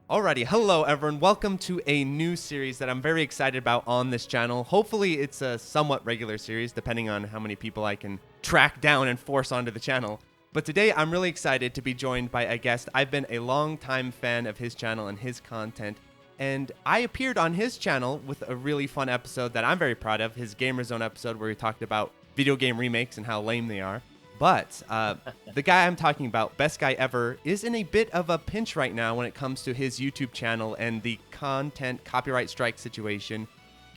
Alrighty, hello everyone. Welcome to a new series that I'm very excited about on this channel. Hopefully it's a somewhat regular series, depending on how many people I can track down and force onto the channel. But today I'm really excited to be joined by a guest. I've been a long-time fan of his channel and his content, and I appeared on his channel with a really fun episode that I'm very proud of, his Gamer Zone episode where we talked about video game remakes and how lame they are. But the guy I'm talking about, BestGuyEver, is in a bit of a pinch right now when it comes to his YouTube channel and the content copyright strike situation.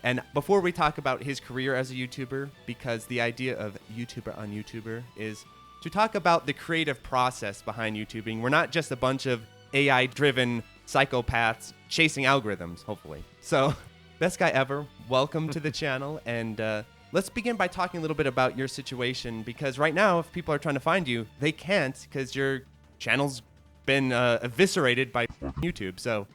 And before we talk about his career as a YouTuber, because the idea of YouTuber on YouTuber is to talk about the creative process behind YouTubing. We're not just a bunch of AI-driven psychopaths chasing algorithms, hopefully. So, BestGuyEver, welcome to the channel, and let's begin by talking a little bit about your situation, because right now, if people are trying to find you, they can't because your channel's been eviscerated by YouTube. So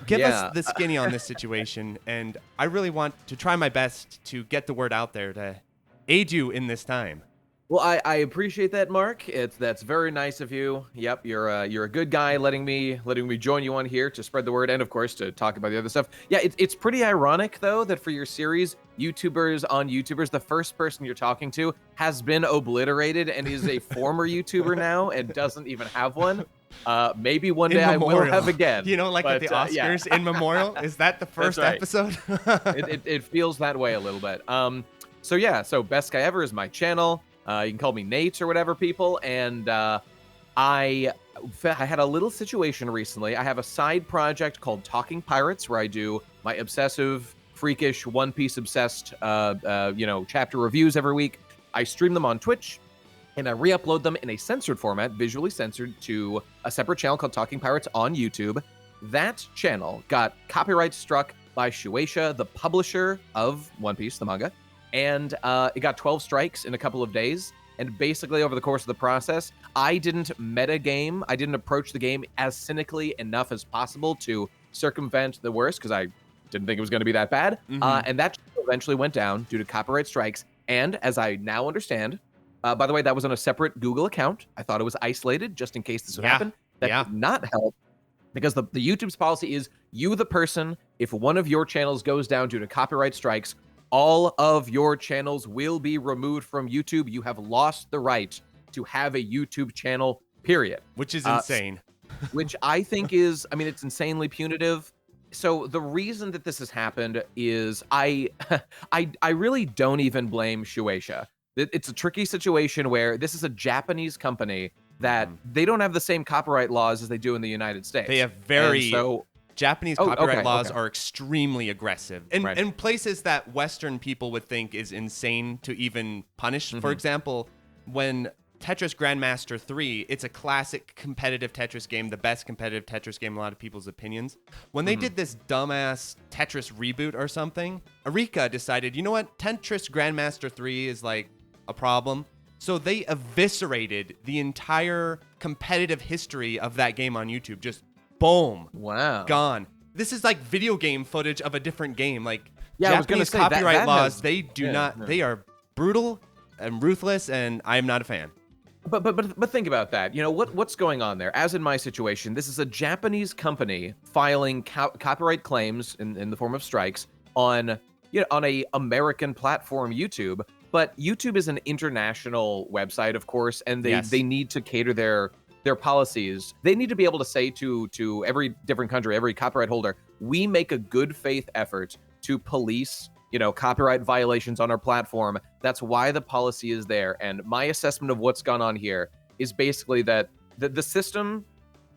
give us the skinny on this situation, and I really want to try my best to get the word out there to aid you in this time. Well, I appreciate that, Mark. That's very nice of you. Yep, you're a good guy, letting me join you on here to spread the word, and of course to talk about the other stuff. Yeah, it's pretty ironic though that for your series, YouTubers on YouTubers, the first person you're talking to has been obliterated and is a former YouTuber now and doesn't even have one. Maybe one day I will have again. You know, like at the Oscars, in memorial. Is that the first episode? It feels that way a little bit. So BestGuyEver is my channel. You can call me Nate or whatever, people. And I had a little situation recently. I have a side project called Talking Pirates, where I do my obsessive, freakish, One Piece obsessed, chapter reviews every week. I stream them on Twitch, and I re-upload them in a censored format, visually censored, to a separate channel called Talking Pirates on YouTube. That channel got copyright struck by Shueisha, the publisher of One Piece, the manga. And it got 12 strikes in a couple of days. And basically, over the course of the process, I didn't metagame. I didn't approach the game as cynically enough as possible to circumvent the worst, because I didn't think it was going to be that bad. And that eventually went down due to copyright strikes. And as I now understand, by the way, that was on a separate Google account. I thought it was isolated just in case this would happen. That did not help, because the YouTube's policy is you, the person, if one of your channels goes down due to copyright strikes, all of your channels will be removed from YouTube. You have lost the right to have a YouTube channel, period. Which is insane. Which I think is, it's insanely punitive. So the reason that this has happened is I really don't even blame Shueisha. It's a tricky situation where this is a Japanese company that they don't have the same copyright laws as they do in the United States. They have Japanese copyright laws are extremely aggressive. In places that Western people would think is insane to even punish. For example, when Tetris Grandmaster 3, it's a classic competitive Tetris game, the best competitive Tetris game in a lot of people's opinions. When they did this dumbass Tetris reboot or something, Arika decided, you know what, Tetris Grandmaster 3 is like a problem. So they eviscerated the entire competitive history of that game on YouTube. Just boom. Wow. Gone. This is like video game footage of a different game. Like, Japanese I was gonna say, copyright laws, they they are brutal and ruthless, and I am not a fan. But think about that. You know, what's going on there? As in my situation, this is a Japanese company filing copyright claims in the form of strikes on a American platform, YouTube. But YouTube is an international website, of course, and they need to cater their policies. They need to be able to say to every different country, every copyright holder, we make a good faith effort to police, copyright violations on our platform. That's why the policy is there. And my assessment of what's gone on here is basically that the system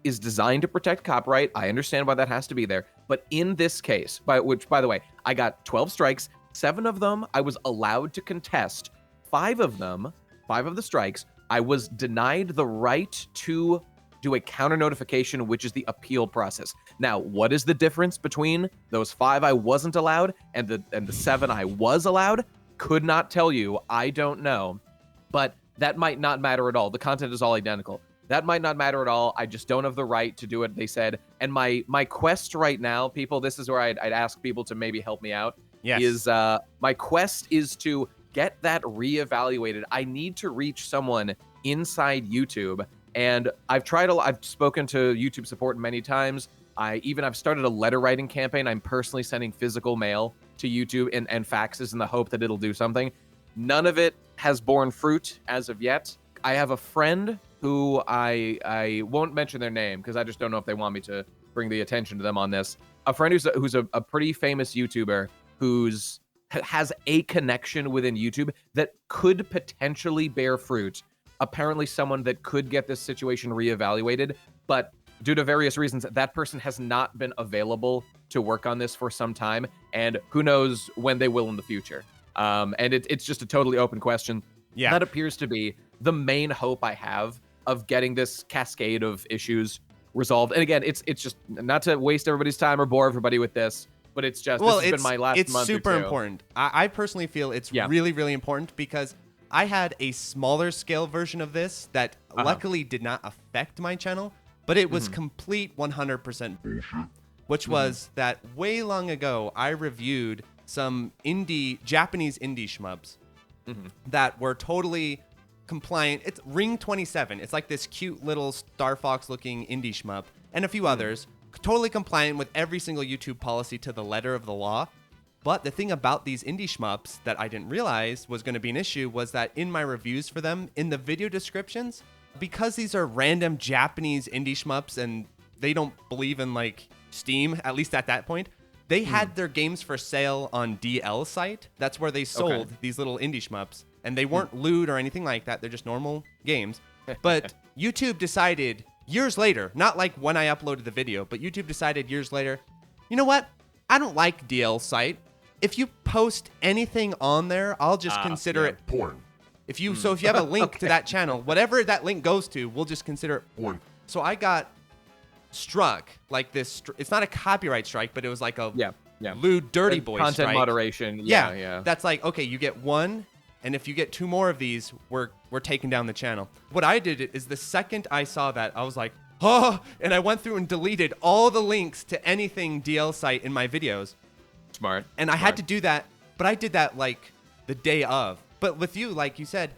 is designed to protect copyright. I understand why that has to be there. But in this case, by the way, I got 12 strikes. 7 of them I was allowed to contest. 5 of the strikes, I was denied the right to do a counter notification, which is the appeal process. Now, what is the difference between those 5 I wasn't allowed and the 7 I was allowed? Could not tell you. I don't know. But that might not matter at all. The content is all identical. That might not matter at all. I just don't have the right to do it, they said. And my quest right now, people, this is where I'd ask people to maybe help me out. Yes. My quest is to get that reevaluated. I need to reach someone inside YouTube, and I've spoken to YouTube support many times. I've started a letter writing campaign. I'm personally sending physical mail to YouTube and faxes in the hope that it'll do something. None of it has borne fruit as of yet. I have a friend who I won't mention their name because I just don't know if they want me to bring the attention to them on this. A friend who's a pretty famous YouTuber has a connection within YouTube that could potentially bear fruit. Apparently someone that could get this situation reevaluated, but due to various reasons, that person has not been available to work on this for some time, and who knows when they will in the future. And it's just a totally open question. Yeah. That appears to be the main hope I have of getting this cascade of issues resolved. And again, it's just not to waste everybody's time or bore everybody with this, but it's just, this has been my last month or two. It's super important. I personally feel it's really, really important because I had a smaller scale version of this that luckily did not affect my channel, but it was complete 100% bullshit, which was that way long ago, I reviewed some Japanese indie shmups that were totally compliant. It's Ring 27. It's like this cute little Star Fox looking indie shmup and a few others, totally compliant with every single YouTube policy to the letter of the law. But the thing about these indie shmups that I didn't realize was going to be an issue was that in my reviews for them, in the video descriptions, because these are random Japanese indie shmups and they don't believe in like Steam, at least at that point, they had their games for sale on DL site. That's where they sold these little indie shmups, and they weren't lewd or anything like that. They're just normal games. But YouTube decided years later, not like when I uploaded the video, but YouTube decided years later, you know what? I don't like DL site. If you post anything on there, I'll just consider it porn. If you if you have a link to that channel, whatever that link goes to, we'll just consider it porn. So I got struck like this. It's not a copyright strike, but it was like a lewd, dirty boy content strike. moderation. Yeah. That's like, okay, you get one, and if you get two more of these, we're taking down the channel. What I did is the second I saw that, I was like, oh, and I went through and deleted all the links to anything DL site in my videos. Smart. And I had to do that, but I did that like the day of. But with you, like you said,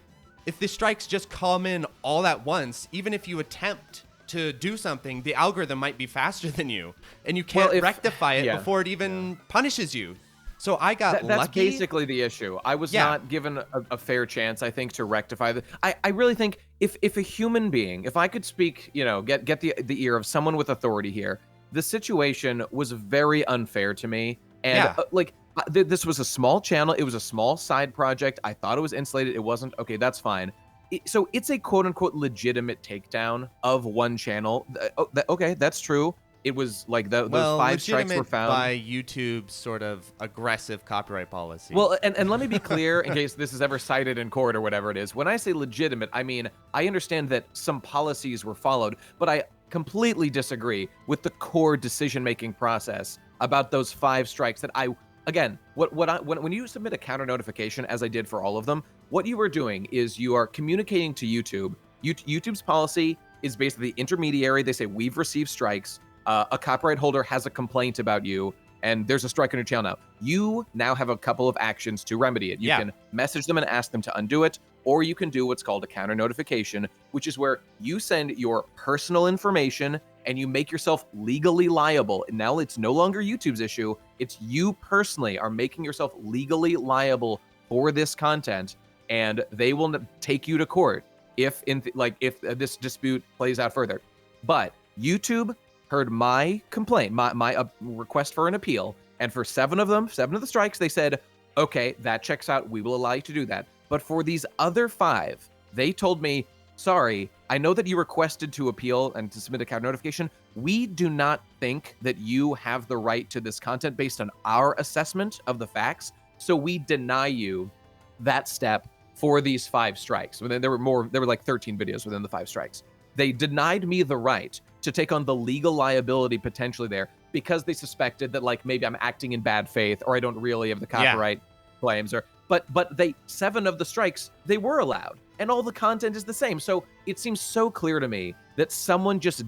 if the strikes just come in all at once, even if you attempt to do something, the algorithm might be faster than you, and you can't rectify it before it even punishes you. So I got that's lucky. That's basically the issue. I was not given a fair chance, I think, to rectify the. I really think if a human being, if I could speak, get the ear of someone with authority here, the situation was very unfair to me. And this was a small channel. It was a small side project. I thought it was insulated. It wasn't. Okay, that's fine. So it's a quote unquote legitimate takedown of one channel. Okay, that's true. It was like those 5 strikes were found by YouTube's sort of aggressive copyright policy. Well, and let me be clear in case this is ever cited in court or whatever it is. When I say legitimate, I mean, I understand that some policies were followed, but I completely disagree with the core decision-making process about those 5 strikes that when you submit a counter notification, as I did for all of them, what you are doing is you are communicating to YouTube. YouTube's policy is basically the intermediary. They say, we've received strikes. A copyright holder has a complaint about you, and there's a strike on your channel now. You now have a couple of actions to remedy it. You can message them and ask them to undo it, or you can do what's called a counter notification, which is where you send your personal information and you make yourself legally liable. And now it's no longer YouTube's issue. It's you personally are making yourself legally liable for this content, and they will take you to court if this dispute plays out further. But YouTube heard my complaint, my request for an appeal, and for 7 of the strikes, they said, okay, that checks out. We will allow you to do that. But for these other 5, they told me, sorry, I know that you requested to appeal and to submit a counter notification. We do not think that you have the right to this content based on our assessment of the facts. So we deny you that step for these 5 strikes. There were like 13 videos within the 5 strikes. They denied me the right to take on the legal liability potentially there because they suspected that like maybe I'm acting in bad faith or I don't really have the copyright claims but 7 of the strikes, they were allowed and all the content is the same. So it seems so clear to me that someone just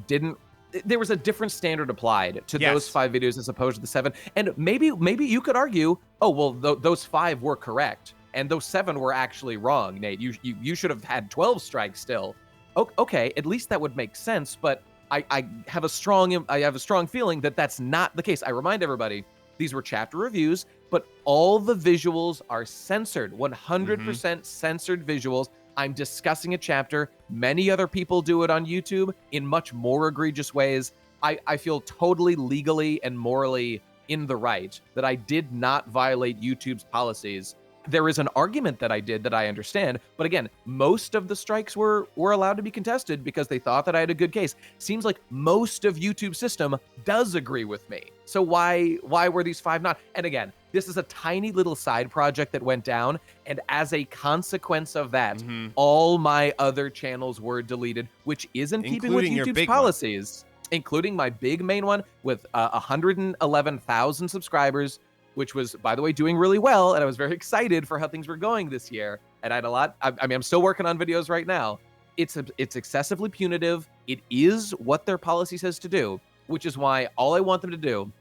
there was a different standard applied to those 5 videos as opposed to the 7. And maybe you could argue, oh, well, those 5 were correct and those 7 were actually wrong, Nate. You should have had 12 strikes still. Okay, at least that would make sense, but I have a strong feeling that that's not the case. I remind everybody, these were chapter reviews, but all the visuals are censored, 100% censored visuals. I'm discussing a chapter. Many other people do it on YouTube in much more egregious ways. I feel totally legally and morally in the right that I did not violate YouTube's policies. There is an argument that I did that I understand, but again, most of the strikes were allowed to be contested because they thought that I had a good case. Seems like most of YouTube's system does agree with me. So why were these 5 not? And again, this is a tiny little side project that went down, and as a consequence of that, all my other channels were deleted, which is in keeping with YouTube's policies, including my big main one with 111,000 subscribers, which was, by the way, doing really well, and I was very excited for how things were going this year. And I had a lot. I mean, I'm still working on videos right now. It's excessively punitive. It is what their policy says to do, which is why all I want them to do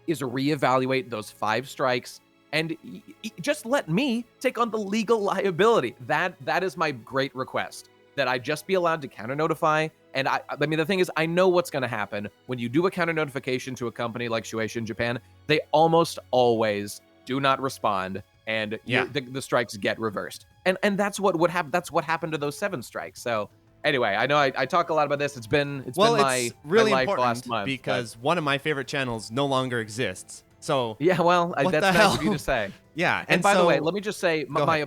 is reevaluate those 5 strikes and just let me take on the legal liability. That is my great request, that I just be allowed to counter notify. And I mean, the thing is, I know what's going to happen when you do a counter notification to a company like Shueisha in Japan. They almost always do not respond, and the strikes get reversed. And that's what would happen. That's what happened to those 7 strikes. So anyway, I know I talk a lot about this. It's been my life last month, because one of my favorite channels no longer exists. So yeah, well, that's nice of you to say. Yeah, and by the way, let me just say my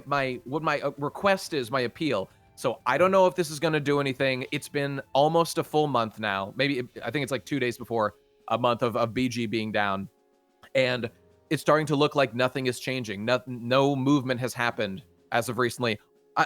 request is, my appeal. So I don't know if this is going to do anything. It's been almost a full month now. I think it's like 2 days before a month of BG being down. And it's starting to look like nothing is changing. No movement has happened as of recently.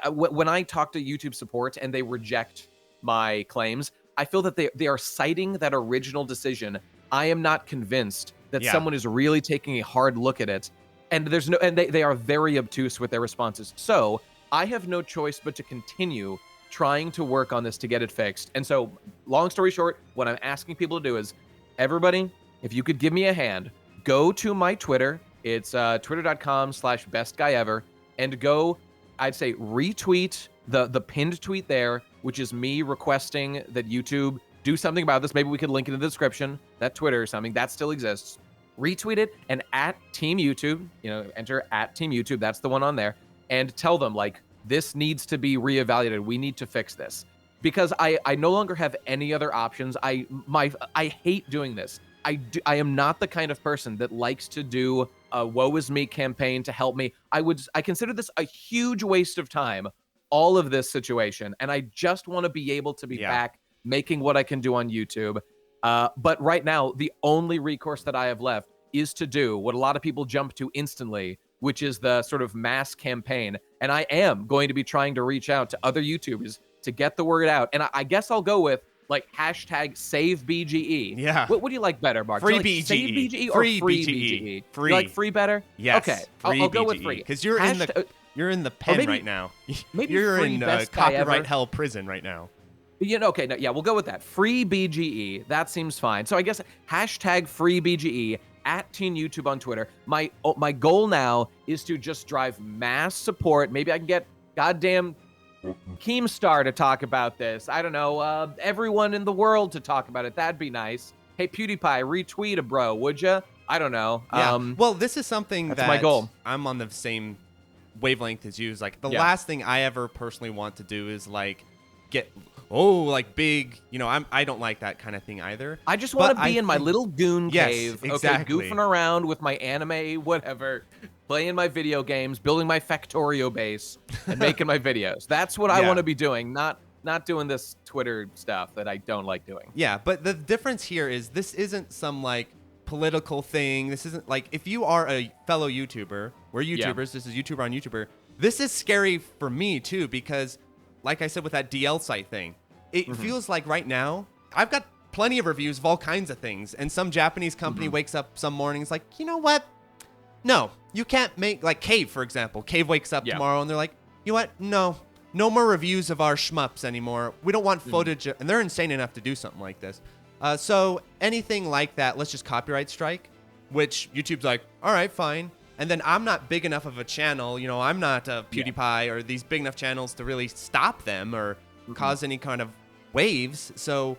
When I talk to YouTube support and they reject my claims, I feel that they are citing that original decision. I am not convinced that someone is really taking a hard look at it. And they are very obtuse with their responses. So I have no choice but to continue trying to work on this to get it fixed. And so, long story short, what I'm asking people to do is, everybody, if you could give me a hand, go to my Twitter. It's twitter.com/BestGuyEver, and go, I'd say, retweet the pinned tweet there, which is me requesting that YouTube do something about this. Maybe we could link it in the description, that Twitter or something. That still exists. Retweet it, and at Team YouTube, enter at Team YouTube. That's the one on there. And tell them, like, this needs to be reevaluated. We need to fix this. Because I no longer have any other options. I hate doing this. I am not the kind of person that likes to do a woe is me campaign to help me. I consider this a huge waste of time, all of this situation. And I just want to be able to be back making what I can do on YouTube. But right now, the only recourse that I have left is to do what a lot of people jump to instantly, which is the sort of mass campaign. And I am going to be trying to reach out to other YouTubers to get the word out. And I guess I'll go with, like, #SaveBGE. Yeah. What do you like better, Mark? Free like BGE. Save BGE or Free free BGE. BGE? Free. You like free better? Yes. Okay. Free I'll go with BGE. free. Because you're in the pen maybe, right now. Maybe you're free in Best Guy copyright Ever. hell prison right now. Okay, no, yeah, we'll go with that. Free BGE. That seems fine. So I guess #free BGE at Teen YouTube on Twitter. My goal now is to just drive mass support. Maybe I can get goddamn Keemstar to talk about this. I don't know, everyone in the world to talk about it. That'd be nice. Hey, PewDiePie, retweet a bro, would ya? I don't know. Yeah. Well, this is something that's my goal. I'm on the same wavelength as you. Is like the last thing I ever personally want to do is like get big. I don't like that kind of thing either. I just want to be in my little goon cave, exactly. Goofing around with my anime, whatever, playing my video games, building my Factorio base, and making my videos. That's what I want to be doing, not doing this Twitter stuff that I don't like doing. Yeah, but the difference here is this isn't some like political thing. This isn't like, if you are a fellow YouTuber, we're YouTubers, this is YouTuber on YouTuber. This is scary for me too, because like I said with that DL site thing, it feels like right now I've got plenty of reviews of all kinds of things, and some Japanese company wakes up some mornings like, you know what? No, you can't make, like Cave, for example. Cave wakes up tomorrow and they're like, you know what? No more reviews of our Shmups anymore. We don't want footage. And they're insane enough to do something like this. So anything like that, let's just copyright strike, which YouTube's like, all right, fine. And then I'm not big enough of a channel. I'm not PewDiePie or these big enough channels to really stop them or cause any kind of waves. So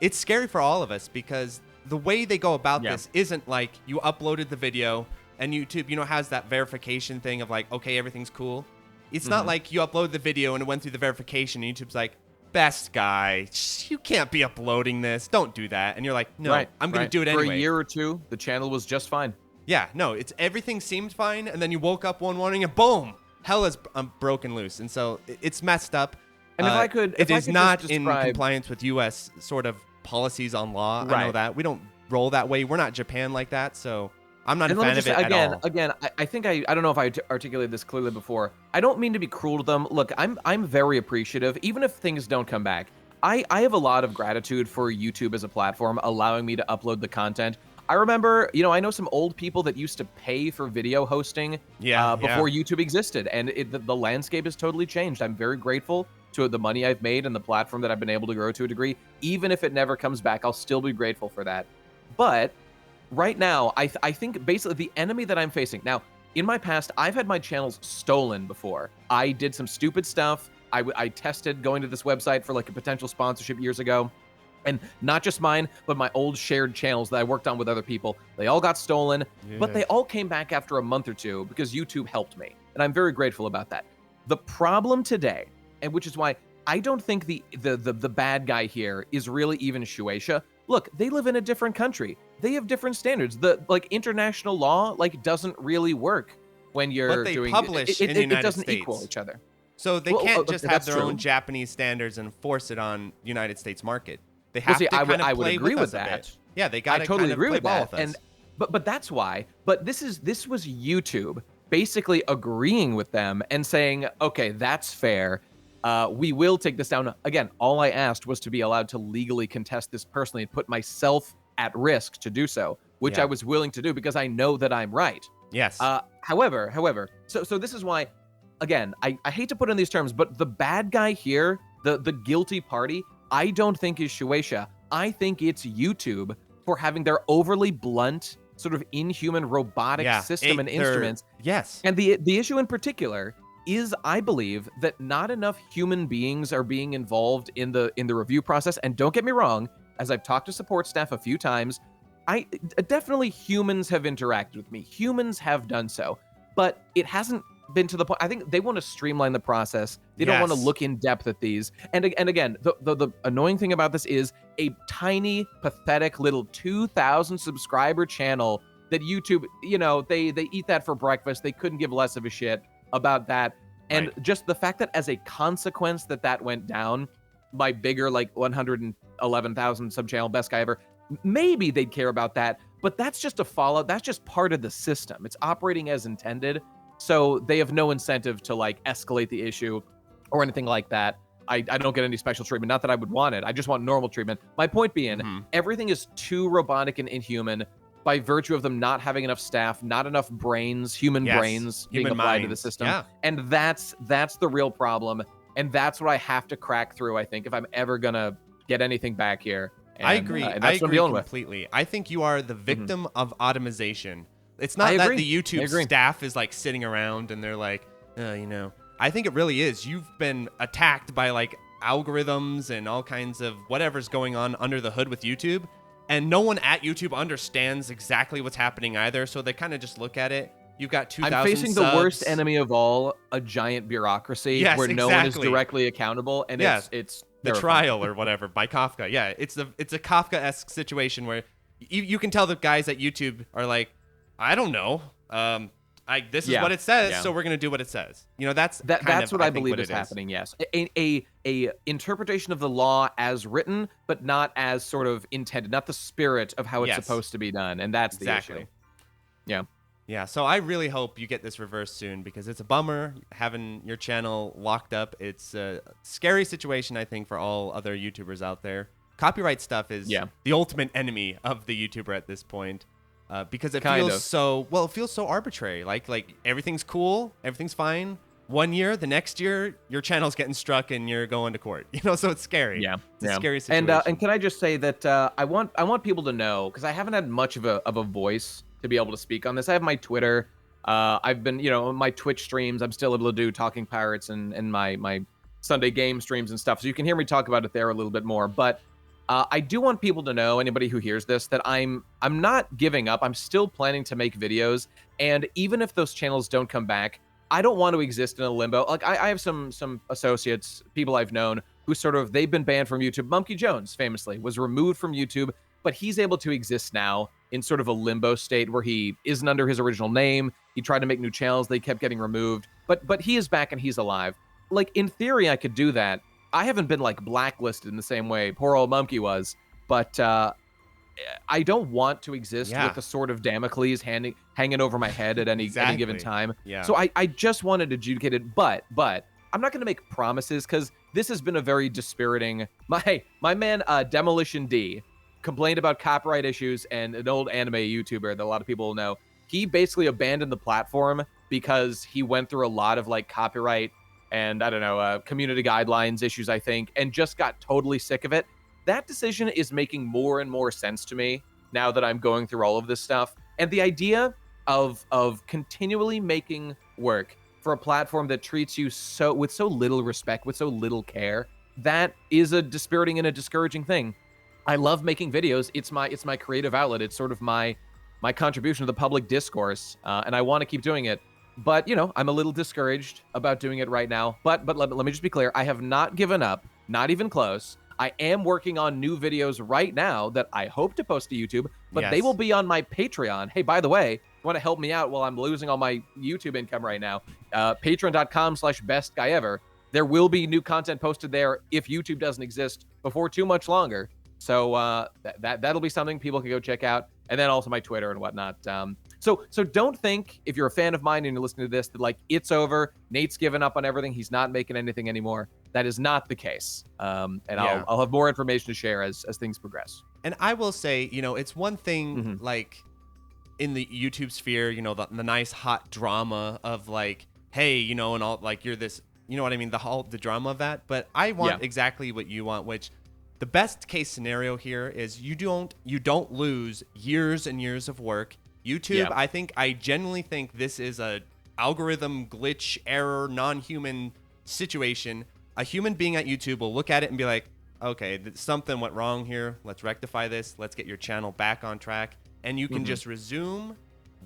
it's scary for all of us because the way they go about Yeah. this isn't like you uploaded the video and YouTube, has that verification thing of like, okay, everything's cool. It's not like you upload the video and it went through the verification and YouTube's like, best guy, you can't be uploading this. Don't do that. And you're like, no, I'm going to do it anyway. For a year or two, the channel was just fine. Yeah, no, everything seemed fine. And then you woke up one morning and boom, hell is broken loose. And so it's messed up. And if I could, it is not in compliance with U.S. sort of policies on law. I know that. We don't roll that way. We're not Japan like that. So I'm not a fan of it at all. Again, I think I don't know if I articulated this clearly before. I don't mean to be cruel to them. Look, I'm very appreciative, even if things don't come back. I have a lot of gratitude for YouTube as a platform, allowing me to upload the content. I remember, I know some old people that used to pay for video hosting before YouTube existed, and the landscape has totally changed. I'm very grateful to the money I've made and the platform that I've been able to grow to a degree. Even if it never comes back, I'll still be grateful for that. But right now, I think basically the enemy that I'm facing now, in my past, I've had my channels stolen before. I did some stupid stuff. I tested going to this website for like a potential sponsorship years ago. And not just mine, but my old shared channels that I worked on with other people. They all got stolen, but they all came back after a month or two because YouTube helped me. And I'm very grateful about that. The problem today, and which is why I don't think the bad guy here is really even Shueisha. Look, they live in a different country. They have different standards. The international law doesn't really work when you're doing publish in the United it doesn't States. Equal each other. So they can't just have their own Japanese standards and force it on United States market. They have to kind of play I would agree with us a that. bit. Yeah, they got to totally agree with that. With us. But that's why. But this was YouTube basically agreeing with them and saying, okay, that's fair. We will take this down. Again, all I asked was to be allowed to legally contest this personally and put myself at risk to do so, which I was willing to do because I know that I'm right. Yes. However, so this is why, again, I hate to put in these terms, but the bad guy here, the guilty party, I don't think is Shueisha. I think it's YouTube for having their overly blunt, sort of inhuman robotic system and instruments. Yes. And the issue in particular is, I believe, that not enough human beings are being involved in the review process. And don't get me wrong, as I've talked to support staff a few times, I definitely humans have interacted with me. Humans have done so, but it hasn't been to the point. I think they want to streamline the process. They don't want to look in depth at these. And again, the annoying thing about this is a tiny, pathetic little 2,000 subscriber channel that YouTube, they eat that for breakfast. They couldn't give less of a shit about that. And just the fact that as a consequence that went down, my bigger 111,000 sub channel Best Guy Ever, maybe they'd care about that. But that's just a fallout. That's just part of the system. It's operating as intended. So they have no incentive to escalate the issue or anything like that. I don't get any special treatment. Not that I would want it. I just want normal treatment. My point being, everything is too robotic and inhuman by virtue of them not having enough staff, not enough brains, human brains being applied to the system. Yeah. And that's the real problem. And that's what I have to crack through, I think, if I'm ever going to get anything back here. And, I agree. And I that's what agree I'm dealing completely. I think you are the victim of automation. It's not that the YouTube staff is sitting around and they're like, I think it really is. You've been attacked by algorithms and all kinds of whatever's going on under the hood with YouTube. And no one at YouTube understands exactly what's happening either. So they kind of just look at it. You've got 2,000 I'm facing subs. The worst enemy of all, a giant bureaucracy where no one is directly accountable. And it's the trial or whatever by Kafka. Yeah, it's a Kafka-esque situation where you can tell the guys at YouTube are like, I don't know. This is what it says, so we're gonna do what it says. That's what I believe is happening. Yes, a interpretation of the law as written, but not as sort of intended, not the spirit of how it's supposed to be done, and that's the issue. Yeah. So I really hope you get this reversed soon because it's a bummer having your channel locked up. It's a scary situation, I think, for all other YouTubers out there. Copyright stuff is the ultimate enemy of the YouTuber at this point. Because it feels so arbitrary. Like everything's cool, everything's fine. 1 year, the next year, your channel's getting struck and you're going to court. So it's scary. Yeah, it's a scary situation. And can I just say that I want people to know, because I haven't had much of a voice to be able to speak on this. I have my Twitter. I've been my Twitch streams. I'm still able to do Talking Pirates and my Sunday game streams and stuff. So you can hear me talk about it there a little bit more. But I do want people to know, anybody who hears this, that I'm not giving up. I'm still planning to make videos, and even if those channels don't come back, I don't want to exist in a limbo. Like I have some associates, people I've known who sort of, they've been banned from YouTube. Monkey Jones famously was removed from YouTube, but he's able to exist now in sort of a limbo state where he isn't under his original name. He tried to make new channels, they kept getting removed, but he is back and he's alive. Like in theory, I could do that. I haven't been like blacklisted in the same way poor old Monkey was, but I don't want to exist with the sword of Damocles hanging over my head at any given time. Yeah. So I just wanted to adjudicate it, but I'm not going to make promises because this has been a very dispiriting. My man Demolition D complained about copyright issues, and an old anime YouTuber that a lot of people will know. He basically abandoned the platform because he went through a lot of like copyright and I don't know, community guidelines issues, I think, and just got totally sick of it. That decision is making more and more sense to me now that I'm going through all of this stuff. And the idea of continually making work for a platform that treats you with so little respect, with so little care, that is a dispiriting and a discouraging thing. I love making videos. It's my creative outlet. It's sort of my contribution to the public discourse, and I want to keep doing it. But, you know, I'm a little discouraged about doing it right now. But let me just be clear. I have not given up, not even close. I am working on new videos right now that I hope to post to YouTube, but they will be on my Patreon. Hey, by the way, you want to help me out while I'm losing all my YouTube income right now? Patreon.com/BestGuyEver. There will be new content posted there if YouTube doesn't exist before too much longer. So that'll be something people can go check out. And then also my Twitter and whatnot. So don't think, if you're a fan of mine and you're listening to this, that like it's over, Nate's given up on everything, he's not making anything anymore. That is not the case. I'll have more information to share as things progress. And I will say, you know, it's one thing like in the YouTube sphere, you know, the nice hot drama of like, hey, you know, and all like you're this, you know what I mean, the drama of that. But I want exactly what you want, which the best case scenario here is you don't lose years and years of work. YouTube, I genuinely think this is a algorithm glitch, error, non-human situation. A human being at YouTube will look at it and be like, okay, something went wrong here. Let's rectify this. Let's get your channel back on track. And you can just resume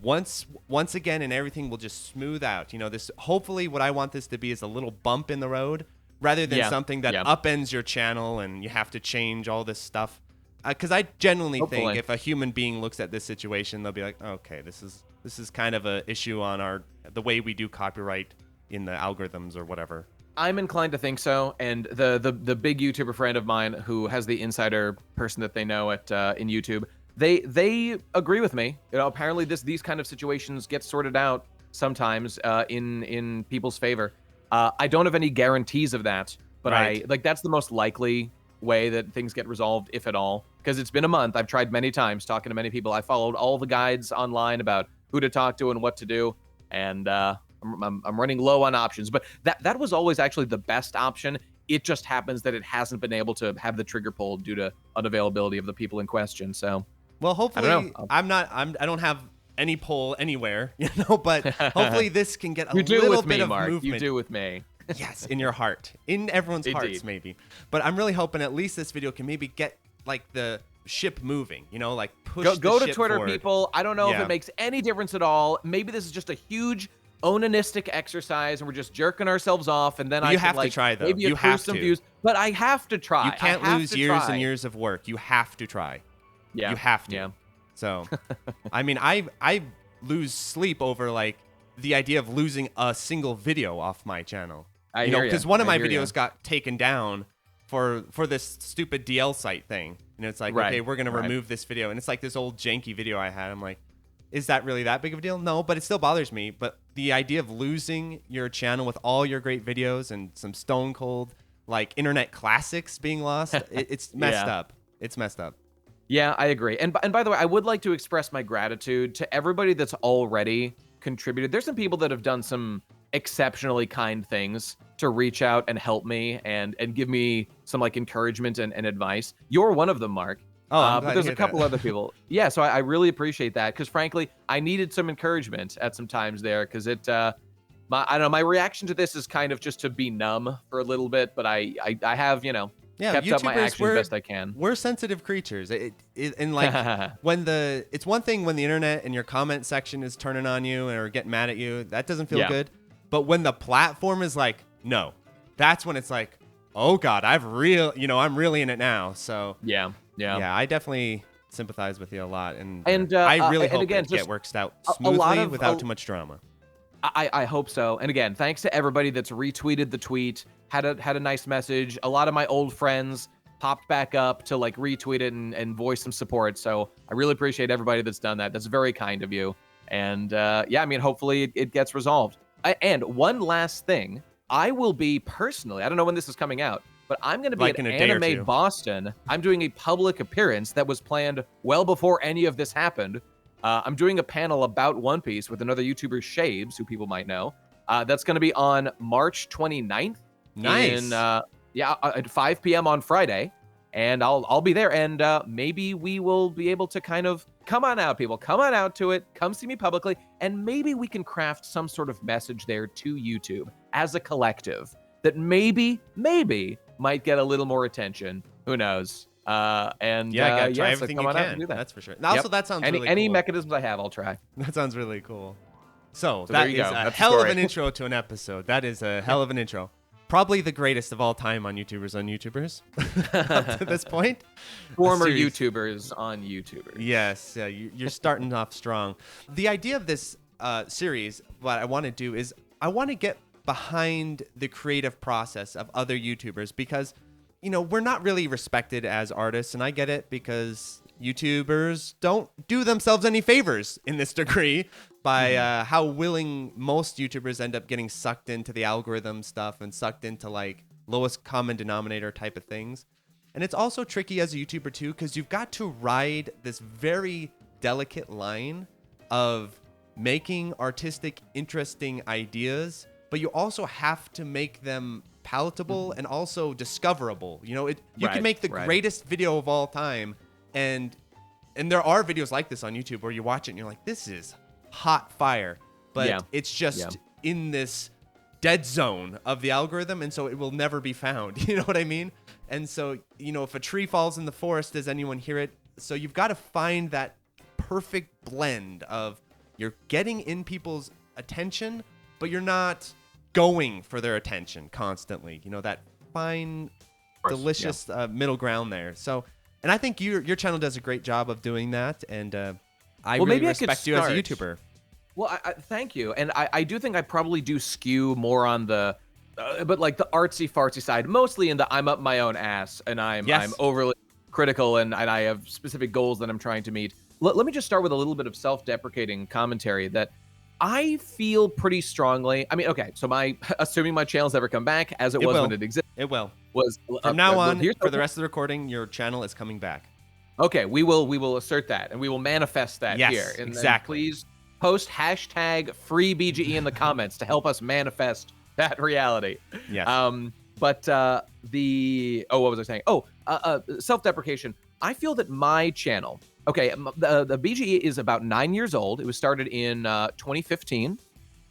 once again, and everything will just smooth out. You know, this, hopefully what I want this to be is a little bump in the road rather than something that upends your channel and you have to change all this stuff. Because I genuinely think if a human being looks at this situation, they'll be like, okay, this is kind of a issue on the way we do copyright in the algorithms or whatever. I'm inclined to think so. And the big YouTuber friend of mine who has the insider person that they know at in YouTube, they agree with me. You know, apparently these kind of situations get sorted out sometimes in people's favor. I don't have any guarantees of that, but that's the most likely way that things get resolved, if at all, because it's been a month. I've tried many times talking to many people. I followed all the guides online about who to talk to and what to do, and I'm running low on options. But that was always actually the best option. It just happens that it hasn't been able to have the trigger pulled due to unavailability of the people in question. So, well, hopefully, I don't have any poll anywhere, you know, but hopefully this can get a little bit of movement. You do with me. Yes, in your heart, in everyone's hearts, maybe. But I'm really hoping at least this video can maybe get like the ship moving, you know, like push go the to ship Twitter, forward. people. I don't know if it makes any difference at all. Maybe this is just a huge onanistic exercise and we're just jerking ourselves off, and then you have to try, though. Maybe you have some to. views, but I have to try. You can't lose years and years of work. You have to try. Yeah, you have to. Yeah. So, I mean, I lose sleep over like the idea of losing a single video off my channel. You know, because one of my videos got taken down for this stupid DL site thing. And it's like, okay, we're going to remove this video. And it's like this old janky video I had. I'm like, is that really that big of a deal? No, but it still bothers me. But the idea of losing your channel with all your great videos and some stone cold, like internet classics being lost, it's messed up. It's messed up. Yeah, I agree. And by the way, I would like to express my gratitude to everybody that's already contributed. There's some people that have done some exceptionally kind things to reach out and help me and give me some like encouragement and advice. You're one of them, Mark. Oh, but there's a couple other people. Yeah, so I really appreciate that, because frankly, I needed some encouragement at some times there, because I don't know, my reaction to this is kind of just to be numb for a little bit, but I have, you know, Yeah, kept up my YouTubers, actions best I can. We're sensitive creatures. And like it's one thing when the internet and your comment section is turning on you or getting mad at you, that doesn't feel good. But when the platform is like, no, that's when it's like, oh God, I'm really in it now. So yeah, I definitely sympathize with you a lot, and I really hope it works out smoothly without too much drama. I hope so. And again, thanks to everybody that's retweeted the tweet, had a nice message. A lot of my old friends popped back up to like retweet it and voice some support. So I really appreciate everybody that's done that. That's very kind of you. And yeah, I mean, hopefully it gets resolved. And one last thing, I will be personally, I don't know when this is coming out, but I'm going to be at Anime Boston. I'm doing a public appearance that was planned well before any of this happened. I'm doing a panel about One Piece with another YouTuber, Shaves, who people might know. That's going to be on March 29th. Nice. At 5 p.m. on Friday. And I'll be there. And maybe we will be able to kind of, come on out, people. Come on out to it. Come see me publicly. And maybe we can craft some sort of message there to YouTube as a collective that maybe might get a little more attention. Who knows? Try everything you can. Do that. That's for sure. And also, that sounds really cool. Any mechanisms I have, I'll try. That sounds really cool. So that is a hell of an intro to an episode. That is a hell of an intro. Probably the greatest of all time on YouTubers up to this point. Former YouTubers on YouTubers. Yes, you're starting off strong. The idea of this series, what I want to do is I want to get behind the creative process of other YouTubers because we're not really respected as artists, and I get it because YouTubers don't do themselves any favors in this degree by how willing most YouTubers end up getting sucked into the algorithm stuff and sucked into like lowest common denominator type of things. And it's also tricky as a YouTuber too, because you've got to ride this very delicate line of making artistic, interesting ideas, but you also have to make them palatable and also discoverable. You can make the greatest video of all time, and there are videos like this on YouTube where you watch it and you're like, this is hot fire, but it's just in this dead zone of the algorithm, and so it will never be found. You know what I mean? And so if a tree falls in the forest, does anyone hear it? So you've got to find that perfect blend of you're getting in people's attention, but you're not going for their attention constantly. That fine, delicious middle ground there. So, and I think your channel does a great job of doing that, and I really respect you as a YouTuber. Well, I thank you, and I do think I probably do skew more on the, but like the artsy fartsy side, mostly in the I'm up my own ass, and I'm overly critical, and I have specific goals that I'm trying to meet. Let me just start with a little bit of self-deprecating commentary that I feel pretty strongly. I mean, okay, so assuming my channel's ever come back as it was when it existed. It will. From now on, for the rest of the recording, your channel is coming back. Okay, we will assert that, and we will manifest that here. And exactly. Please post hashtag free BGE in the comments to help us manifest that reality. Yes. What was I saying? Self-deprecation. I feel that my channel, the BGE is about 9 years old. It was started in 2015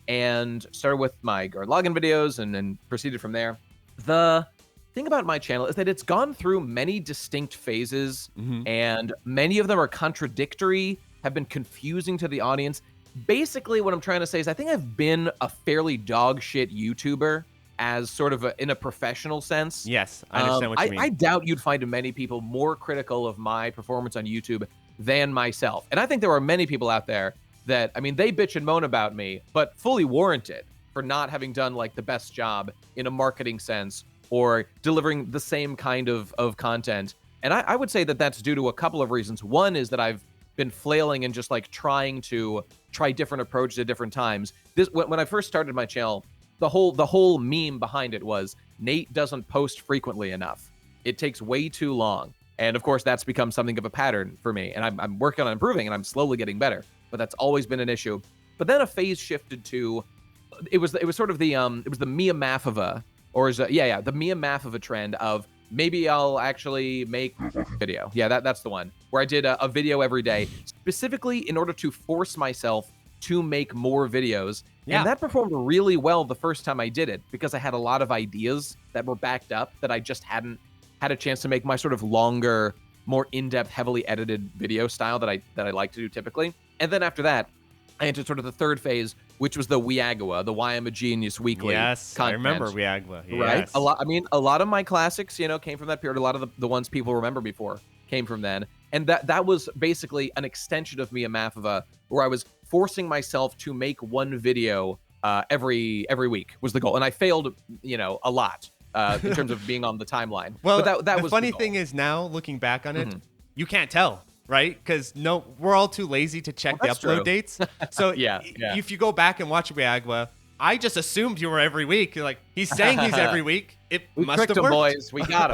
and started with my guard login videos and then proceeded from there. The thing about my channel is that it's gone through many distinct phases, and many of them are contradictory, have been confusing to the audience. Basically, what I'm trying to say is I think I've been a fairly dog shit YouTuber as sort of in a professional sense. Yes, I understand what you mean. I doubt you'd find many people more critical of my performance on YouTube than myself. And I think there are many people out there that, I mean, they bitch and moan about me, but fully warrant it for not having done like the best job in a marketing sense or delivering the same kind of content. And I would say that that's due to a couple of reasons. One is that I've been flailing and just like trying to try different approaches at different times. When I first started my channel, the whole meme behind it was Nate doesn't post frequently enough. It takes way too long. And of course, that's become something of a pattern for me. And I'm working on improving, and I'm slowly getting better. But that's always been an issue. But then a phase shifted to, it was sort of the Mia Maffova, the Mia Maffova trend of maybe I'll actually make a video. Yeah, that's the one where I did a video every day, specifically in order to force myself to make more videos. Yeah. And that performed really well the first time I did it because I had a lot of ideas that were backed up that I just hadn't had a chance to make my sort of longer, more in-depth, heavily edited video style that I like to do typically. And then after that, I entered sort of the third phase, which was the Weagwa, the Why I'm a Genius weekly. Yes, content, I remember Weagwa. Yes. Right? A lot of my classics, came from that period. A lot of the ones people remember before came from then. And that was basically an extension of Mia Mathova, where I was forcing myself to make one video every week was the goal. And I failed, a lot in terms of being on the timeline. Well, but that the was funny the goal. thing is now, looking back on it, you can't tell, right? Because we're all too lazy to check the upload true. dates. So Yeah. if you go back and watch Weagwa, I just assumed you were every week. You're like, he's saying he's every week. It We must tricked have him, worked. boys. We got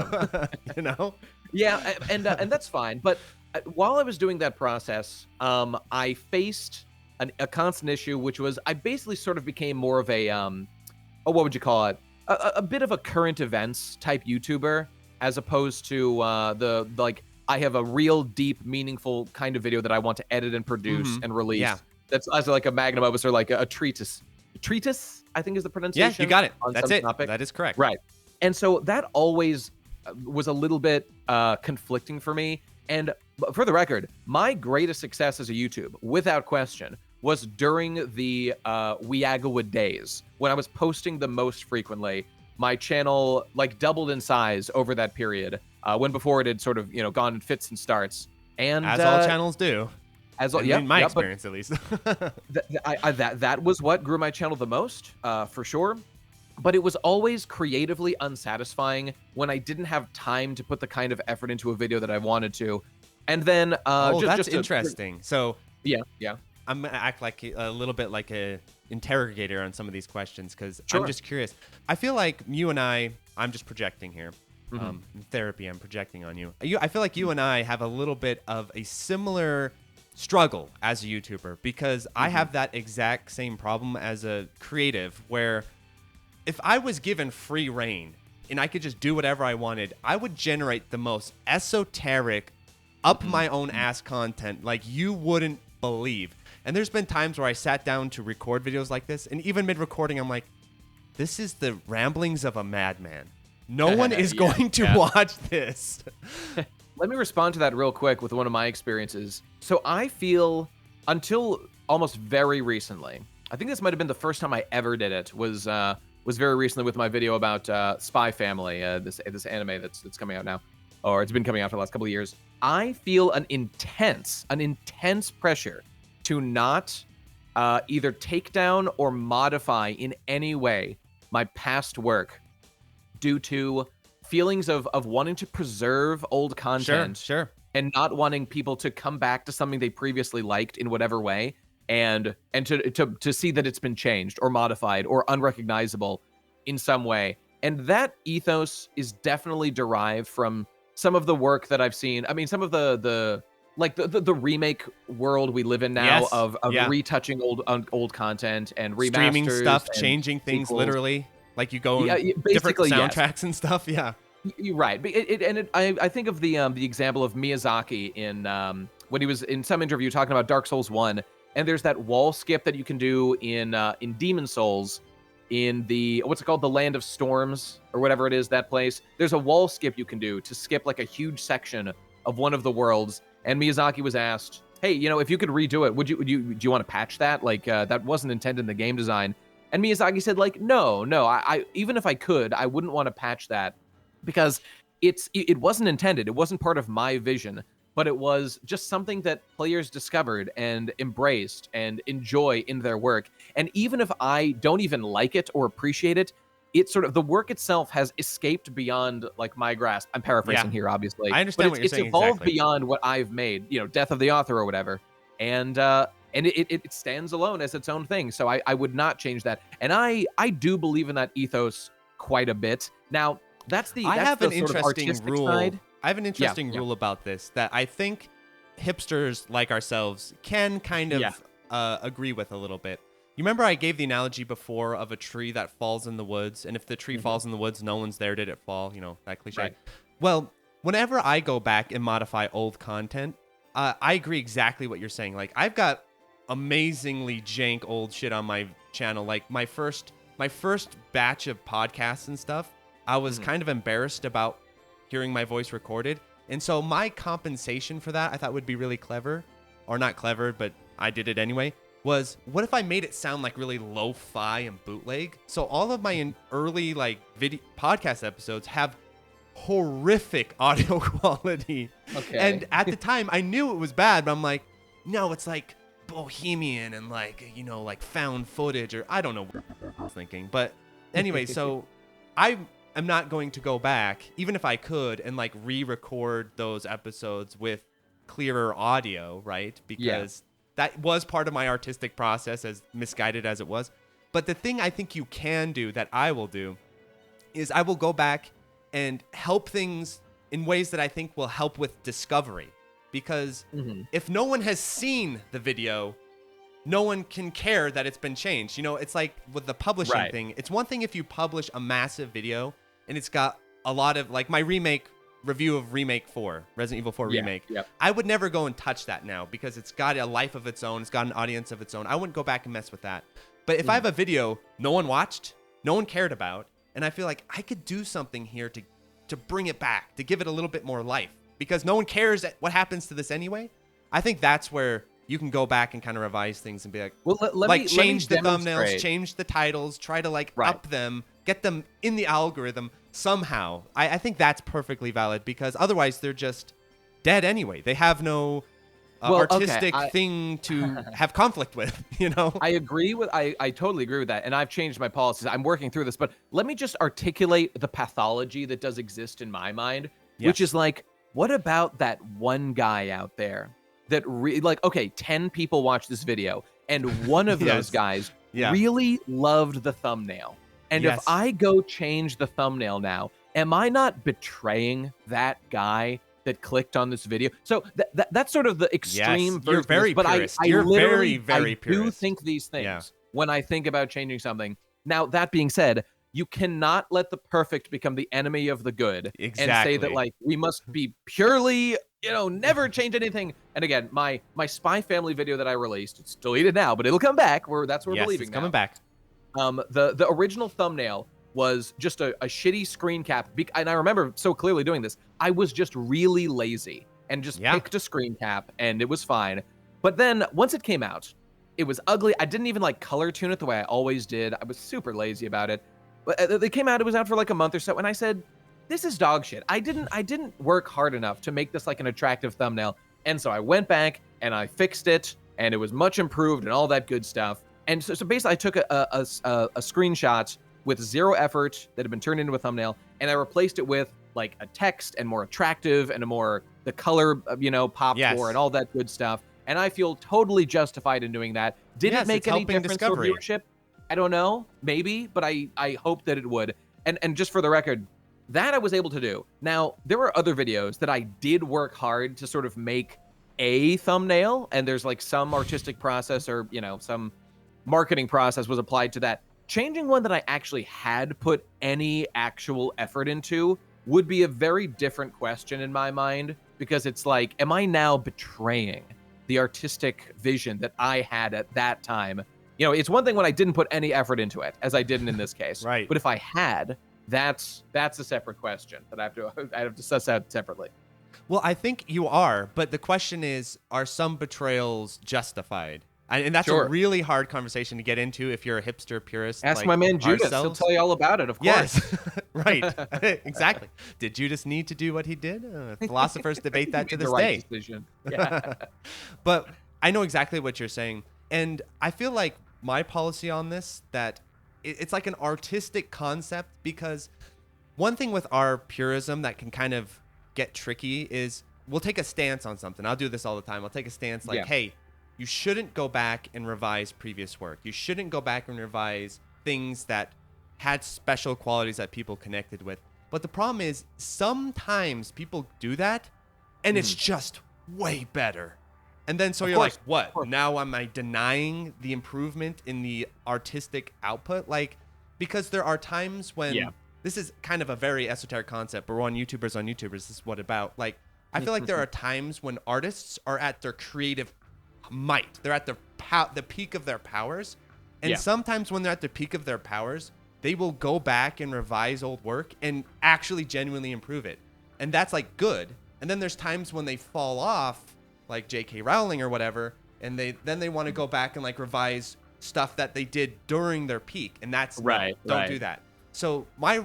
him. Yeah, and that's fine. But while I was doing that process, I faced a constant issue, which was I basically sort of became more of a, what would you call it? A bit of a current events type YouTuber, as opposed to the like I have a real deep, meaningful kind of video that I want to edit and produce and release. Yeah. That's as like a magnum opus or like a treatise. Treatise, I think is the pronunciation. Yeah, you got it. On That's some it. topic. That is correct. Right. And so that always was a little bit conflicting for me. And for the record, my greatest success as a YouTube, without question, was during the Weagwa days when I was posting the most frequently. My channel like doubled in size over that period. When before it had sort of gone in fits and starts. And As all channels do. In my experience, at least. That was what grew my channel the most, for sure. But it was always creatively unsatisfying when I didn't have time to put the kind of effort into a video that I wanted to. And then, that's interesting. So yeah. I'm gonna act like a little bit like a interrogator on some of these questions because I'm just curious. I feel like you and I'm just projecting here. In therapy, I'm projecting on you. I feel like you and I have a little bit of a similar struggle as a YouTuber because I have that exact same problem as a creative where if I was given free reign and I could just do whatever I wanted, I would generate the most esoteric, up my own ass content like you wouldn't believe. And there's been times where I sat down to record videos like this, and even mid-recording, I'm like, this is the ramblings of a madman. No one is going to watch this. Let me respond to that real quick with one of my experiences. So I feel until almost very recently, I think this might have been the first time I ever did it, was very recently with my video about Spy Family, this anime that's coming out now, or it's been coming out for the last couple of years. I feel an intense pressure to not either take down or modify in any way my past work due to feelings of wanting to preserve old content Sure. and not wanting people to come back to something they previously liked in whatever way and to see that it's been changed or modified or unrecognizable in some way. And that ethos is definitely derived from some of the work that I've seen. I mean, some of the remake world we live in now of retouching old content and remasters, streaming stuff, and changing things sequels. Literally, like you go in different basically, soundtracks and stuff. Yeah, you're right. But I think of the example of Miyazaki in when he was in some interview talking about Dark Souls 1, and there's that wall skip that you can do in Demon Souls, in the what's it called, the Land of Storms or whatever it is, that place. There's a wall skip you can do to skip like a huge section of one of the worlds. And Miyazaki was asked, "Hey, if you could redo it, do you want to patch that? Like that wasn't intended in the game design." And Miyazaki said, like, no, I even if I could, I wouldn't want to patch that because it wasn't intended. It wasn't part of my vision, but it was just something that players discovered and embraced and enjoy in their work. And even if I don't even like it or appreciate it, it's sort of the work itself has escaped beyond like my grasp. I'm paraphrasing here, obviously. I understand but what you're saying. It's evolved exactly. beyond what I've made, death of the author or whatever. And it stands alone as its own thing. So I would not change that. And I do believe in that ethos quite a bit. Now, that's the I have an sort of interesting artistic rule. side. I have an interesting rule about this that I think hipsters like ourselves can kind of agree with a little bit. You remember I gave the analogy before of a tree that falls in the woods, and if the tree falls in the woods, no one's there, did it fall? That cliche. Right. Well, whenever I go back and modify old content, I agree exactly what you're saying. Like, I've got amazingly jank old shit on my channel. Like, my first batch of podcasts and stuff, I was kind of embarrassed about hearing my voice recorded. And so my compensation for that, I thought would be really clever, or not clever, but I did it anyway, was what if I made it sound like really lo-fi and bootleg? So all of my early like video podcast episodes have horrific audio quality. Okay. And at the time I knew it was bad, but I'm like, no, it's like bohemian and like, you know, like found footage, or I don't know what I was thinking. But anyway, so I am not going to go back, even if I could, and like re-record those episodes with clearer audio, right? Because that was part of my artistic process, as misguided as it was. But the thing I think you can do, that I will do, is I will go back and help things in ways that I think will help with discovery. Because if no one has seen the video, no one can care that it's been changed. You know, it's like with the publishing thing. It's one thing if you publish a massive video and it's got a lot of, like my review of Remake 4, Resident Evil 4 Remake. Yep. I would never go and touch that now because it's got a life of its own. It's got an audience of its own. I wouldn't go back and mess with that. But if I have a video no one watched, no one cared about, and I feel like I could do something here to bring it back, to give it a little bit more life, because no one cares what happens to this anyway, I think that's where you can go back and kind of revise things and be like, well, change the thumbnails, change the titles, try to like up them, get them in the algorithm somehow. I think that's perfectly valid, because otherwise they're just dead anyway. They have no artistic thing to have conflict with, you know? I totally agree with that. And I've changed my policies. I'm working through this, but let me just articulate the pathology that does exist in my mind, which is like, what about that one guy out there that like, okay, 10 people watch this video and one of those guys really loved the thumbnail. And if I go change the thumbnail now, am I not betraying that guy that clicked on this video? So that's sort of the extreme version. You're very purist. You're very, very purist. I do think these things when I think about changing something. Now, that being said, you cannot let the perfect become the enemy of the good and say that like we must be purely, you know, never change anything. And again, my Spy Family video that I released, it's deleted now, but it'll come back. That's where we're believing it's coming back. The original thumbnail was just a shitty screen cap, and I remember so clearly doing this. I was just really lazy and just picked a screen cap, and it was fine. But then once it came out, it was ugly. I didn't even like color tune it the way I always did. I was super lazy about it. But it came out. It was out for like a month or so, and I said, "This is dog shit. I didn't work hard enough to make this like an attractive thumbnail." And so I went back and I fixed it, and it was much improved and all that good stuff. And so basically, I took a screenshot with zero effort that had been turned into a thumbnail, and I replaced it with like a text and more attractive and the color, popped more and all that good stuff. And I feel totally justified in doing that. Did it make any difference for viewership? I don't know, maybe, but I hope that it would. And just for the record, that I was able to do. Now, there were other videos that I did work hard to sort of make a thumbnail, and there's like some artistic process or, some marketing process was applied to that. Changing one that I actually had put any actual effort into would be a very different question in my mind, because it's like, am I now betraying the artistic vision that I had at that time? It's one thing when I didn't put any effort into it, as I didn't in this case. Right. But if I had, that's a separate question that I have to suss out separately. Well, I think you are, but the question is, are some betrayals justified? And that's a really hard conversation to get into if you're a hipster purist. Ask like my man Judas. ourselves. He'll tell you all about it, of course. Yes, right. Exactly. Did Judas need to do what he did? Philosophers debate that to this day. Decision. Yeah. But I know exactly what you're saying. And I feel like my policy on this, that it's like an artistic concept, because one thing with our purism that can kind of get tricky is we'll take a stance on something. I'll do this all the time. I'll take a stance like, hey, you shouldn't go back and revise previous work. You shouldn't go back and revise things that had special qualities that people connected with. But the problem is sometimes people do that and it's just way better. And then so you're like, what? Now am I denying the improvement in the artistic output? Like, because there are times when this is kind of a very esoteric concept, but we're on YouTubers. This is what about. Like, I feel like there are times when artists are at their creative might. They're at the peak of their powers. And sometimes when they're at the peak of their powers, they will go back and revise old work and actually genuinely improve it. and that's like good. And then there's times when they fall off, like J.K. Rowling or whatever, and they want to go back and like revise stuff that they did during their peak, and that's don't do that. So my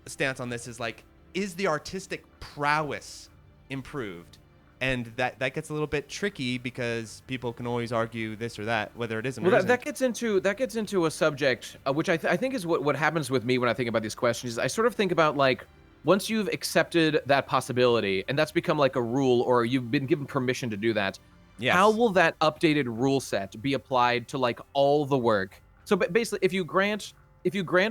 stance on this is like, is the artistic prowess improved? And that gets a little bit tricky because people can always argue this or that, whether it isn't. Well, that gets into a subject which I think is what happens with me when I think about these questions. Is I sort of think about like, once you've accepted that possibility and that's become like a rule, or you've been given permission to do that, how will that updated rule set be applied to like all the work? So basically, if you grant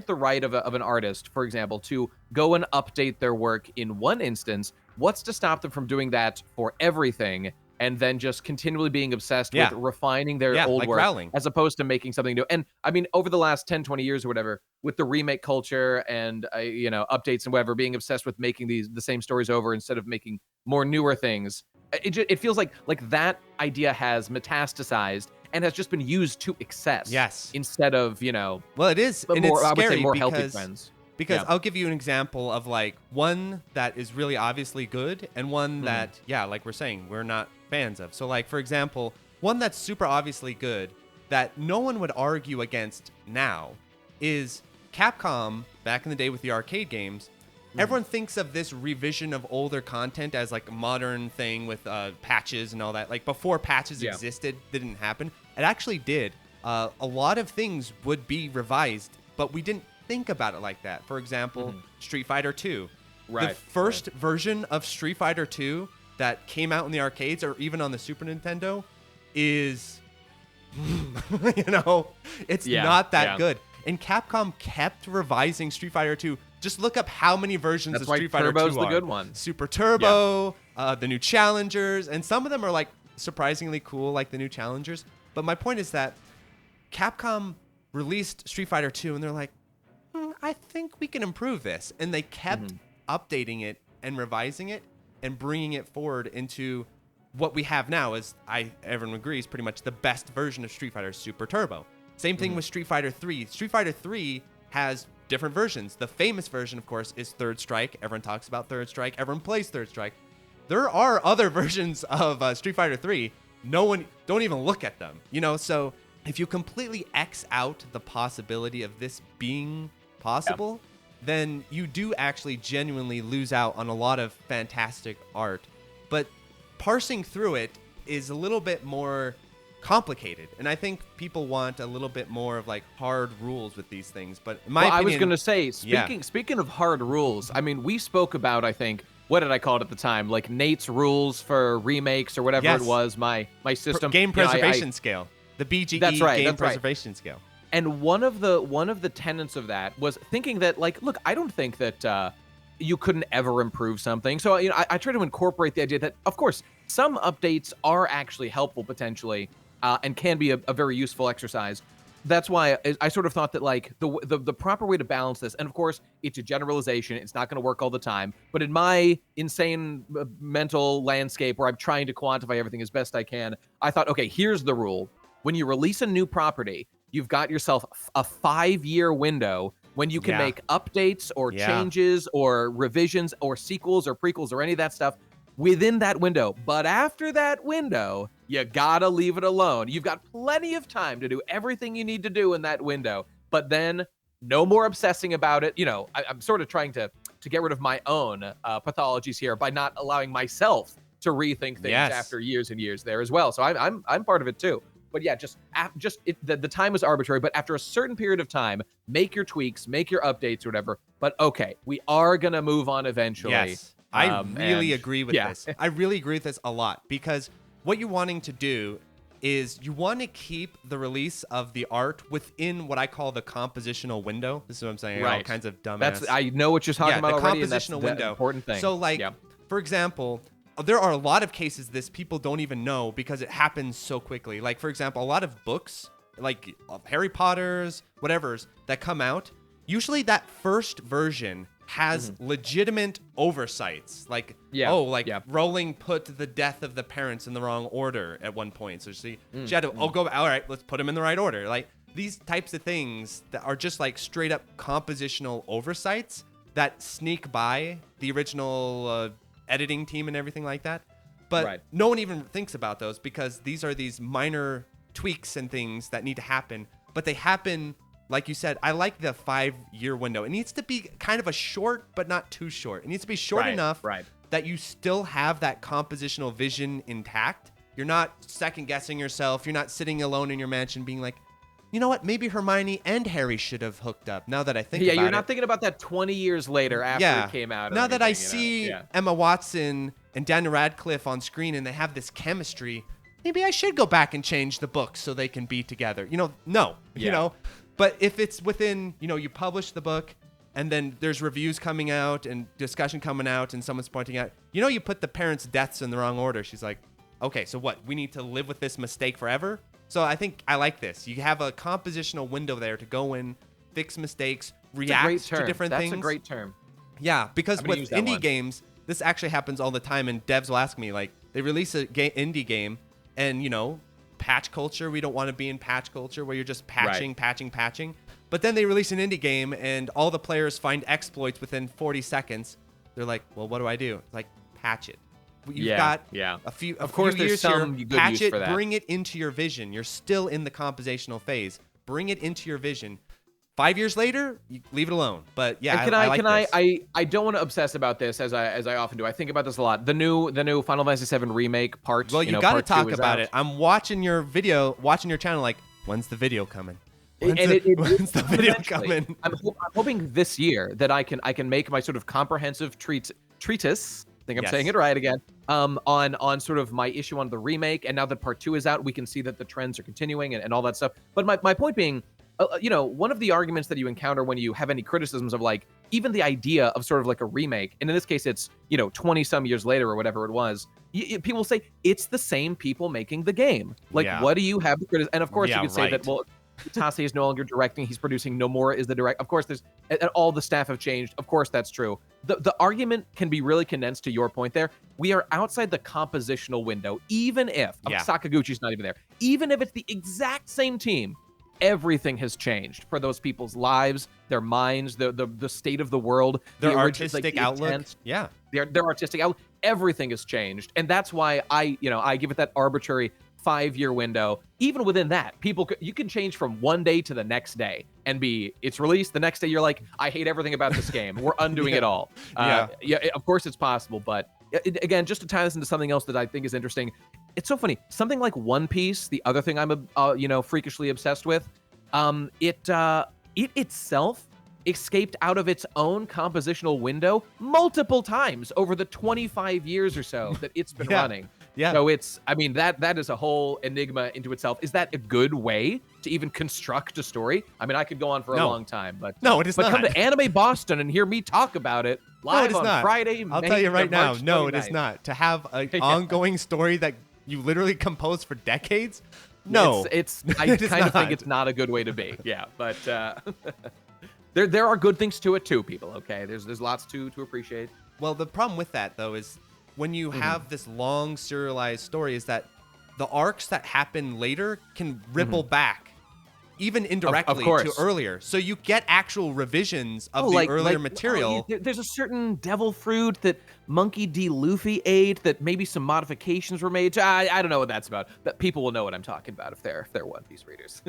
the right of an artist, for example, to go and update their work in one instance, what's to stop them from doing that for everything and then just continually being obsessed with refining their old work Rowling, as opposed to making something new? And I mean, over the last 10, 20 years or whatever, with the remake culture and, updates and whatever, being obsessed with making the same stories over instead of making more newer things, it feels like that idea has metastasized and has just been used to excess. Yes. Instead of, well, it is, and more, it's scary, I would say more healthy trends. Because I'll give you an example of like one that is really obviously good and one that, like we're saying, we're not fans of. So like, for example, one that's super obviously good that no one would argue against now is Capcom back in the day with the arcade games. Everyone thinks of this revision of older content as like a modern thing with patches and all that. Like before patches existed, didn't happen. It actually did. A lot of things would be revised, but we didn't think about it like that. For example, Street Fighter 2. The first version of Street Fighter 2 that came out in the arcades or even on the Super Nintendo is, it's not that good. And Capcom kept revising Street Fighter 2. Just look up how many versions of Street Fighter 2 are. Turbo's the good one. Super Turbo, the new Challengers, and some of them are like surprisingly cool, like the new Challengers. But my point is that Capcom released Street Fighter 2 and they're like, I think we can improve this. And they kept updating it and revising it and bringing it forward into what we have now is, everyone agrees, pretty much the best version of Street Fighter, Super Turbo. Same thing with Street Fighter 3. Street Fighter 3 has different versions. The famous version, of course, is Third Strike. Everyone talks about Third Strike. Everyone plays Third Strike. There are other versions of Street Fighter 3. No one, don't even look at them. So if you completely X out the possibility of this being possible, then you do actually genuinely lose out on a lot of fantastic art. But parsing through it is a little bit more complicated, and I think people want a little bit more of like hard rules with these things. But in my opinion, I was going to say, speaking of hard rules, I mean, we spoke about, I think, what did I call it at the time? Like Nate's rules for remakes or whatever it was, my system. Game preservation scale. The BGE game preservation scale. And one of the tenets of that was thinking that, like, look, I don't think that you couldn't ever improve something. So, I try to incorporate the idea that, of course, some updates are actually helpful potentially and can be a very useful exercise. That's why I sort of thought that, like, the proper way to balance this, and of course, it's a generalization. It's not going to work all the time. But in my insane mental landscape where I'm trying to quantify everything as best I can, I thought, okay, here's the rule. When you release a new property, you've got yourself a 5-year window when you can make updates or changes or revisions or sequels or prequels or any of that stuff within that window. But after that window, you gotta leave it alone. You've got plenty of time to do everything you need to do in that window. But then no more obsessing about it. I'm sort of trying to get rid of my own pathologies here by not allowing myself to rethink things after years and years there as well. So I'm part of it too. But yeah, the time is arbitrary. But after a certain period of time, make your tweaks, make your updates, or whatever. But okay, we are gonna move on eventually. Yes, I really agree with this. I really agree with this a lot, because what you're wanting to do is you want to keep the release of the art within what I call the compositional window. This is what I'm saying. All kinds of dumbass. I know what you're talking about already. The compositional window. The important thing. So, like, for example, there are a lot of cases this people don't even know because it happens so quickly. Like, for example, a lot of books, like Harry Potter's, whatever's, that come out, usually that first version has legitimate oversights. Like, Rowling put the death of the parents in the wrong order at one point. So she had to, all right, let's put them in the right order. Like, these types of things that are just like straight up compositional oversights that sneak by the original editing team and everything like that. But Right. no one even thinks about those because these are these minor tweaks and things that need to happen. But they happen, like you said, I like the 5-year window. It needs to be kind of a short, but not too short. It needs to be short enough that you still have that compositional vision intact. You're not second guessing yourself. You're not sitting alone in your mansion being like, you know what? Maybe Hermione and Harry should have hooked up. Now that I think about it. Yeah, you're not thinking about that 20 years later after it came out. Now that I see Emma Watson and Daniel Radcliffe on screen and they have this chemistry, maybe I should go back and change the books so they can be together. No. But if it's within, you publish the book and then there's reviews coming out and discussion coming out and someone's pointing out, you put the parents' deaths in the wrong order. She's like, okay, so what? We need to live with this mistake forever? So I think I like this. You have a compositional window there to go in, fix mistakes, react to different things. That's a great term. Yeah, because with indie games, this actually happens all the time, and devs will ask me, like, they release a indie game, and, patch culture, we don't want to be in patch culture where you're just patching. But then they release an indie game, and all the players find exploits within 40 seconds. They're like, well, what do I do? Like, patch it. You've got a few years here. Patch it, bring it into your vision. You're still in the compositional phase. Bring it into your vision. 5 years later, you leave it alone. But yeah, I don't want to obsess about this as I often do. I think about this a lot. The new Final Fantasy VII remake part. Well, you got to talk about it. I'm watching your channel. Like, when's the video coming? When's the video coming? I'm hoping this year that I can make my sort of comprehensive treatise. I think I'm saying it right again. On sort of my issue on the remake, and now that part 2 is out, we can see that the trends are continuing and all that stuff. But my point being, one of the arguments that you encounter when you have any criticisms of like even the idea of sort of like a remake, and in this case it's 20 some years later or whatever it was, people say it's the same people making the game. Like, what do you have to criticize? And of course you could say that, well, Tase is no longer directing, he's producing. Nomura is the direct. Of course, all the staff have changed. Of course, that's true. The argument can be really condensed to your point there. We are outside the compositional window, even if Sakaguchi's not even there. Even if it's the exact same team, everything has changed for those people's lives, their minds, the state of the world, their artistic outlook. Their artistic outlook. Everything has changed, and that's why I give it that arbitrary 5-year window. Even within that, you can change from one day to the next day and it's released. The next day you're like, I hate everything about this game. We're undoing it all. Of course it's possible, but again, just to tie this into something else that I think is interesting, it's so funny. Something like One Piece, the other thing I'm freakishly obsessed with, it itself escaped out of its own compositional window multiple times over the 25 years or so that it's been running. Yeah. So that is a whole enigma into itself. Is that a good way to even construct a story? I mean, I could go on for a long time, but no, it is not. But come to Anime Boston and hear me talk about it live on Friday. I'll tell you right now, no, it is not. To have an ongoing story that you literally composed for decades, no, I kind of think it's not a good way to be. Yeah, but there are good things to it too, people. Okay, there's lots to appreciate. Well, the problem with that though is, when you have this long serialized story, is that the arcs that happen later can ripple back, even indirectly, to earlier. So you get actual revisions of the earlier material. There's a certain devil fruit that Monkey D. Luffy ate that maybe some modifications were made to. I don't know what that's about, but people will know what I'm talking about if they're One Piece readers.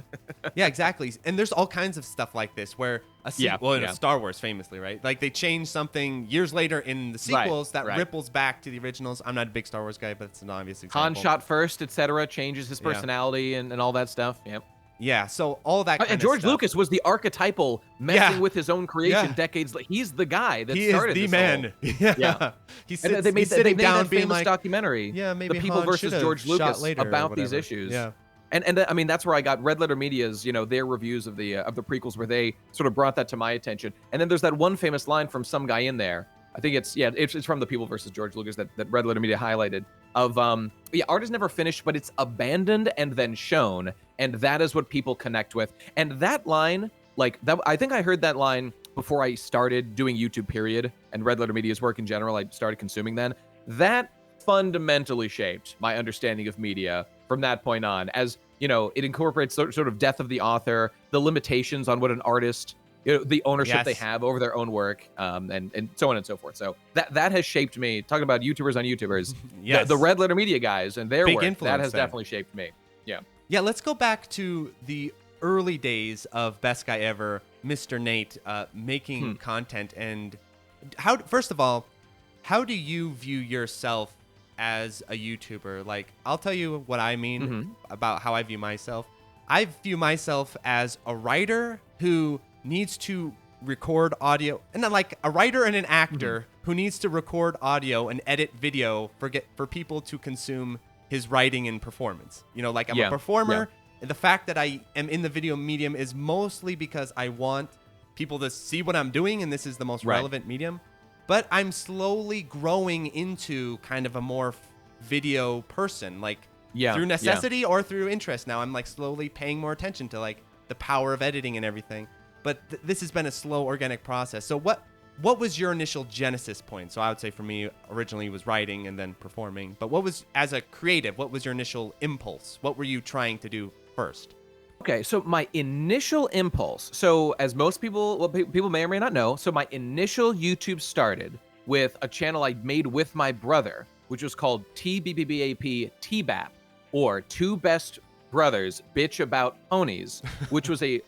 Yeah, exactly. And there's all kinds of stuff like this where Star Wars famously, right? Like they change something years later in the sequels that ripples back to the originals. I'm not a big Star Wars guy, but it's an obvious example. Han shot first, etc., changes his personality and all that stuff. Yep. Yeah, so all that kind and George Lucas was the archetypal messing with his own creation decades later. He's the guy that started this. He is the man. Yeah. He's sitting down being like, documentary. Yeah, maybe The People Han versus George Lucas about these issues. Yeah. And I mean, that's where I got Red Letter Media's, their reviews of the prequels, where they sort of brought that to my attention. And then there's that one famous line from some guy in there. I think it's from The People versus George Lucas that Red Letter Media highlighted of, art is never finished, but it's abandoned and then shown. And that is what people connect with. And that line, I think I heard that line before I started doing YouTube, period, and Red Letter Media's work in general. I started consuming then. That fundamentally shaped my understanding of media from that point on, as, it incorporates sort of death of the author, the limitations on what an artist the ownership they Yes. have over their own work, and so on and so forth. So that has shaped me. Talking about YouTubers on YouTubers, Yes. the Red Letter Media guys and their Big work, that influence has then. definitely shaped me. Yeah. Yeah, let's go back to the early days of Best Guy Ever, Mr. Nate, making content. And first of all, how do you view yourself as a YouTuber? Like, I'll tell you what I mean about how I view myself. I view myself as a writer who needs to record audio, and then like a writer and an actor who needs to record audio and edit video for people to consume his writing and performance. You know, like I'm a performer. And the fact that I am in the video medium is mostly because I want people to see what I'm doing, and this is the most relevant medium. But I'm slowly growing into kind of a more video person, like through necessity or through interest. Now I'm like slowly paying more attention to like the power of editing and everything. But this has been a slow, organic process. So what was your initial genesis point? So I would say for me, originally it was writing and then performing. But what was, as a creative, what was your initial impulse? What were you trying to do first? Okay, so my initial impulse. So as most people, people may or may not know, so my initial YouTube started with a channel I made with my brother, which was called TBBBAP TBAP, or Two Best Brothers Bitch About Ponies, which was a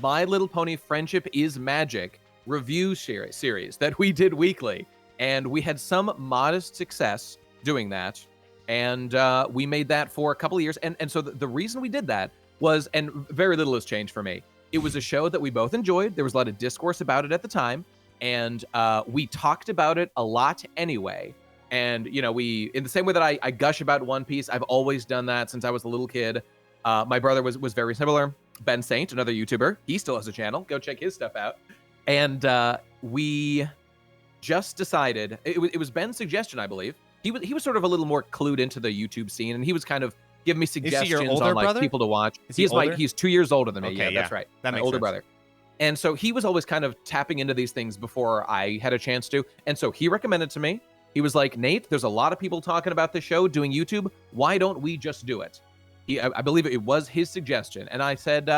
My Little Pony Friendship is Magic review series that we did weekly. And we had some modest success doing that. And we made that for a couple of years. And so the reason we did that was, and very little has changed for me, it was a show that we both enjoyed. There was a lot of discourse about it at the time. And we talked about it a lot anyway. And, you know, we, in the same way that I gush about One Piece, I've always done that since I was a little kid. My brother was very similar. Ben Saint, another YouTuber, he still has a channel. Go check his stuff out. And we just decided, it was Ben's suggestion, I believe. He was sort of a little more clued into the YouTube scene, and he was kind of giving me suggestions on like people to watch. He's 2 years older than me. Okay, yeah, that's right. That my makes older sense. brother. And so he was always kind of tapping into these things before I had a chance to. And so he recommended to me, he was like, Nate, there's a lot of people talking about this show, doing YouTube. Why don't we just do it? I believe it was his suggestion. And I said,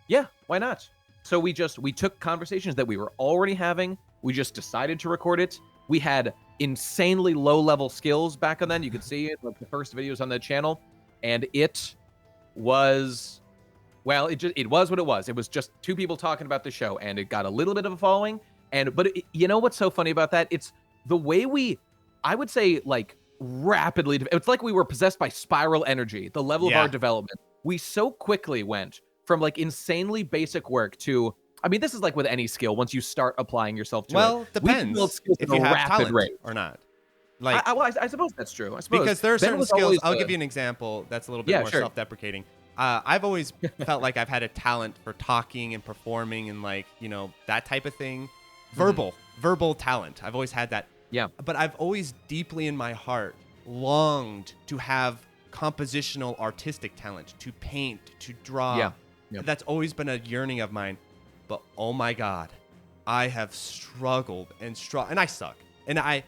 yeah, why not? So we took conversations that we were already having. We just decided to record it. We had insanely low-level skills back then. You could see it, like the first videos on the channel. And it was, well, it was what it was. It was just two people talking about the show, and it got a little bit of a following. But you know what's so funny about that? It's the way I would say, like, rapidly, it's like we were possessed by spiral energy, the level of our development. We so quickly went from like insanely basic work to, I mean, this is like with any skill, once you start applying yourself to it. Well, depends if you have talent or not. Like, I suppose that's true. I suppose because there are certain skills. I'll give you an example that's a little bit more sure. self-deprecating. I've always felt like I've had a talent for talking and performing and like, you know, that type of thing. Verbal talent. I've always had that. Yeah. But I've always deeply in my heart longed to have compositional artistic talent, to paint, to draw. Yeah. That's always been a yearning of mine. But oh my God, I have struggled and I suck. And I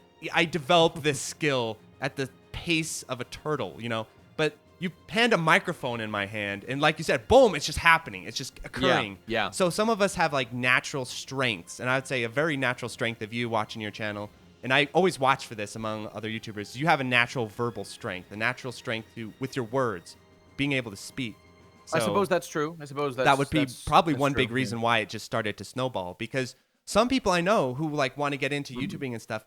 developed this skill at the pace of a turtle, you know. But you hand a microphone in my hand, and like you said, boom, it's just happening. It's just occurring. Yeah. So some of us have like natural strengths, and I would say a very natural strength of you watching your channel. And I always watch for this among other YouTubers. You have a natural verbal strength, a natural strength with your words, being able to speak. So I suppose that's true. That would be probably one big reason why it just started to snowball. Because some people I know who like want to get into YouTubing and stuff,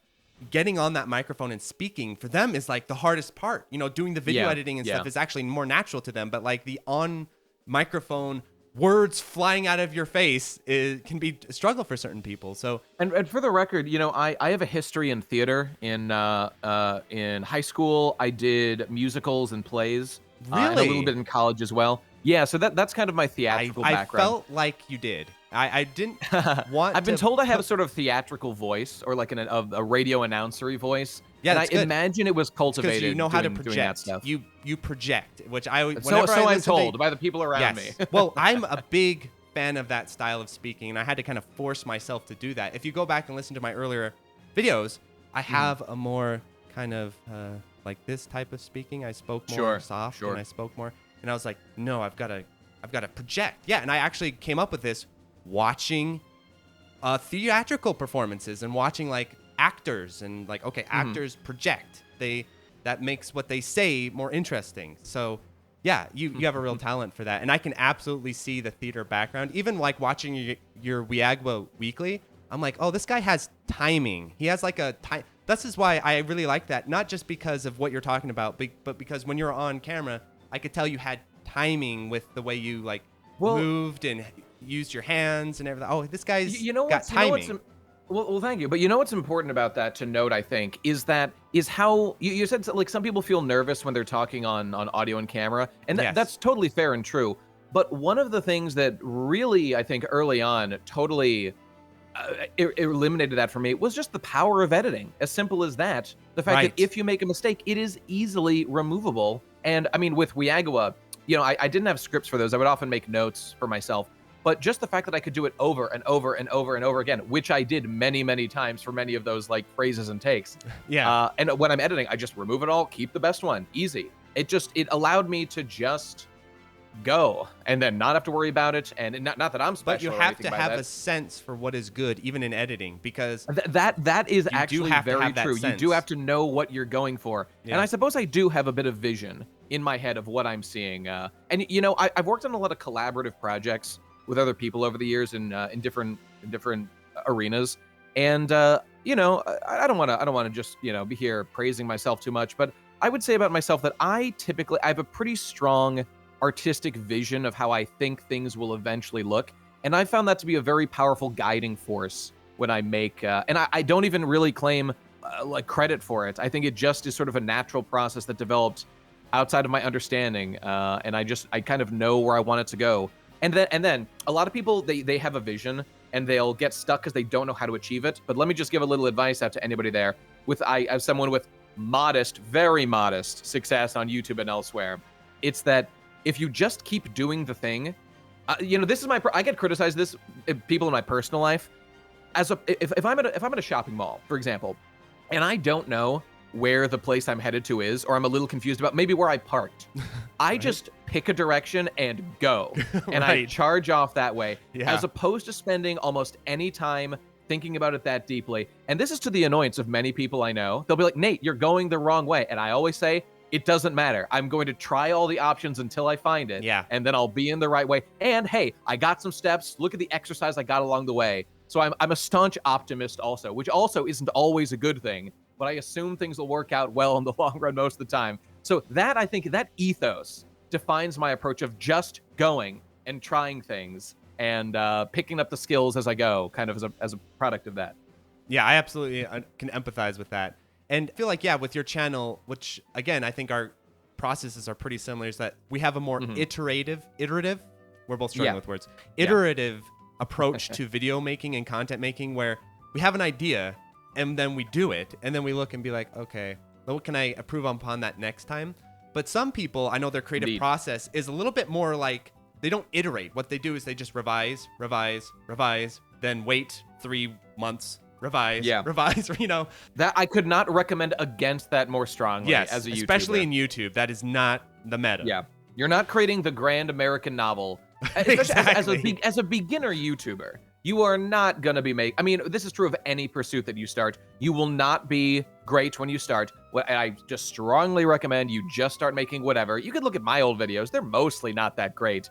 getting on that microphone and speaking for them is like the hardest part. You know, doing the video editing and stuff is actually more natural to them. But like the on microphone words flying out of your face can be a struggle for certain people. So and for the record, you know, I have a history in theater. In high school, I did musicals and plays. Really? And a little bit in college as well. Yeah, so that's kind of my theatrical background. I felt like you did. I didn't want I've been told I have a sort of theatrical voice, or like a radio announcery voice. Yeah, and that's I good. Imagine it was cultivated. Because you know how to project. That stuff. You project, which I so I'm told by the people around me. Well, I'm a big fan of that style of speaking, and I had to kind of force myself to do that. If you go back and listen to my earlier videos, I have a more kind of like this type of speaking. I spoke more soft, and I spoke more, and I was like, no, I've got to project. Yeah, and I actually came up with this watching theatrical performances and watching like actors and like, okay, actors project. That makes what they say more interesting. So yeah, you have a real talent for that. And I can absolutely see the theater background. Even like watching your Wiagwa Weekly, I'm like, oh, this guy has timing. He has like a time. This is why I really like that. Not just because of what you're talking about, but because when you're on camera, I could tell you had timing with the way you like moved and used your hands and everything. Oh, this guy's got timing. Well, thank you. But you know what's important about that to note, I think, is how you said like some people feel nervous when they're talking on audio and camera, and that's totally fair and true. But one of the things that really, I think, early on totally eliminated that for me was just the power of editing. As simple as that. The fact that if you make a mistake, it is easily removable. And I mean, with Wiagwa, I didn't have scripts for those. I would often make notes for myself. But just the fact that I could do it over and over and over and over again, which I did many, many times for many of those like phrases and takes. Yeah. And when I'm editing, I just remove it all, keep the best one. Easy. It allowed me to just go and then not have to worry about it. And not that I'm special. But you have to have a sense for what is good, even in editing, because that is actually very true. Sense. You do have to know what you're going for. Yeah. And I suppose I do have a bit of vision in my head of what I'm seeing. And I've worked on a lot of collaborative projects with other people over the years in different arenas, and I don't want to just be here praising myself too much, but I would say about myself that I have a pretty strong artistic vision of how I think things will eventually look, and I found that to be a very powerful guiding force when I make and I don't even really claim like credit for it. I think it just is sort of a natural process that developed outside of my understanding, and I kind of know where I want it to go. And then a lot of people, they have a vision and they'll get stuck because they don't know how to achieve it. But let me just give a little advice out to anybody there. As someone with modest, very modest success on YouTube and elsewhere, it's that if you just keep doing the thing, this is I get criticized this people in my personal life if I'm at a shopping mall, for example, and I don't know where the place I'm headed to is, or I'm a little confused about maybe where I parked. I just pick a direction and go, and I charge off that way, as opposed to spending almost any time thinking about it that deeply. And this is to the annoyance of many people I know. They'll be like, Nate, you're going the wrong way. And I always say, it doesn't matter. I'm going to try all the options until I find it, and then I'll be in the right way. And hey, I got some steps. Look at the exercise I got along the way. So I'm a staunch optimist also, which also isn't always a good thing, but I assume things will work out well in the long run most of the time. So I think that ethos defines my approach of just going and trying things and picking up the skills as I go, kind of as a product of that. Yeah, I absolutely can empathize with that. And I feel like, with your channel, which again, I think our processes are pretty similar, is that we have a more iterative, we're both struggling with words, iterative approach to video making and content making, where we have an idea and then we do it, and then we look and be like, okay, what can I improve upon that next time? But some people, I know their creative process is a little bit more like, they don't iterate. What they do is they just revise, then wait 3 months, revise. That I could not recommend against that more strongly as a YouTuber. Especially in YouTube. That is not the meta. Yeah. You're not creating the grand American novel. Exactly. As a beginner YouTuber, you are not going to be I mean, this is true of any pursuit that you start. You will not be great when you start. I just strongly recommend you just start making whatever. You could look at my old videos. They're mostly not that great.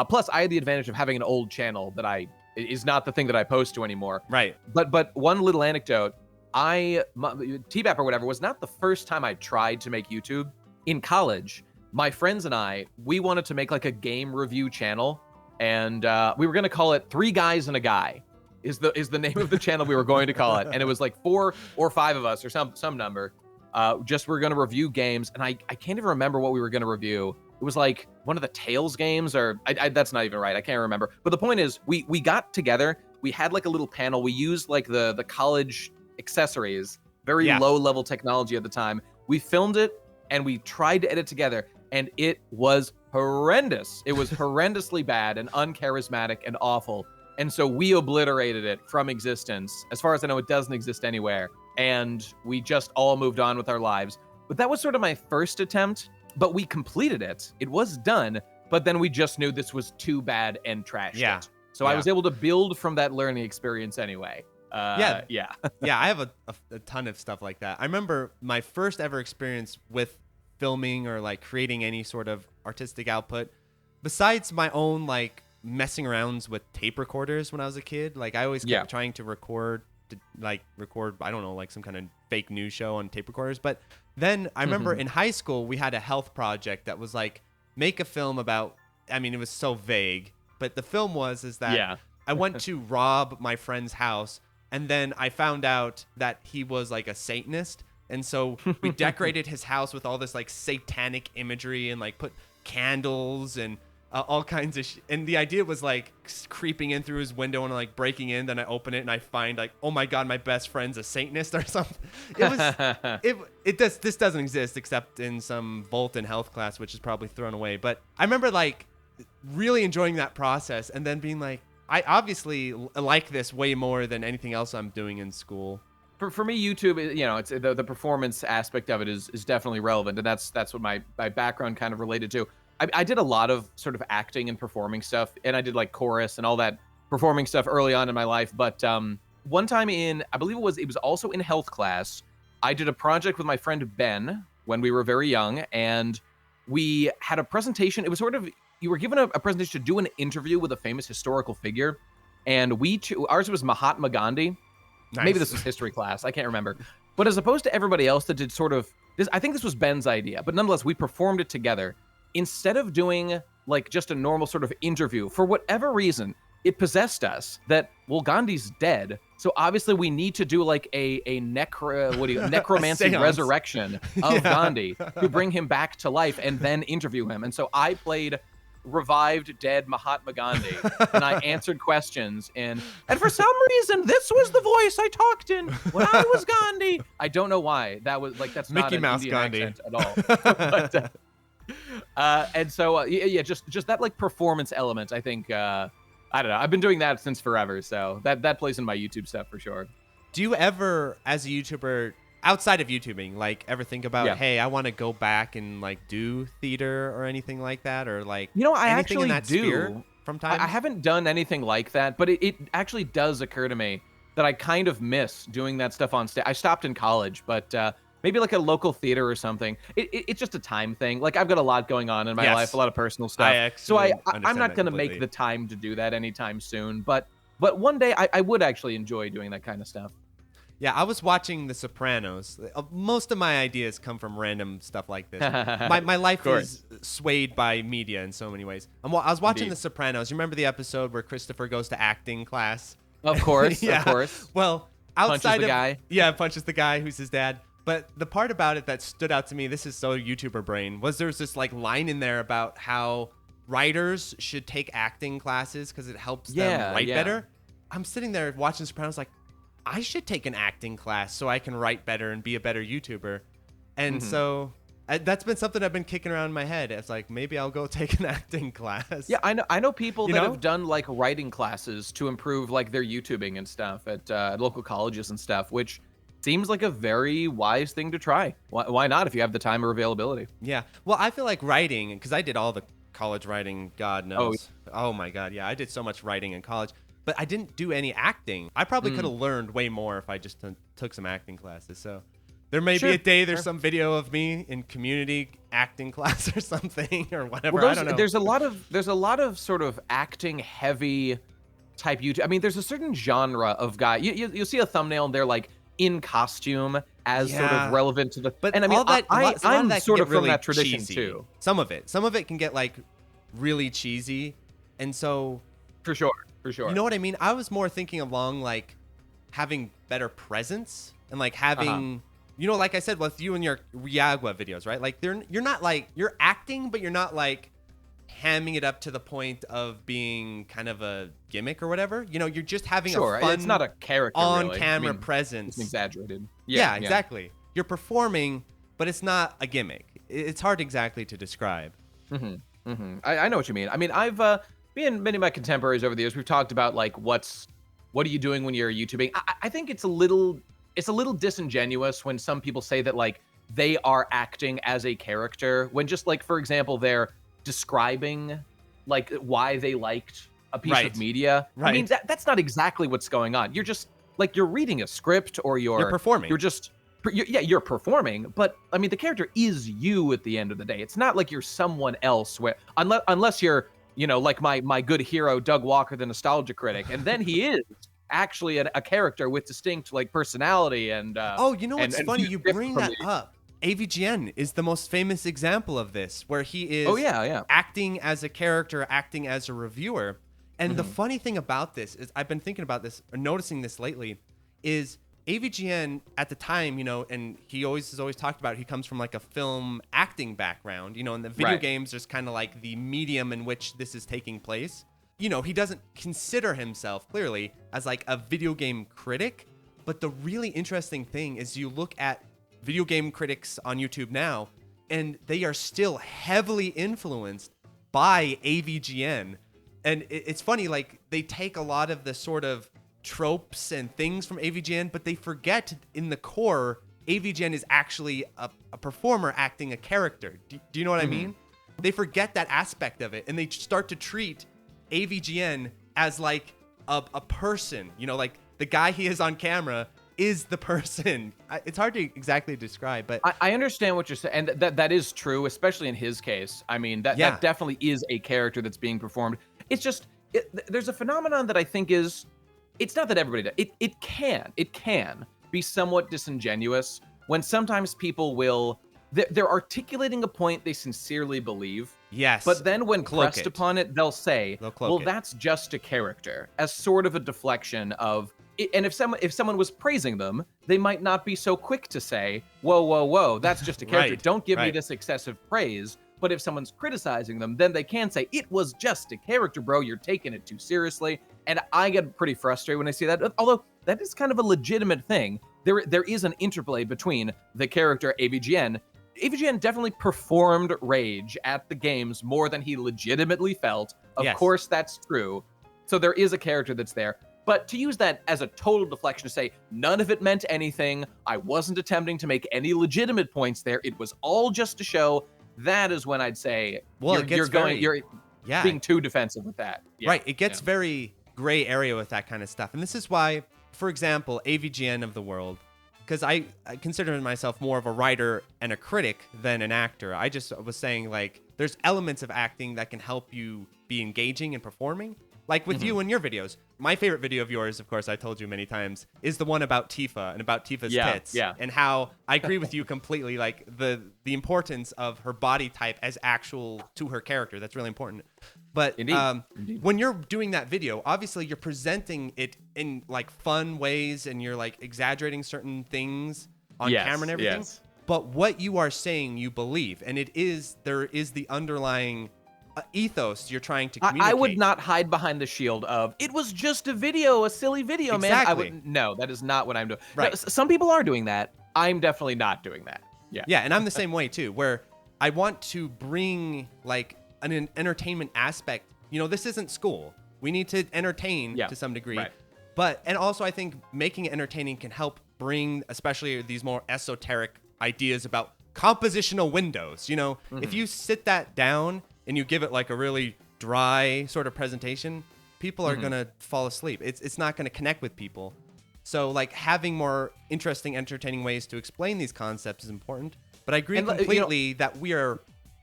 Plus, I had the advantage of having an old channel that is not the thing that I post to anymore. Right. But one little anecdote, T-Bap or whatever was not the first time I tried to make YouTube. In college, my friends and we wanted to make like a game review channel, and we were going to call it 3 Guys and a Guy is the name of the channel we were going to call it. And it was like 4 or 5 of us or some number. We're going to review games, and I can't even remember what we were going to review. It was like one of the Tales games, or that's not even right. I can't remember. But the point is, we got together. We had like a little panel. We used like the college accessories, very low level technology at the time. We filmed it and we tried to edit together, and it was horrendous. It was horrendously bad and uncharismatic and awful. And so we obliterated it from existence. As far as I know, it doesn't exist anywhere. And we just all moved on with our lives. But that was sort of my first attempt. But we completed it. It was done. But then we just knew this was too bad and trashed it. So I was able to build from that learning experience anyway. Yeah. Yeah. Yeah, I have a ton of stuff like that. I remember my first ever experience with filming or like creating any sort of artistic output, besides my own like messing around with tape recorders when I was a kid. Like I always kept trying to record, I don't know, like some kind of fake news show on tape recorders. But then I remember in high school we had a health project that was like make a film about, I mean, it was so vague, but the film is that I went to rob my friend's house, and then I found out that he was like a Satanist. And so we decorated his house with all this like satanic imagery and like put candles and all kinds of and the idea was like creeping in through his window and like breaking in. Then I open it and I find like, oh my God, my best friend's a Satanist or something. This doesn't exist except in some Bolton health class, which is probably thrown away. But I remember like really enjoying that process and then being like, I obviously like this way more than anything else I'm doing in school. For me, YouTube, it's the performance aspect of it is definitely relevant, and that's what my background kind of related to. I did a lot of sort of acting and performing stuff, and I did like chorus and all that performing stuff early on in my life. But one time I believe it was also in health class, I did a project with my friend Ben when we were very young, and we had a presentation. It was sort of, you were given a presentation to do an interview with a famous historical figure, and ours was Mahatma Gandhi. Nice. Maybe this was history class. I can't remember. But as opposed to everybody else that did sort of this, I think this was Ben's idea. But nonetheless, we performed it together. Instead of doing like just a normal sort of interview, for whatever reason, it possessed us that, well, Gandhi's dead. So obviously we need to do like a necromancy resurrection of Gandhi to bring him back to life and then interview him. And so I played revived dead Mahatma Gandhi, and I answered questions, and for some reason this was the voice I talked in when I was Gandhi. I don't know why. That was like, that's Mickey not an Mouse Indian Gandhi accent at all. But, and so just that like performance element, I think I don't know, I've been doing that since forever, so that plays in my YouTube stuff for sure. Do you ever, as a YouTuber, outside of YouTubing, like ever think about, hey, I want to go back and like do theater or anything like that, or like I anything actually in that do sphere from time? I haven't done anything like that, but it actually does occur to me that I kind of miss doing that stuff on stage. I stopped in college, but maybe like a local theater or something. It's just a time thing. Like I've got a lot going on in my life, a lot of personal stuff. So I'm not going to make the time to do that anytime soon. But one day I would actually enjoy doing that kind of stuff. Yeah, I was watching The Sopranos. Most of my ideas come from random stuff like this. My life is swayed by media in so many ways. I was watching The Sopranos. You remember the episode where Christopher goes to acting class? Of course, of course. Well, outside punches the guy who's his dad. But the part about it that stood out to me, this is so YouTuber brain, was there's this like line in there about how writers should take acting classes because it helps them write better. I'm sitting there watching Sopranos like, I should take an acting class so I can write better and be a better YouTuber. And so that's been something I've been kicking around in my head. It's like, maybe I'll go take an acting class. Yeah, I know people that have done like writing classes to improve like their YouTubing and stuff at local colleges and stuff, which seems like a very wise thing to try. Why not if you have the time or availability? Yeah. Well, I feel like writing, because I did all the college writing, God knows. Oh my God. Yeah, I did so much writing in college. But I didn't do any acting. I probably could have learned way more if I just took some acting classes. So there may be a day there's some video of me in community acting class or something or whatever. Well, I don't know. There's a lot of sort of acting heavy type YouTube. I mean, there's a certain genre of guy. You'll see a thumbnail and they're like in costume as sort of relevant to the. But and I mean, I'm sort of from that tradition cheesy. too. Some of it can get like really cheesy, and so for sure. You know what I mean? I was more thinking along like having better presence and like having, like I said, with you and your Riagua videos, right? Like you're not like, you're acting, but you're not like hamming it up to the point of being kind of a gimmick or whatever. You're just having a fun, it's not a character on camera presence. It's exaggerated. Yeah, exactly. You're performing, but it's not a gimmick. It's hard exactly to describe. I know what you mean. I mean, I've me and many of my contemporaries over the years, we've talked about like what are you doing when you're YouTubing? I think it's a little disingenuous when some people say that like they are acting as a character when just like, for example, they're describing like why they liked a piece of media. I mean, that's not exactly what's going on. You're just like, you're reading a script, or you're performing. You're performing, but I mean, the character is you at the end of the day. It's not like you're someone else, where unless you're, like my good hero Doug Walker, the nostalgia critic, and then he is actually a character with distinct like personality and what's funny, you bring that up. AVGN is the most famous example of this, where he is acting as a character, acting as a reviewer. And the funny thing about this is, I've been thinking about this, or noticing this lately, is AVGN at the time, and he has always talked about, he comes from like a film acting background, in the video games, there's kind of like the medium in which this is taking place. He doesn't consider himself clearly as like a video game critic, but the really interesting thing is you look at video game critics on YouTube now, and they are still heavily influenced by AVGN. And it's funny, like, they take a lot of the sort of tropes and things from AVGN, but they forget in the core, AVGN is actually a performer acting a character. Do you know what I mean? They forget that aspect of it, and they start to treat AVGN as like a person, like the guy he is on camera is the person. It's hard to exactly describe, but I understand what you're saying, and that is true, especially in his case. I mean, that definitely is a character that's being performed. It's just, there's a phenomenon that I think is, it's not that everybody does. It can be somewhat disingenuous when sometimes people will, they're articulating a point they sincerely believe. Yes. But then when pressed upon it, they'll say, well, that's just a character, as sort of a deflection of, and if someone was praising them, they might not be so quick to say, whoa, that's just a character. Don't give me this excessive praise. But if someone's criticizing them, then they can say, it was just a character, bro. You're taking it too seriously. And I get pretty frustrated when I see that, although that is kind of a legitimate thing. There is an interplay between the character AVGN. AVGN definitely performed rage at the games more than he legitimately felt. Of course, that's true. So there is a character that's there. But to use that as a total deflection to say, none of it meant anything, I wasn't attempting to make any legitimate points there, it was all just a show, that is when I'd say, well, you're being too defensive with that. Yeah. Right, it gets very gray area with that kind of stuff. And this is why, for example, AVGN of the world, because I consider myself more of a writer and a critic than an actor. I just was saying, like, there's elements of acting that can help you be engaging and performing. Like with you and your videos. My favorite video of yours, of course, I told you many times, is the one about Tifa and about Tifa's tits. Yeah. And how I agree with you completely. Like the importance of her body type as actual to her character. That's really important. But Indeed. When you're doing that video, obviously you're presenting it in like fun ways, and you're like exaggerating certain things on camera and everything. Yes. But what you are saying, you believe, and there is the underlying ethos you're trying to communicate. I would not hide behind the shield of, it was just a video, a silly video, exactly. man. No, that is not what I'm doing. Right. Now, some people are doing that. I'm definitely not doing that. Yeah, and I'm the same way too, where I want to bring like an entertainment aspect. This isn't school. We need to entertain to some degree. Right. And also I think making it entertaining can help bring, especially these more esoteric ideas about compositional windows. If you sit that down and you give it like a really dry sort of presentation, people are going to fall asleep. It's not going to connect with people. So like having more interesting, entertaining ways to explain these concepts is important. But I agree completely that we are,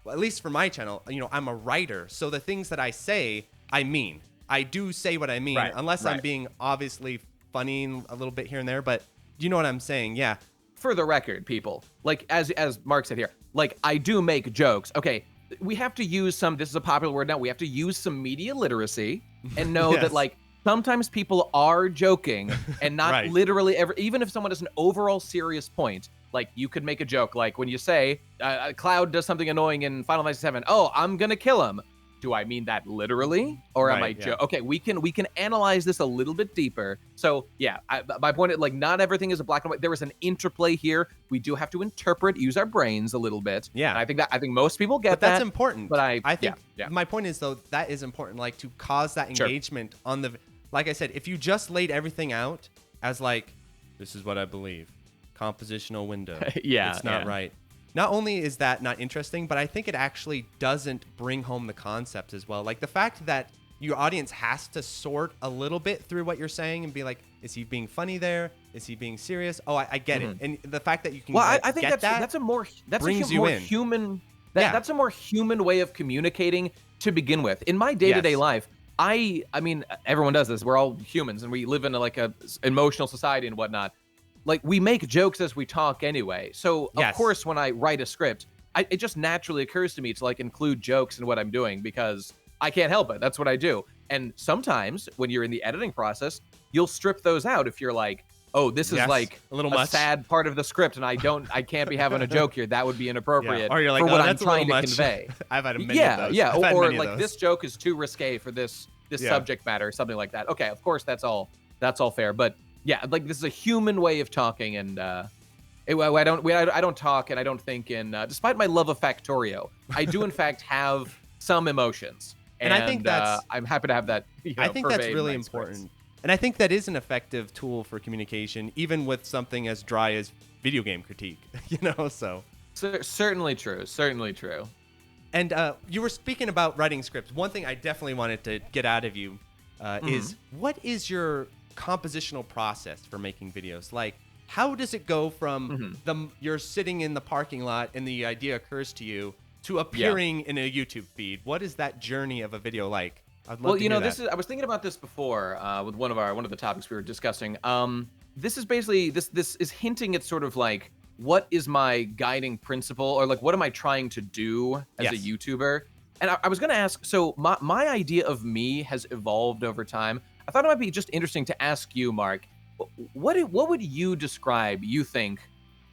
at least for my channel, I'm a writer. So the things that I say, I mean. I do say what I mean, unless I'm being obviously funny a little bit here and there. But you know what I'm saying? Yeah. For the record, people, like as Mark said here, like I do make jokes. Okay. We have to use this is a popular word now, we have to use some media literacy and know that like sometimes people are joking and not literally ever, even if someone has an overall serious point, like you could make a joke, like when you say Cloud does something annoying in Final Fantasy VII, oh, I'm gonna kill him. Do I mean that literally, or am I joking? Okay, we can analyze this a little bit deeper. So yeah, my point is like not everything is a black and white. There is an interplay here. We do have to interpret, use our brains a little bit. Yeah, and I think most people get that. That's important. But I think my point is though that is important, like to cause that engagement on the. Like I said, if you just laid everything out as like, this is what I believe, compositional window. It's not right. Not only is that not interesting, but I think it actually doesn't bring home the concepts as well. Like the fact that your audience has to sort a little bit through what you're saying and be like, is he being funny there? Is he being serious? Oh, I get it. And the fact that you can I think get that's a more brings you in. human that's a more human way of communicating to begin with. In my day-to-day life, I mean, everyone does this. We're all humans and we live in a emotional society and whatnot. Like, we make jokes as we talk anyway. So of course, when I write a script, it just naturally occurs to me to like include jokes in what I'm doing because I can't help it. That's what I do. And sometimes when you're in the editing process, you'll strip those out if you're like, oh, this is like a little much. Sad part of the script, and I can't be having a joke here. That would be inappropriate or you're like, for what I'm that's trying to much. convey. I've had many of those. Or like this joke is too risque for this subject matter, something like that. Okay, of course that's all fair, but yeah, like this is a human way of talking, and I don't talk and I don't think in. Despite my love of Factorio, I do in fact have some emotions, and I think I'm happy to have that. I think that's really important. And I think that is an effective tool for communication, even with something as dry as video game critique, so. Certainly true. And you were speaking about writing scripts. One thing I definitely wanted to get out of you is, what is your compositional process for making videos? Like, how does it go from you're sitting in the parking lot and the idea occurs to you to appearing in a YouTube feed? What is that journey of a video like? I'd love to hear that. I was thinking about this before with one of the topics we were discussing. This is basically this is hinting at sort of like, what is my guiding principle, or like what am I trying to do as a YouTuber? And I was going to ask, so my idea of me has evolved over time. I thought it might be just interesting to ask you, Mark, what would you describe, you think,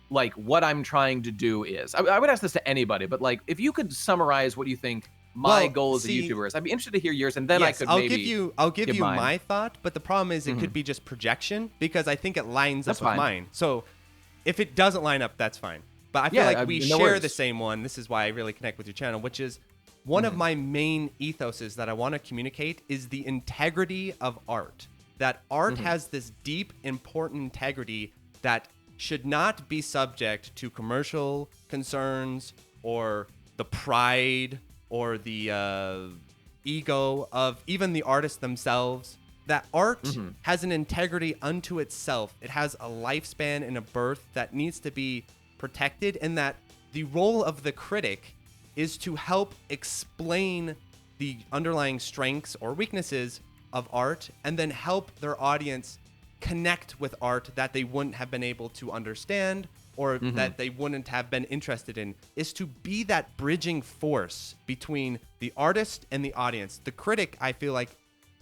like what I'm trying to do is? I would ask this to anybody, but like if you could summarize what you think my goal as a YouTuber is. I'd be interested to hear yours, and then I could I'll give you mine. my thought, but the problem is it could be just projection because I think it lines up with mine. So if it doesn't line up, that's fine. But I feel like we share the same one. This is why I really connect with your channel, which is one of my main ethoses that I want to communicate is the integrity of art. That art has this deep, important integrity that should not be subject to commercial concerns or the pride or the ego of even the artists themselves. That art has an integrity unto itself. It has a lifespan and a birth that needs to be protected, and that the role of the critic is to help explain the underlying strengths or weaknesses of art and then help their audience connect with art that they wouldn't have been able to understand or that they wouldn't have been interested in, is to be that bridging force between the artist and the audience. The critic, I feel like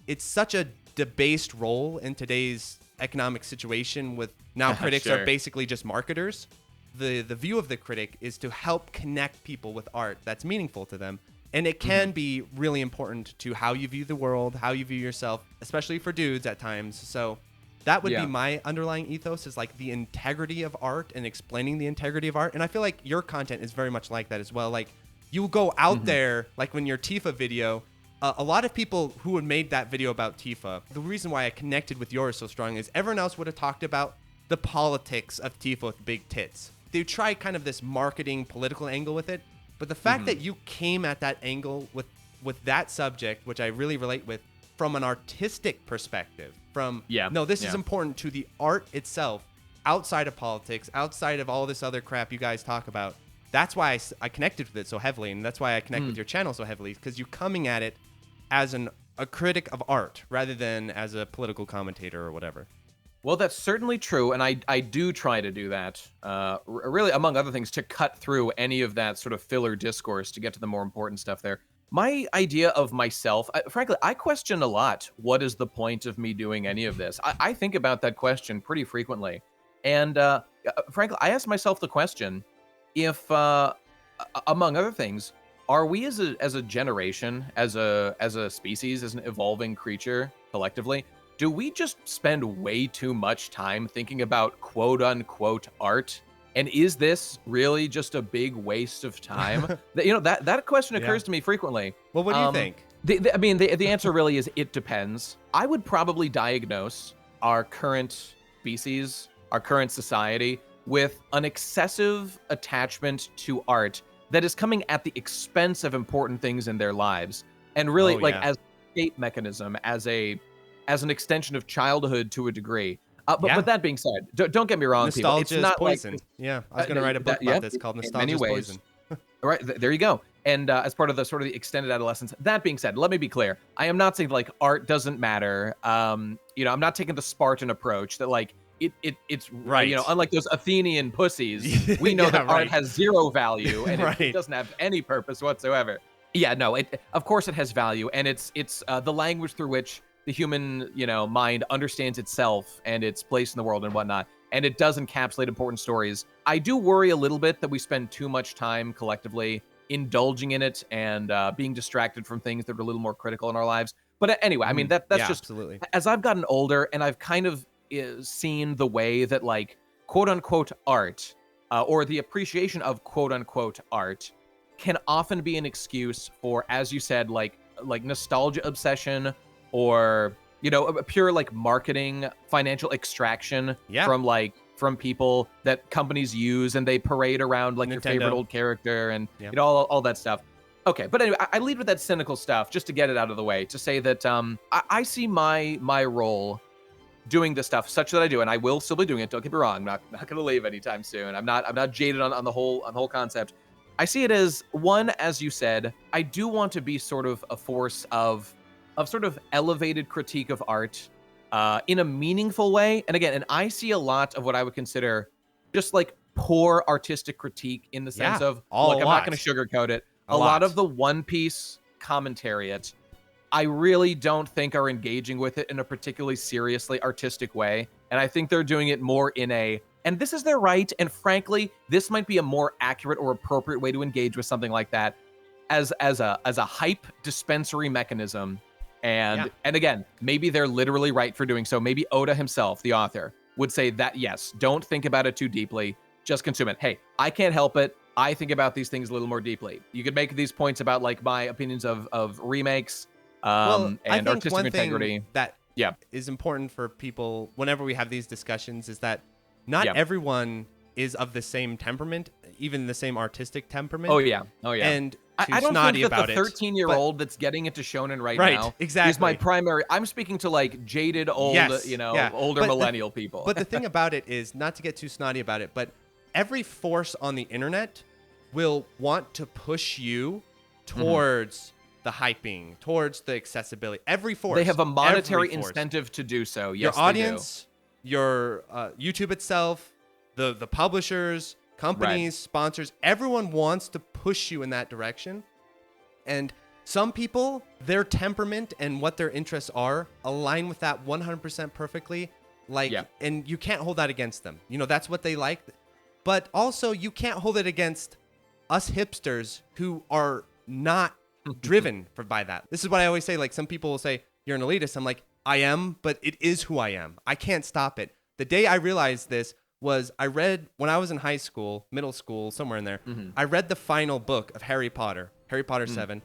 it's such a debased role in today's economic situation with now critics are basically just marketers. The view of the critic is to help connect people with art that's meaningful to them. And it can be really important to how you view the world, how you view yourself, especially for dudes at times. So that would be my underlying ethos, is like the integrity of art and explaining the integrity of art. And I feel like your content is very much like that as well. Like you go out there, like when your Tifa video, a lot of people who had made that video about Tifa, the reason why I connected with yours so strong is everyone else would have talked about the politics of Tifa with big tits. They try kind of this marketing political angle with it. But the fact that you came at that angle with that subject, which I really relate with, from an artistic perspective, from, this is important to the art itself, outside of politics, outside of all this other crap you guys talk about. That's why I connected with it so heavily, and that's why I connect with your channel so heavily, because you're coming at it as a critic of art rather than as a political commentator or whatever. Well, that's certainly true, and I do try to do that, really, among other things, to cut through any of that sort of filler discourse to get to the more important stuff there. My idea of myself, frankly, I question a lot, what is the point of me doing any of this? I think about that question pretty frequently, and frankly, I ask myself the question, if, among other things, are we as a generation, as a species, as an evolving creature, collectively, do we just spend way too much time thinking about quote-unquote art? And is this really just a big waste of time? That question occurs to me frequently. Well, what do you think? The answer really is it depends. I would probably diagnose our current species, our current society, with an excessive attachment to art that is coming at the expense of important things in their lives. And really, escape mechanism, as an extension of childhood to a degree. But that being said, don't get me wrong, people. It's Nostalgia is not poison. like Yeah, I was going to write a book about this called in many Nostalgia is ways. Poison. All right, there you go. And as part of the sort of the extended adolescence. That being said, let me be clear. I am not saying like art doesn't matter. I'm not taking the Spartan approach that like it's right. Unlike those Athenian pussies, we know that art has zero value and it doesn't have any purpose whatsoever. Yeah, no, of course it has value, and it's the language through which the human mind understands itself and its place in the world and whatnot. And it does encapsulate important stories. I do worry a little bit that we spend too much time collectively indulging in it and being distracted from things that are a little more critical in our lives. But anyway, I mean, that's just absolutely. As I've gotten older and I've kind of seen the way that like quote unquote art or the appreciation of quote unquote art can often be an excuse for, as you said, like nostalgia obsession or a pure like marketing financial extraction from people that companies use, and they parade around like your favorite old character and all that stuff. Okay, but anyway, I lead with that cynical stuff just to get it out of the way, to say that I see my role doing this stuff such that I do, and I will still be doing it. Don't get me wrong, I'm not going to leave anytime soon. I'm not jaded on the whole concept. I see it as one, as you said, I do want to be sort of a force of sort of elevated critique of art in a meaningful way. And again, I see a lot of what I would consider just like poor artistic critique in the sense of, look, I'm not going to sugarcoat it. A lot of the One Piece commentariat, I really don't think are engaging with it in a particularly seriously artistic way. And I think they're doing it more in and this is their right. And frankly, this might be a more accurate or appropriate way to engage with something like that as a hype dispensary mechanism. And again, maybe they're literally right for doing so. Maybe Oda himself, the author, would say that, yes, don't think about it too deeply, just consume it. Hey, I can't help it. I think about these things a little more deeply. You could make these points about like my opinions of remakes and artistic integrity. That is important for people whenever we have these discussions is that not everyone is of the same temperament, even the same artistic temperament. Oh yeah. And I don't snotty think that about the 13-year-old that's getting into shonen right now exactly. is my primary. I'm speaking to like jaded old, older millennial people. But the thing about it is, not to get too snotty about it, but every force on the internet will want to push you towards the hyping, towards the accessibility. Every force. They have a monetary incentive to do so. Yes, your audience, your YouTube itself, the publishers, companies, sponsors, everyone wants to push you in that direction. And some people, their temperament and what their interests are align with that 100% perfectly. And you can't hold that against them. That's what they like. But also you can't hold it against us hipsters who are not driven by that. This is what I always say. Like, some people will say, you're an elitist. I'm like, I am, but it is who I am. I can't stop it. The day I realized this was I read, when I was in high school, middle school, somewhere in there, I read the final book of Harry Potter 7.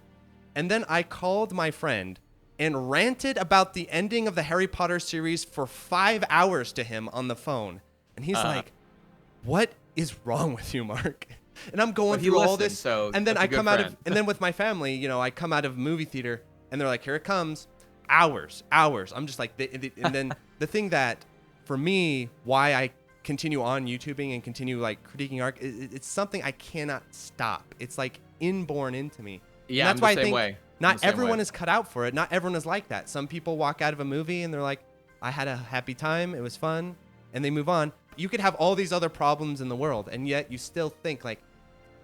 And then I called my friend and ranted about the ending of the Harry Potter series for 5 hours to him on the phone. And he's like, what is wrong with you, Mark? And I'm going through all this. So and then I come out of, and then with my family, I come out of movie theater and they're like, here it comes. Hours. I'm just like, and then the thing that for me, why I continue on YouTubing and continue like critiquing art, it's something I cannot stop. It's like inborn into me. Yeah, and that's why I think way. Not everyone is cut out for it. Not everyone is like that. Some people walk out of a movie and they're like, I had a happy time. It was fun. And they move on. You could have all these other problems in the world, and yet you still think like,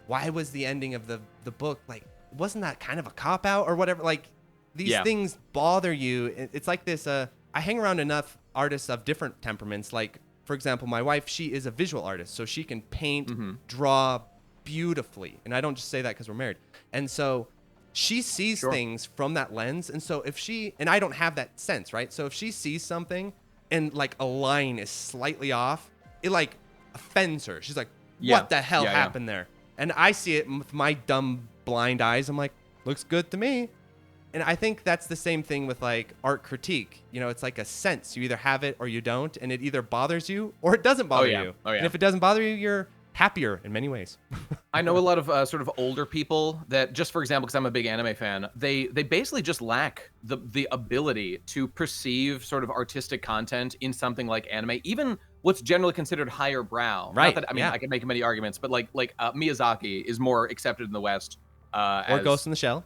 why was the ending of the book like, wasn't that kind of a cop out or whatever? Like, these things bother you. It's like this. I hang around enough artists of different temperaments. Like, for example, my wife, she is a visual artist, so she can paint, draw beautifully. And I don't just say that because we're married. And so she sees things from that lens. And so if she, and I don't have that sense, right? So if she sees something and like a line is slightly off, it like offends her. She's like, what the hell happened there? And I see it with my dumb blind eyes. I'm like, looks good to me. And I think that's the same thing with like art critique. It's like a sense. You either have it or you don't, and it either bothers you or it doesn't bother you. And if it doesn't bother you, happier in many ways. I know a lot of sort of older people that, just for example, because I'm a big anime fan, they basically just lack the ability to perceive sort of artistic content in something like anime, even what's generally considered higher brow. Right. Not that, I mean, I could make many arguments, but like Miyazaki is more accepted in the West. Or Ghost in the Shell.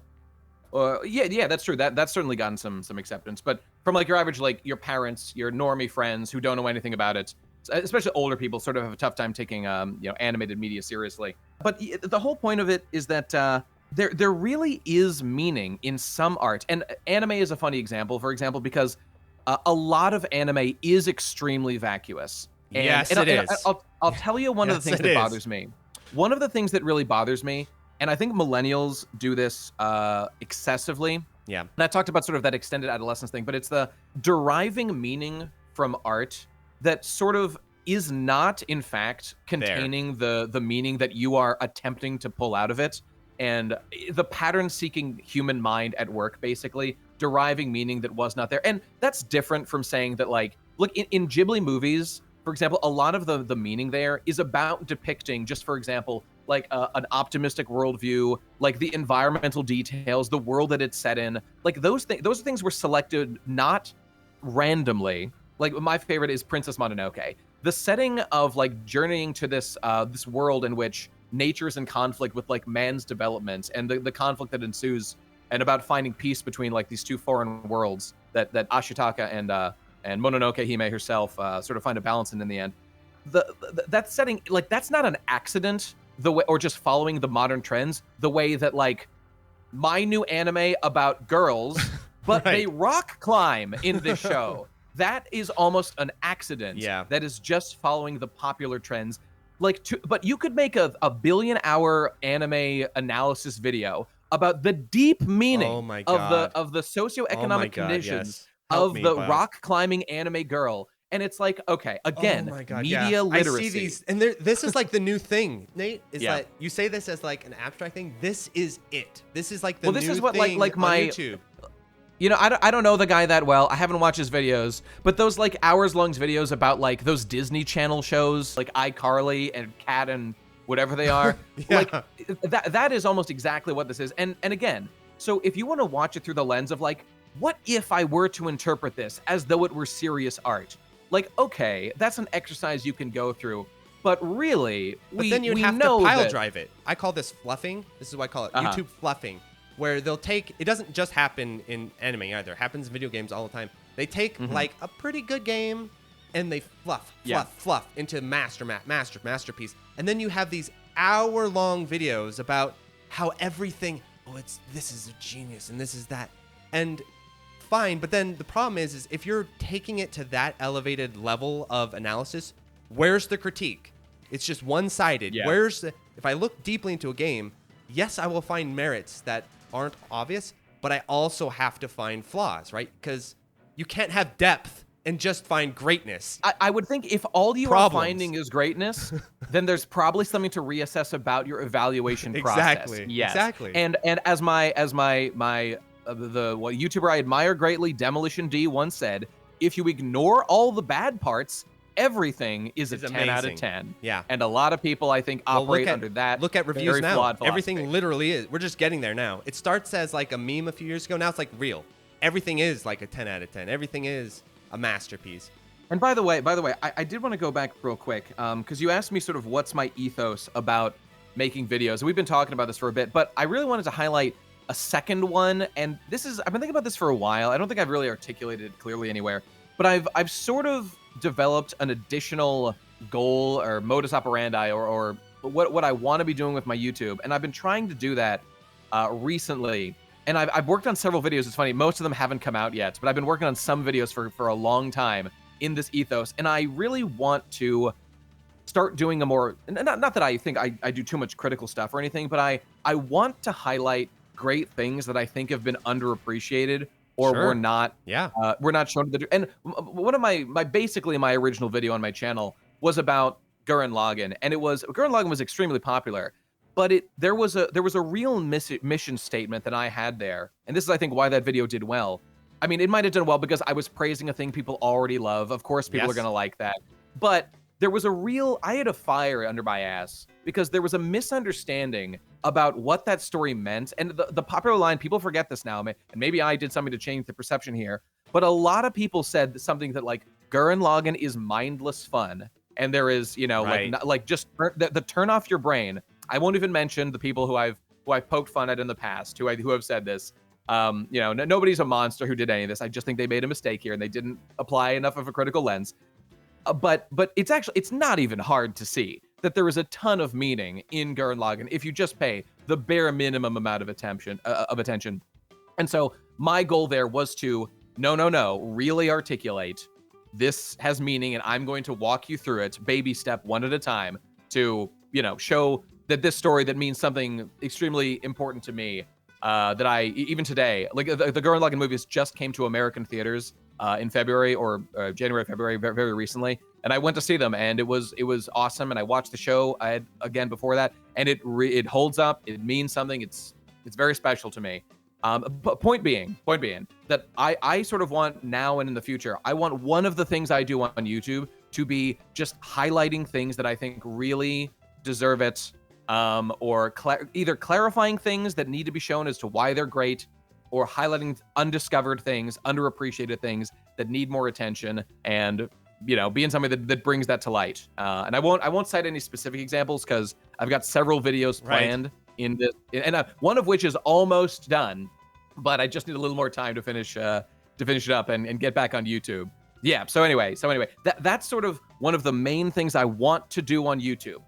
Yeah, that's true. That's certainly gotten some acceptance. But from like your average, like your parents, your normie friends who don't know anything about it, especially older people, sort of have a tough time taking animated media seriously. But the whole point of it is that there really is meaning in some art, and anime is a funny example. For example, because a lot of anime is extremely vacuous. Yes, it is. I'll tell you one of the things that bothers me. One of the things that really bothers me, and I think millennials do this excessively. Yeah. And I talked about sort of that extended adolescence thing, but it's the deriving meaning from art that sort of is not, in fact, containing the meaning that you are attempting to pull out of it. And the pattern-seeking human mind at work, basically, deriving meaning that was not there. And that's different from saying that, like, look, in Ghibli movies, for example, a lot of the meaning there is about depicting, just for example, like an optimistic worldview, like the environmental details, the world that it's set in. Like those things were selected not randomly. Like my favorite is Princess Mononoke. The setting of like journeying to this this world in which nature's in conflict with like man's development and the conflict that ensues, and about finding peace between like these two foreign worlds that Ashitaka and Mononoke Hime herself sort of find a balance in the end. That setting, like that's not an accident, the way, or just following the modern trends, the way that like my new anime about girls, but they rock climb in this show. That is almost an accident. Yeah. That is just following the popular trends. But you could make a 1 billion hour anime analysis video about the deep meaning of the socioeconomic conditions of the rock climbing anime girl. And it's like, okay, again, media literacy. I see these, and this is like the new thing, Nate, is that you say this as like an abstract thing. This is it. This is like the new thing on YouTube. You know, I don't know the guy that well. I haven't watched his videos, but those like hours-long videos about like those Disney Channel shows, like iCarly and Cat and whatever they are, like that is almost exactly what this is. And again, so if you want to watch it through the lens of like, what if I were to interpret this as though it were serious art? Like, okay, that's an exercise you can go through, but really, but then you'd have to pile drive it. I call this fluffing. This is what I call it, YouTube fluffing, where they'll take, it doesn't just happen in anime either. It happens in video games all the time. They take like a pretty good game and they fluff into masterpiece. And then you have these hour-long videos about how everything, this is a genius and this is that. And fine, but then the problem is if you're taking it to that elevated level of analysis, where's the critique? It's just one-sided. Yeah. If I look deeply into a game, yes, I will find merits that aren't obvious, but I also have to find flaws, right? Because you can't have depth and just find greatness. I would think if all you are finding is greatness, then there's probably something to reassess about your evaluation process. Exactly. And as my the YouTuber I admire greatly, Demolition D, once said, if you ignore all the bad parts, everything is a 10 amazing. out of 10. Yeah. And a lot of people, I think, operate under that. Look at reviews now. Flawed philosophy. Everything literally is. We're just getting there now. It starts as like a meme a few years ago. Now it's like real. Everything is like a 10 out of 10. Everything is a masterpiece. And by the way, I did want to go back real quick because you asked me sort of what's my ethos about making videos. We've been talking about this for a bit, but I really wanted to highlight a second one, and I've been thinking about this for a while. I don't think I've really articulated it clearly anywhere, but I've sort of developed an additional goal or modus operandi or what I want to be doing with my YouTube, and I've been trying to do that recently. And I've worked on several videos. It's funny, most of them haven't come out yet, but I've been working on some videos for a long time in this ethos, and I really want to start doing a more, not that I think I do too much critical stuff or anything, but I want to highlight great things that I think have been underappreciated or were not shown to the, and one of my basically my original video on my channel was about Gurren Lagann, and Gurren Lagann was extremely popular, but there was a real mission statement that I had there, and this is I think why that video did well. I mean, it might have done well because I was praising a thing people already love. Of course, people are going to like that. But there was I had a fire under my ass because there was a misunderstanding about what that story meant. And the popular line, people forget this now, and maybe I did something to change the perception here, but a lot of people said something that like Gurren Lagann is mindless fun. And there is, Right. like just the turn off your brain. I won't even mention the people who I've poked fun at in the past, who have said this. Nobody's a monster who did any of this. I just think they made a mistake here and they didn't apply enough of a critical lens. But it's not even hard to see that there is a ton of meaning in Gurren Lagann if you just pay the bare minimum amount of attention. And so my goal there was to really articulate this has meaning, and I'm going to walk you through it baby step one at a time to show that this story that means something extremely important to me. That I even today, like the Gurren Lagann movies just came to American theaters in February or January, February, very, very recently, and I went to see them, and it was awesome. And I watched the show again before that, and it holds up. It means something. It's very special to me. But point being that I sort of want now and in the future, I want one of the things I do on YouTube to be just highlighting things that I think really deserve it. Or either clarifying things that need to be shown as to why they're great, or highlighting undiscovered things, underappreciated things that need more attention, and being something that brings that to light. And I won't cite any specific examples because I've got several videos planned in this, and one of which is almost done, but I just need a little more time to finish it up and get back on YouTube. Yeah. So anyway, that's sort of one of the main things I want to do on YouTube.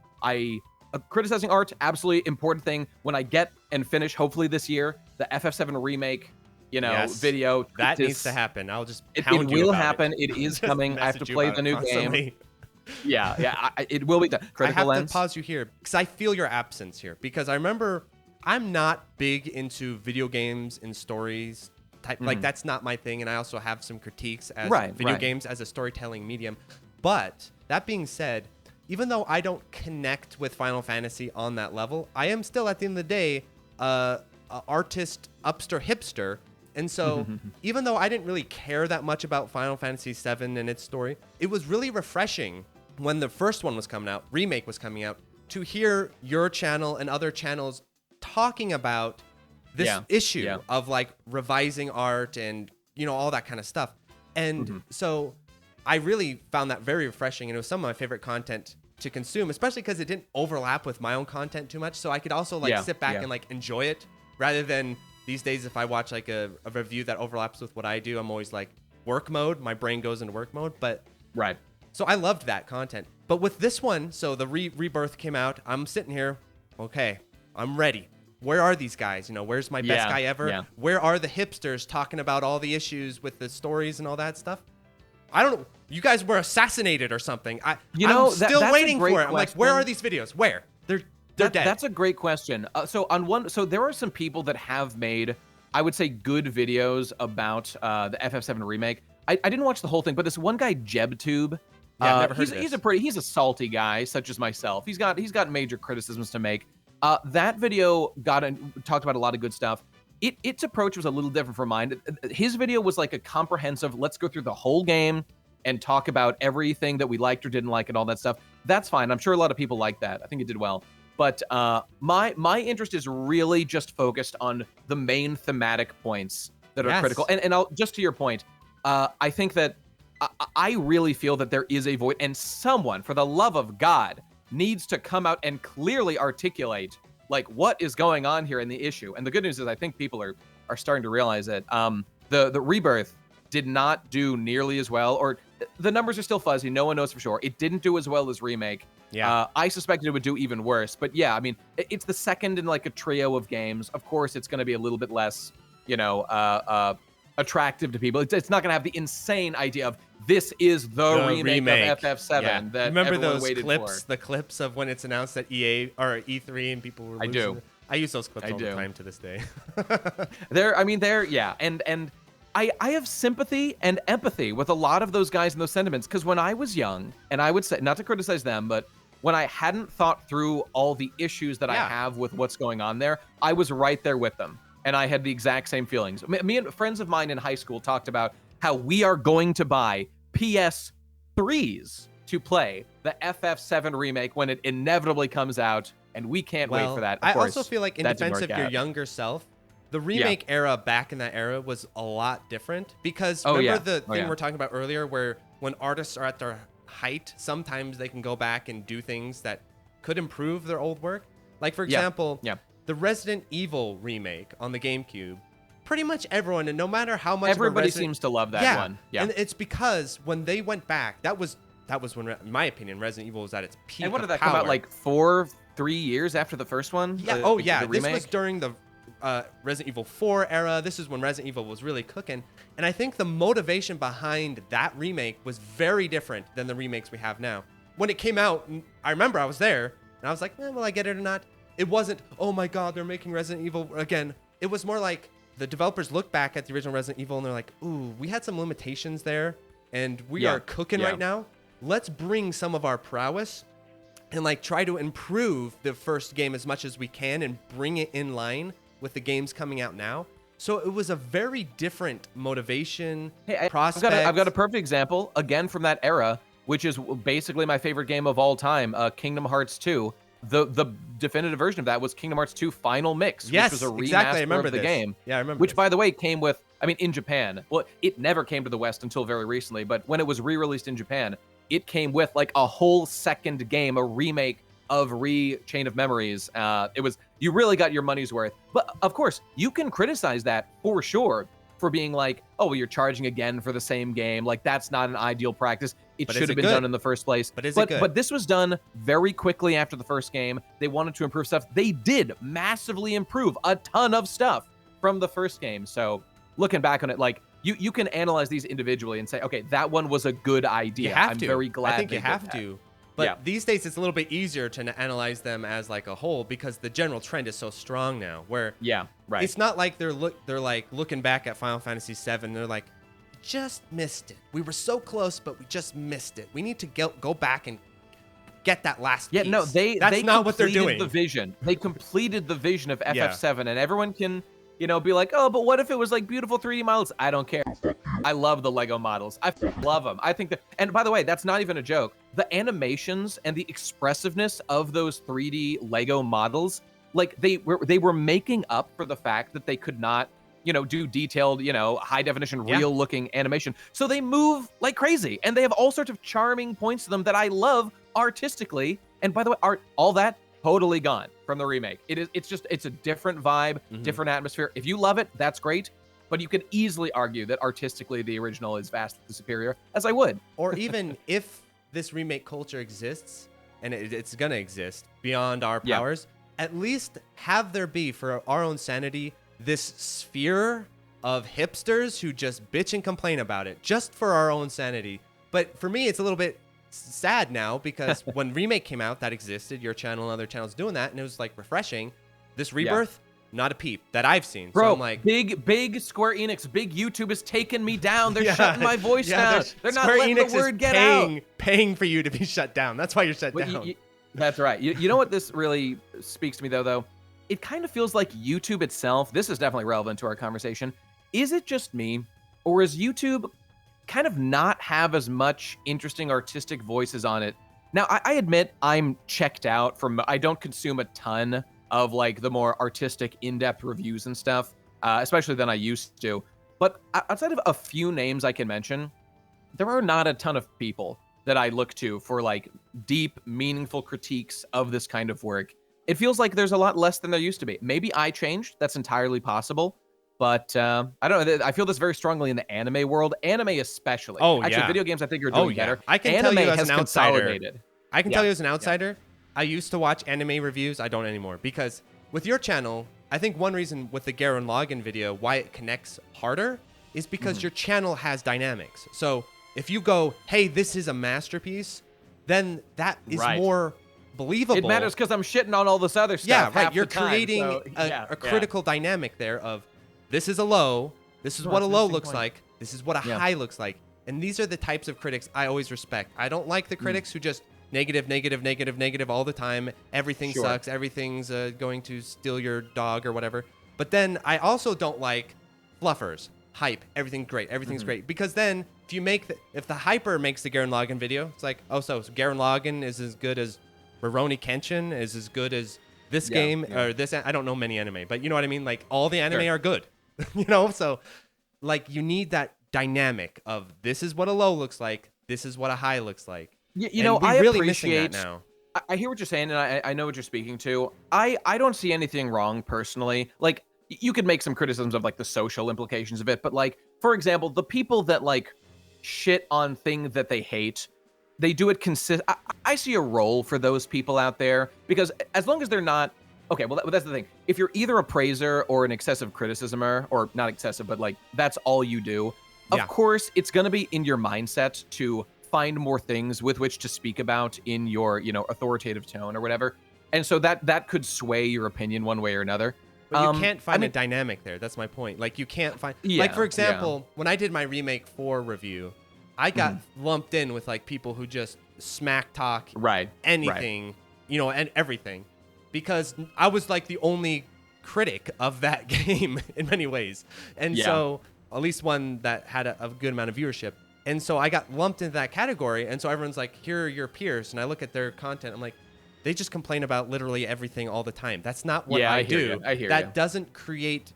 Criticizing art, absolutely important thing. When I get and finish, hopefully this year, the FF7 remake, video. That needs to happen. I'll just it will happen. It is coming. I have to play the new game. Yeah, it will be done. Critical I have lens. to pause you here because I feel your absence here, because I remember I'm not big into video games and stories type. Like that's not my thing, and I also have some critiques as video games as a storytelling medium. But that being said, even though I don't connect with Final Fantasy on that level, I am still, at the end of the day, a artist, upster, hipster. And so even though I didn't really care that much about Final Fantasy VII and its story, it was really refreshing when the first one was coming out, Remake was coming out, to hear your channel and other channels talking about this issue of like revising art and, all that kind of stuff. And so I really found that very refreshing, and it was some of my favorite content to consume, especially because it didn't overlap with my own content too much. So I could also sit back and enjoy it, rather than these days if I watch like a review that overlaps with what I do, I'm always like work mode. My brain goes into work mode. But so I loved that content. But with this one, so the Rebirth came out. I'm sitting here, okay, I'm ready. Where are these guys? Where's my best guy ever? Yeah. Where are the hipsters talking about all the issues with the stories and all that stuff? I don't know. You guys were assassinated or something. I'm still waiting for it. I'm like, where are these videos? Where? They're dead. That's a great question. So there are some people that have made, I would say, good videos about the FF7 remake. I didn't watch the whole thing, but this one guy, JebTube, I've never heard of this. He's a salty guy, such as myself. He's got major criticisms to make. That video talked about a lot of good stuff. Its approach was a little different from mine. His video was like a comprehensive, let's go through the whole game and talk about everything that we liked or didn't like and all that stuff. That's fine. I'm sure a lot of people like that. I think it did well. But my interest is really just focused on the main thematic points that are critical. And I'll, just to your point, I think that I really feel that there is a void, and someone, for the love of God, needs to come out and clearly articulate like what is going on here in the issue. And the good news is I think people are starting to realize that the Rebirth did not do nearly as well, or the numbers are still fuzzy. No one knows for sure. It didn't do as well as Remake. Yeah. I suspected it would do even worse. But yeah, I mean, it's the second in like a trio of games. Of course, it's going to be a little bit less, attractive to people. It's not going to have the insane idea of this is the remake of FF7 that remember everyone those waited clips, for. the clips of when it's announced at EA or E3 and people were losing it? I use those clips all the time to this day. And I have sympathy and empathy with a lot of those guys and those sentiments, because when I was young, and I would say, not to criticize them, but when I hadn't thought through all the issues that I have with what's going on there, I was right there with them. And I had the exact same feelings. Me and friends of mine in high school talked about how we are going to buy PS3s to play the FF7 remake when it inevitably comes out, and we can't wait for that. Of I course, also feel like in that didn't defense of work your out. younger self, the remake era back in that era was a lot different because Oh, remember yeah. the Oh, thing yeah. we're talking about earlier where when artists are at their height, sometimes they can go back and do things that could improve their old work. Like, for example, the Resident Evil remake on the GameCube, pretty much everyone, and no matter how much Everybody seems to love that one. Yeah. And it's because when they went back, that was when, in my opinion, Resident Evil was at its peak. And when did of that power. come out? Like 3 years after the first one? Yeah. The This remake? was during the Resident Evil 4 era. This is when Resident Evil was really cooking. And I think the motivation behind that remake was very different than the remakes we have now. When it came out, I remember I was there, and I was like, will I get it or not? It wasn't, oh my God, they're making Resident Evil again. It was more like the developers look back at the original Resident Evil, and they're like, ooh, we had some limitations there, and we are cooking right now. Let's bring some of our prowess and like try to improve the first game as much as we can and bring it in line with the games coming out now. So it was a very different motivation, prospect. I've got a perfect example, again, from that era, which is basically my favorite game of all time, Kingdom Hearts 2. The definitive version of that was Kingdom Hearts 2 Final Mix, which was a remaster of the game. Yeah, I remember Which, this. by the way, came with, I mean, in Japan. Well, it never came to the West until very recently, but when it was re-released in Japan, it came with like a whole second game, a remake of Chain of Memories. You really got your money's worth. But of course, you can criticize that for sure for being like, oh, well, you're charging again for the same game. Like, that's not an ideal practice. It should have been done in the first place. But is it good? But this was done very quickly after the first game. They wanted to improve stuff. They did massively improve a ton of stuff from the first game. So looking back on it, like, you can analyze these individually and say, okay, that one was a good idea. You have I'm to. very glad I think they you did have that. to. But these days, it's a little bit easier to analyze them as like a whole because the general trend is so strong now. Where it's not like they're like looking back at Final Fantasy VII. They're like, just missed it. We were so close, but we just missed it. We need to go back and get that last piece. No, that's not what they're doing. The vision. They completed the vision of FF7, and everyone can, be like, oh, but what if it was like beautiful 3D models? I don't care. I love the Lego models. I love them. I think that, and by the way, that's not even a joke. The animations and the expressiveness of those 3D Lego models, like they were making up for the fact that they could not, do detailed, high definition, real looking animation. So they move like crazy, and they have all sorts of charming points to them that I love artistically. And by the way, all that totally gone from the remake. It's a different vibe, different atmosphere. If you love it, that's great. But you could easily argue that artistically the original is vastly superior, as I would. Or even if this remake culture exists, and it's going to exist beyond our powers, at least have there be, for our own sanity, this sphere of hipsters who just bitch and complain about it, just for our own sanity. But for me, it's a little bit sad now because when Remake came out, that existed, your channel and other channels doing that, and it was like refreshing. This Rebirth, not a peep that I've seen. Bro, so I'm like, big Square Enix, big YouTube is taking me down. They're shutting my voice down. They're not Square letting Enix the word is get out. paying for you to be shut down. That's why you're shut down. That's right. You know what this really speaks to me though? It kind of feels like YouTube itself, this is definitely relevant to our conversation. Is it just me, or is YouTube kind of not have as much interesting artistic voices on it? Now, I admit I'm checked out from, I don't consume a ton of like the more artistic in-depth reviews and stuff, especially than I used to. But outside of a few names I can mention, there are not a ton of people that I look to for like deep, meaningful critiques of this kind of work. It feels like there's a lot less than there used to be. Maybe I changed. That's entirely possible. But I don't know. I feel this very strongly in the anime world, anime especially. Actually, video games I think are doing better. I can anime tell you as has an outsider. consolidated. I can tell you as an outsider, I used to watch anime reviews. I don't anymore because with your channel, I think one reason with the Garen login video why it connects harder is because your channel has dynamics. So if you go, hey, this is a masterpiece, then that is more believable. It matters because I'm shitting on all this other stuff. Yeah, right. You're creating a critical dynamic there of this is a low, this is what a low looks like, this is what a high looks like. And these are the types of critics I always respect. I don't like the critics who just negative all the time. Everything sucks. Everything's going to steal your dog or whatever. But then I also don't like fluffers, hype, everything's great. Everything's great. Because then if the hyper makes the Garen Lagann video, it's like, oh, so Garen Lagann is as good as Rurouni Kenshin, is as good as this game or this. I don't know many anime, but you know what I mean. Like all the anime are good, you know. So like you need that dynamic of this is what a low looks like, this is what a high looks like. You know, I really appreciate missing that now. I hear what you're saying, and I know what you're speaking to. I don't see anything wrong personally. Like you could make some criticisms of like the social implications of it, but like for example, the people that like shit on things that they hate, they do it I see a role for those people out there, because as long as they're not okay, well that's the thing. If you're either a praiser or an excessive criticismer, or not excessive, but like that's all you do, of course it's going to be in your mindset to find more things with which to speak about in your, you know, authoritative tone or whatever. And so that could sway your opinion one way or another. But you can't find a dynamic there. That's my point. Like you can't find, like for example, when I did my Remake 4 review, I got lumped in with like people who just smack talk anything, you know, and everything, because I was like the only critic of that game in many ways. And so at least one that had a good amount of viewership. And so I got lumped into that category. And so everyone's like, here are your peers. And I look at their content. I'm like, they just complain about literally everything all the time. That's not what I do. I hear that doesn't create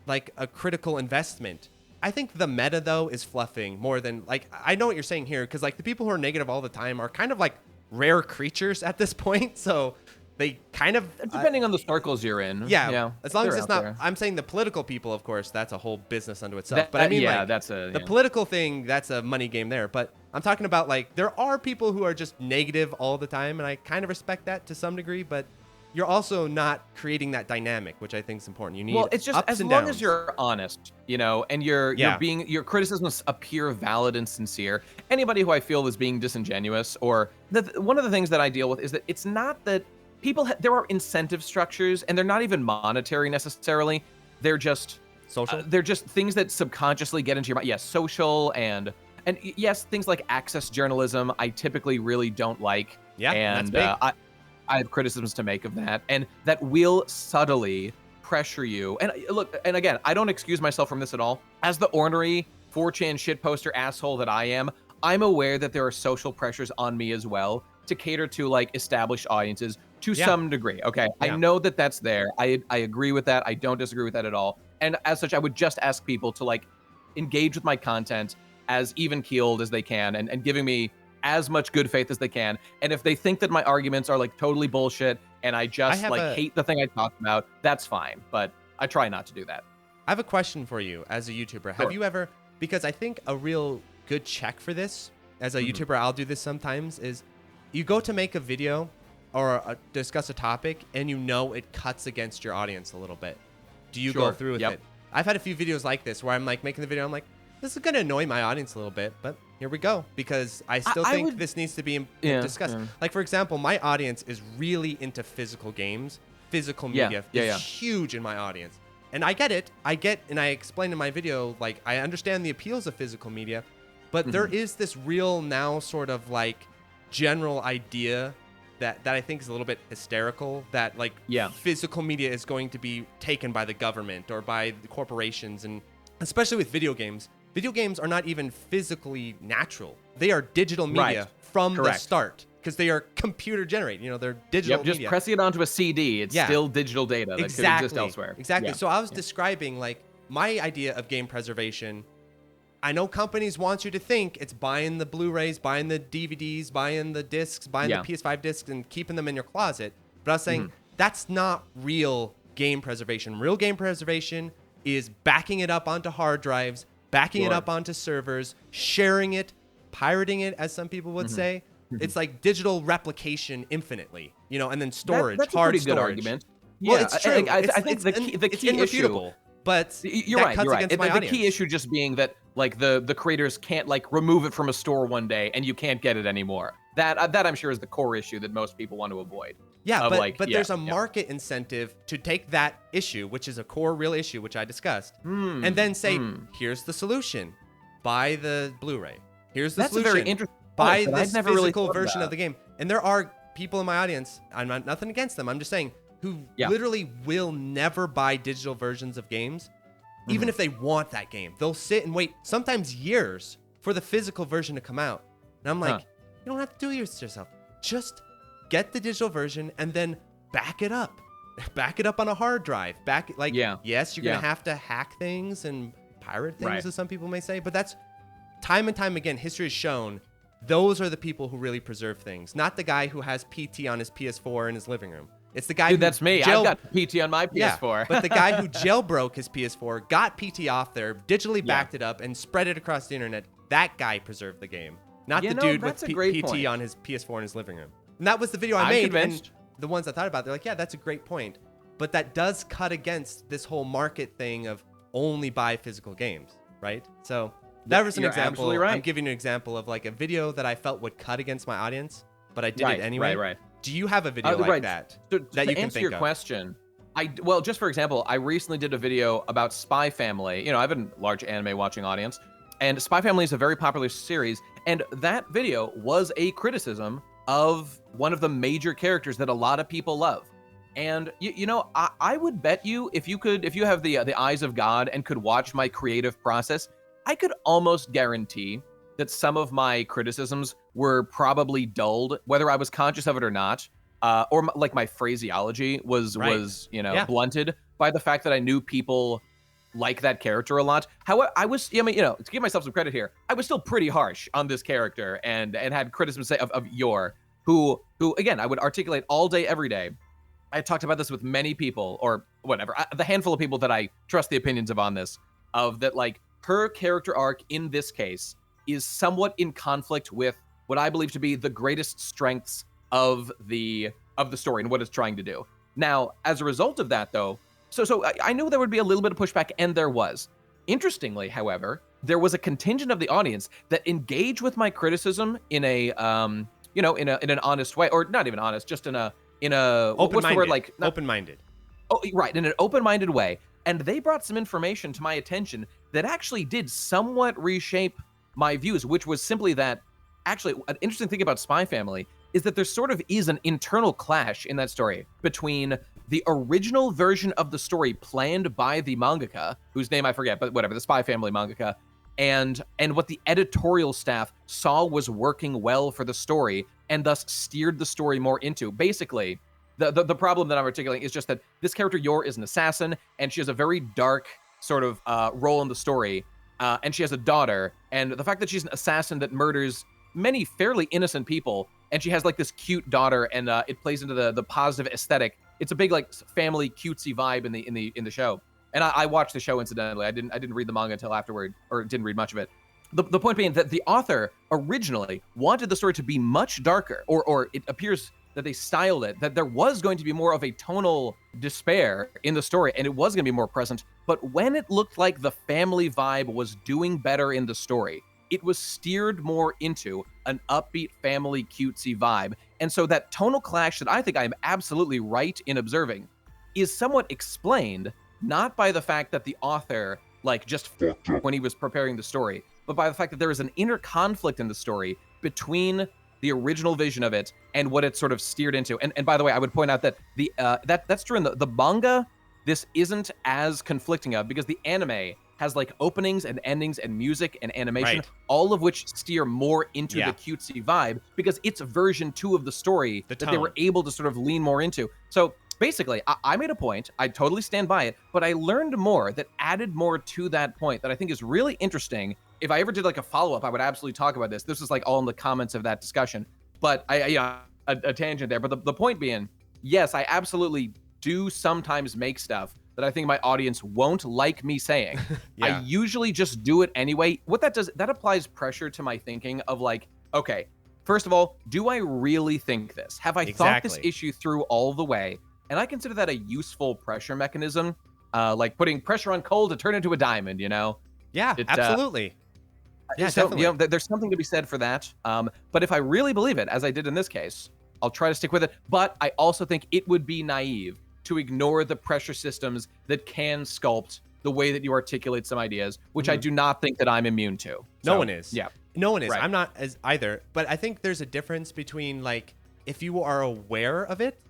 like a critical investment. I think the meta though is fluffing more than like, I know what you're saying here. Cause like the people who are negative all the time are kind of like rare creatures at this point. So they kind of depending on the circles you're in. Yeah. As long as it's not, I'm saying the political people, of course, that's a whole business unto itself. But I mean, like, that's the political thing, that's a money game there. But I'm talking about like, there are people who are just negative all the time. And I kind of respect that to some degree, but you're also not creating that dynamic, which I think is important. You need it's just ups as and long downs. as you're honest, you know, and your criticisms appear valid and sincere. Anybody who I feel is being disingenuous, or one of the things that I deal with is that it's not that there are incentive structures, and they're not even monetary necessarily. They're just social. They're just things that subconsciously get into your mind. Yes, social and yes, things like access journalism. I typically really don't like. Yeah, and that's big. I have criticisms to make of that, and that will subtly pressure you. And look, and again, I don't excuse myself from this at all. As the ornery 4chan shitposter asshole that I am, I'm aware that there are social pressures on me as well to cater to like established audiences to some degree. Okay. I know that that's there. I agree with that. I don't disagree with that at all. And as such, I would just ask people to like engage with my content as even keeled as they can, and giving me as much good faith as they can. And if they think that my arguments are like totally bullshit and I just hate the thing I talked about, that's fine. But I try not to do that. I have a question for you as a YouTuber. Have you ever, because I think a real good check for this as a YouTuber, I'll do this sometimes, is you go to make a video or discuss a topic and you know it cuts against your audience a little bit. Do you go through with it? I've had a few videos like this where I'm like making the video, I'm like, this is going to annoy my audience a little bit, but here we go, because I still think this needs to be discussed. Yeah. Like, for example, my audience is really into physical games. Physical media is huge in my audience. And I get it. And I explained in my video, like, I understand the appeals of physical media, but there is this real now sort of like general idea that I think is a little bit hysterical, that like physical media is going to be taken by the government or by the corporations, and especially with video games. Video games are not even physically natural. They are digital media from the start, because they are computer generated. You know, they're digital media. Just pressing it onto a CD, it's still digital data that could exist elsewhere. Exactly. So I was describing like my idea of game preservation. I know companies want you to think it's buying the Blu-rays, buying the DVDs, buying the discs, buying the PS5 discs and keeping them in your closet. But I was saying that's not real game preservation. Real game preservation is backing it up onto hard drives, backing it up onto servers, sharing it, pirating it, as some people would say. It's like digital replication infinitely, you know, and then storage, that's hard a pretty storage. Good argument. Well, it's true. I think the key issue, but you're right. The key issue just being that like the creators can't like remove it from a store one day and you can't get it anymore. That I'm sure is the core issue that most people want to avoid. Yeah, but there's a market incentive to take that issue, which is a core real issue, which I discussed, and then say, here's the solution. Buy the Blu-ray. Here's the solution. That's a very interesting Buy point, this physical version of the game. And there are people in my audience, I'm not nothing against them, I'm just saying, who literally will never buy digital versions of games, even if they want that game. They'll sit and wait, sometimes years, for the physical version to come out. And I'm like, you don't have to do it yourself. Just get the digital version and then back it up. Back it up on a hard drive. Yes, you're going to have to hack things and pirate things, as some people may say, but that's time and time again, history has shown those are the people who really preserve things, not the guy who has PT on his PS4 in his living room. It's the guy that's me. I've got PT on my PS4. But the guy who jailbroke his PS4, got PT off there, digitally backed it up, and spread it across the internet, that guy preserved the game. Not the dude with PT on his PS4 in his living room. And that was the video I made. Convinced. And the ones I thought about, they're like, yeah, that's a great point. But that does cut against this whole market thing of only buy physical games, right? So that was an example. Absolutely right. I'm giving you an example of like a video that I felt would cut against my audience, but I did it anyway. Right. Do you have a video like that so, that you can think of? To answer your question, well, just for example, I recently did a video about Spy Family. You know, I have a large anime watching audience, and Spy Family is a very popular series, and that video was a criticism of one of the major characters that a lot of people love. And you know, I would bet you if you have the eyes of God and could watch my creative process, I could almost guarantee that some of my criticisms were probably dulled, whether I was conscious of it or not, or like my phraseology was blunted by the fact that I knew people like that character a lot. However, to give myself some credit here, I was still pretty harsh on this character and had criticism say of Yor, who again I would articulate all day, every day. I talked about this with many people, or whatever, the handful of people that I trust the opinions of on this, of that like her character arc in this case is somewhat in conflict with what I believe to be the greatest strengths of the story and what it's trying to do. Now, as a result of that, though, so I knew there would be a little bit of pushback, and there was. Interestingly, however, there was a contingent of the audience that engaged with my criticism in a in an honest way, or not even honest, just in a what's the word, like open-minded. Oh, right, in an open-minded way. And they brought some information to my attention that actually did somewhat reshape my views, which was simply that, actually, an interesting thing about Spy Family is that there sort of is an internal clash in that story between the original version of the story planned by the mangaka, whose name I forget, but whatever, the Spy Family mangaka, and what the editorial staff saw was working well for the story, and thus steered the story more into. Basically, the problem that I'm articulating is just that this character, Yor, is an assassin, and she has a very dark sort of role in the story, and she has a daughter, and the fact that she's an assassin that murders many fairly innocent people, and she has like this cute daughter, and it plays into the positive aesthetic. It's a big like family cutesy vibe in the show. And I watched the show incidentally. I didn't read the manga until afterward, or didn't read much of it. The point being that the author originally wanted the story to be much darker, or it appears that they styled it, that there was going to be more of a tonal despair in the story, and it was going to be more present. But when it looked like the family vibe was doing better in the story, it was steered more into an upbeat family cutesy vibe. And so that tonal clash that I think I am absolutely right in observing is somewhat explained not by the fact that the author like just fucked up when he was preparing the story, but by the fact that there is an inner conflict in the story between the original vision of it and what it sort of steered into. And by the way, I would point out that that's true in the manga. This isn't as conflicting of, because the anime has like openings and endings and music and animation, all of which steer more into the cutesy vibe, because it's version 2 of the story that they were able to sort of lean more into. So basically, I made a point, I totally stand by it, but I learned more that added more to that point that I think is really interesting. If I ever did like a follow-up, I would absolutely talk about this. This is like all in the comments of that discussion, but a tangent there. But the point being, yes, I absolutely do sometimes make stuff that I think my audience won't like me saying. I usually just do it anyway. What that does, that applies pressure to my thinking of like, okay, first of all, do I really think this? Have I thought this issue through all the way? And I consider that a useful pressure mechanism, like putting pressure on coal to turn into a diamond, you know? Yeah, absolutely. Yeah, so, definitely. You know, there's something to be said for that. But if I really believe it, as I did in this case, I'll try to stick with it. But I also think it would be naive to ignore the pressure systems that can sculpt the way that you articulate some ideas, which I do not think that I'm immune to. No one is. Yeah. No one is. I'm not as either. But I think there's a difference between, like, if you are aware of it,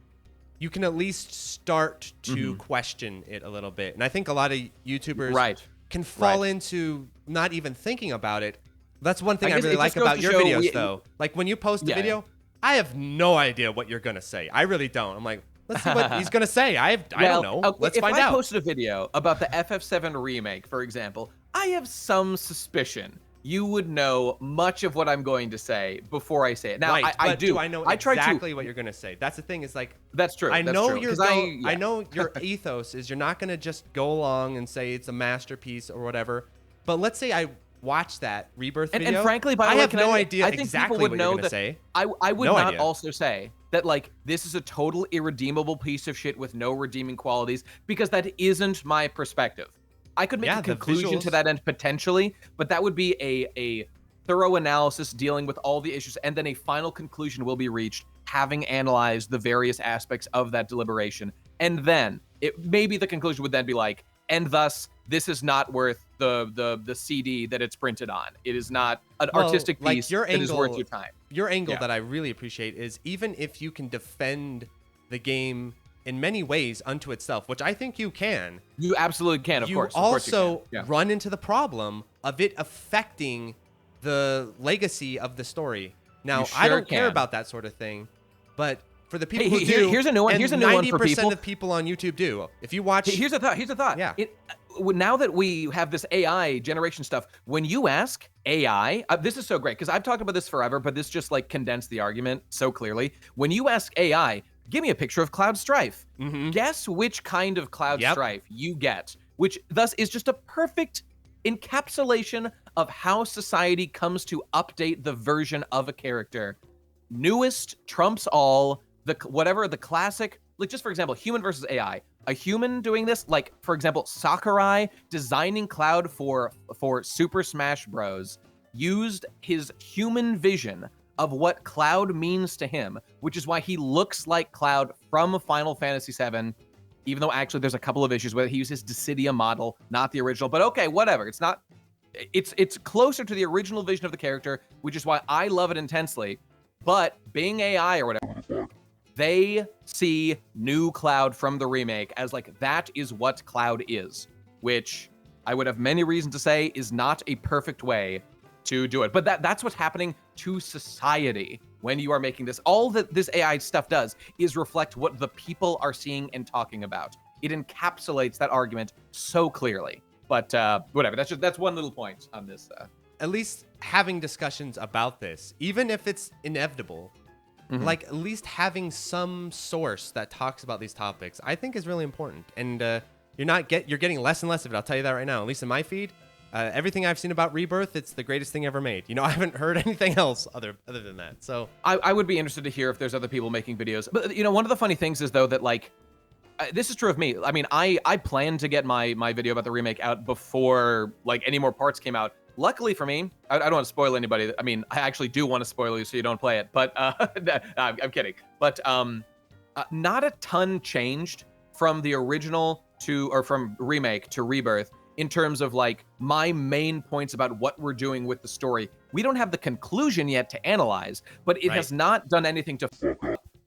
you can at least start to question it a little bit. And I think a lot of YouTubers can fall into not even thinking about it, That's one thing I guess really it like just goes about to your show videos, though. Like when you post a Yeah. video, I have no idea what you're gonna say. I really don't. I'm like, let's see what he's gonna say. I don't know. Okay, Let's find If I out. posted a video about the FF7 remake, for example, I have some suspicion you would know much of what I'm going to say before I say it. Now, Right, I but do. I know I try exactly what you're gonna say. That's the thing. Is like That's true. I that's know true. you're 'Cause I know your ethos is you're not gonna just go along and say it's a masterpiece or whatever. But let's say I watch that Rebirth And video. frankly, by the I way, have no idea I think exactly people would what know you're gonna that say. I would No not idea. also say that like this is a total irredeemable piece of shit with no redeeming qualities, because that isn't my perspective. I could make Yeah, a the conclusion to visuals. that end potentially, but that would be a thorough analysis dealing with all the issues, and then a final conclusion will be reached having analyzed the various aspects of that deliberation. And then maybe the conclusion would then be like, and thus this is not worth the CD that it's printed on. It is not an artistic like piece your that is worth angle- your time. Your angle Yeah. that I really appreciate is even if you can defend the game in many ways unto itself, which I think you can, You absolutely can, of you course. also Of course you can. run into the problem of it affecting the legacy of the story. Now, You I sure don't care can. about that sort of thing, but for the people Hey, who do, here's a new one- and here's a new one for 90% people. of people on YouTube do. If you watch, Here's a thought. Here's a thought. Yeah. Now that we have this AI generation stuff, when you ask AI, this is so great because I've talked about this forever, but this just like condensed the argument so clearly. When you ask AI, give me a picture of Cloud Strife. Guess which kind of Cloud Yep. Strife you get, which thus is just a perfect encapsulation of how society comes to update the version of a character. Newest trumps all. The classic, like just for example, human versus AI. A human doing this, like for example, Sakurai designing Cloud for Super Smash Bros. Used his human vision of what Cloud means to him, which is why he looks like Cloud from Final Fantasy VII. Even though actually there's a couple of issues with it. He used his Dissidia model, not the original. But okay, whatever. It's not. It's closer to the original vision of the character, which is why I love it intensely. But being AI or whatever, they see new Cloud from the remake as like that is what Cloud is, which I would have many reasons to say is not a perfect way to do it. But that's what's happening to society when you are making this. All that this AI stuff does is reflect what the people are seeing and talking about. It encapsulates that argument so clearly. But whatever, that's one little point on this. At least having discussions about this, even if it's inevitable, like at least having some source that talks about these topics, I think is really important. And you're getting less and less of it. I'll tell you that right now. At least in my feed, everything I've seen about Rebirth, it's the greatest thing ever made. You know, I haven't heard anything else other than that. So I would be interested to hear if there's other people making videos. But you know, one of the funny things is though that like this is true of me. I mean, I planned to get my video about the remake out before like any more parts came out. Luckily for me, I don't want to spoil anybody. I mean, I actually do want to spoil you so you don't play it, but I'm kidding. But not a ton changed from the original from remake to Rebirth in terms of like my main points about what we're doing with the story. We don't have the conclusion yet to analyze, but it has not done anything to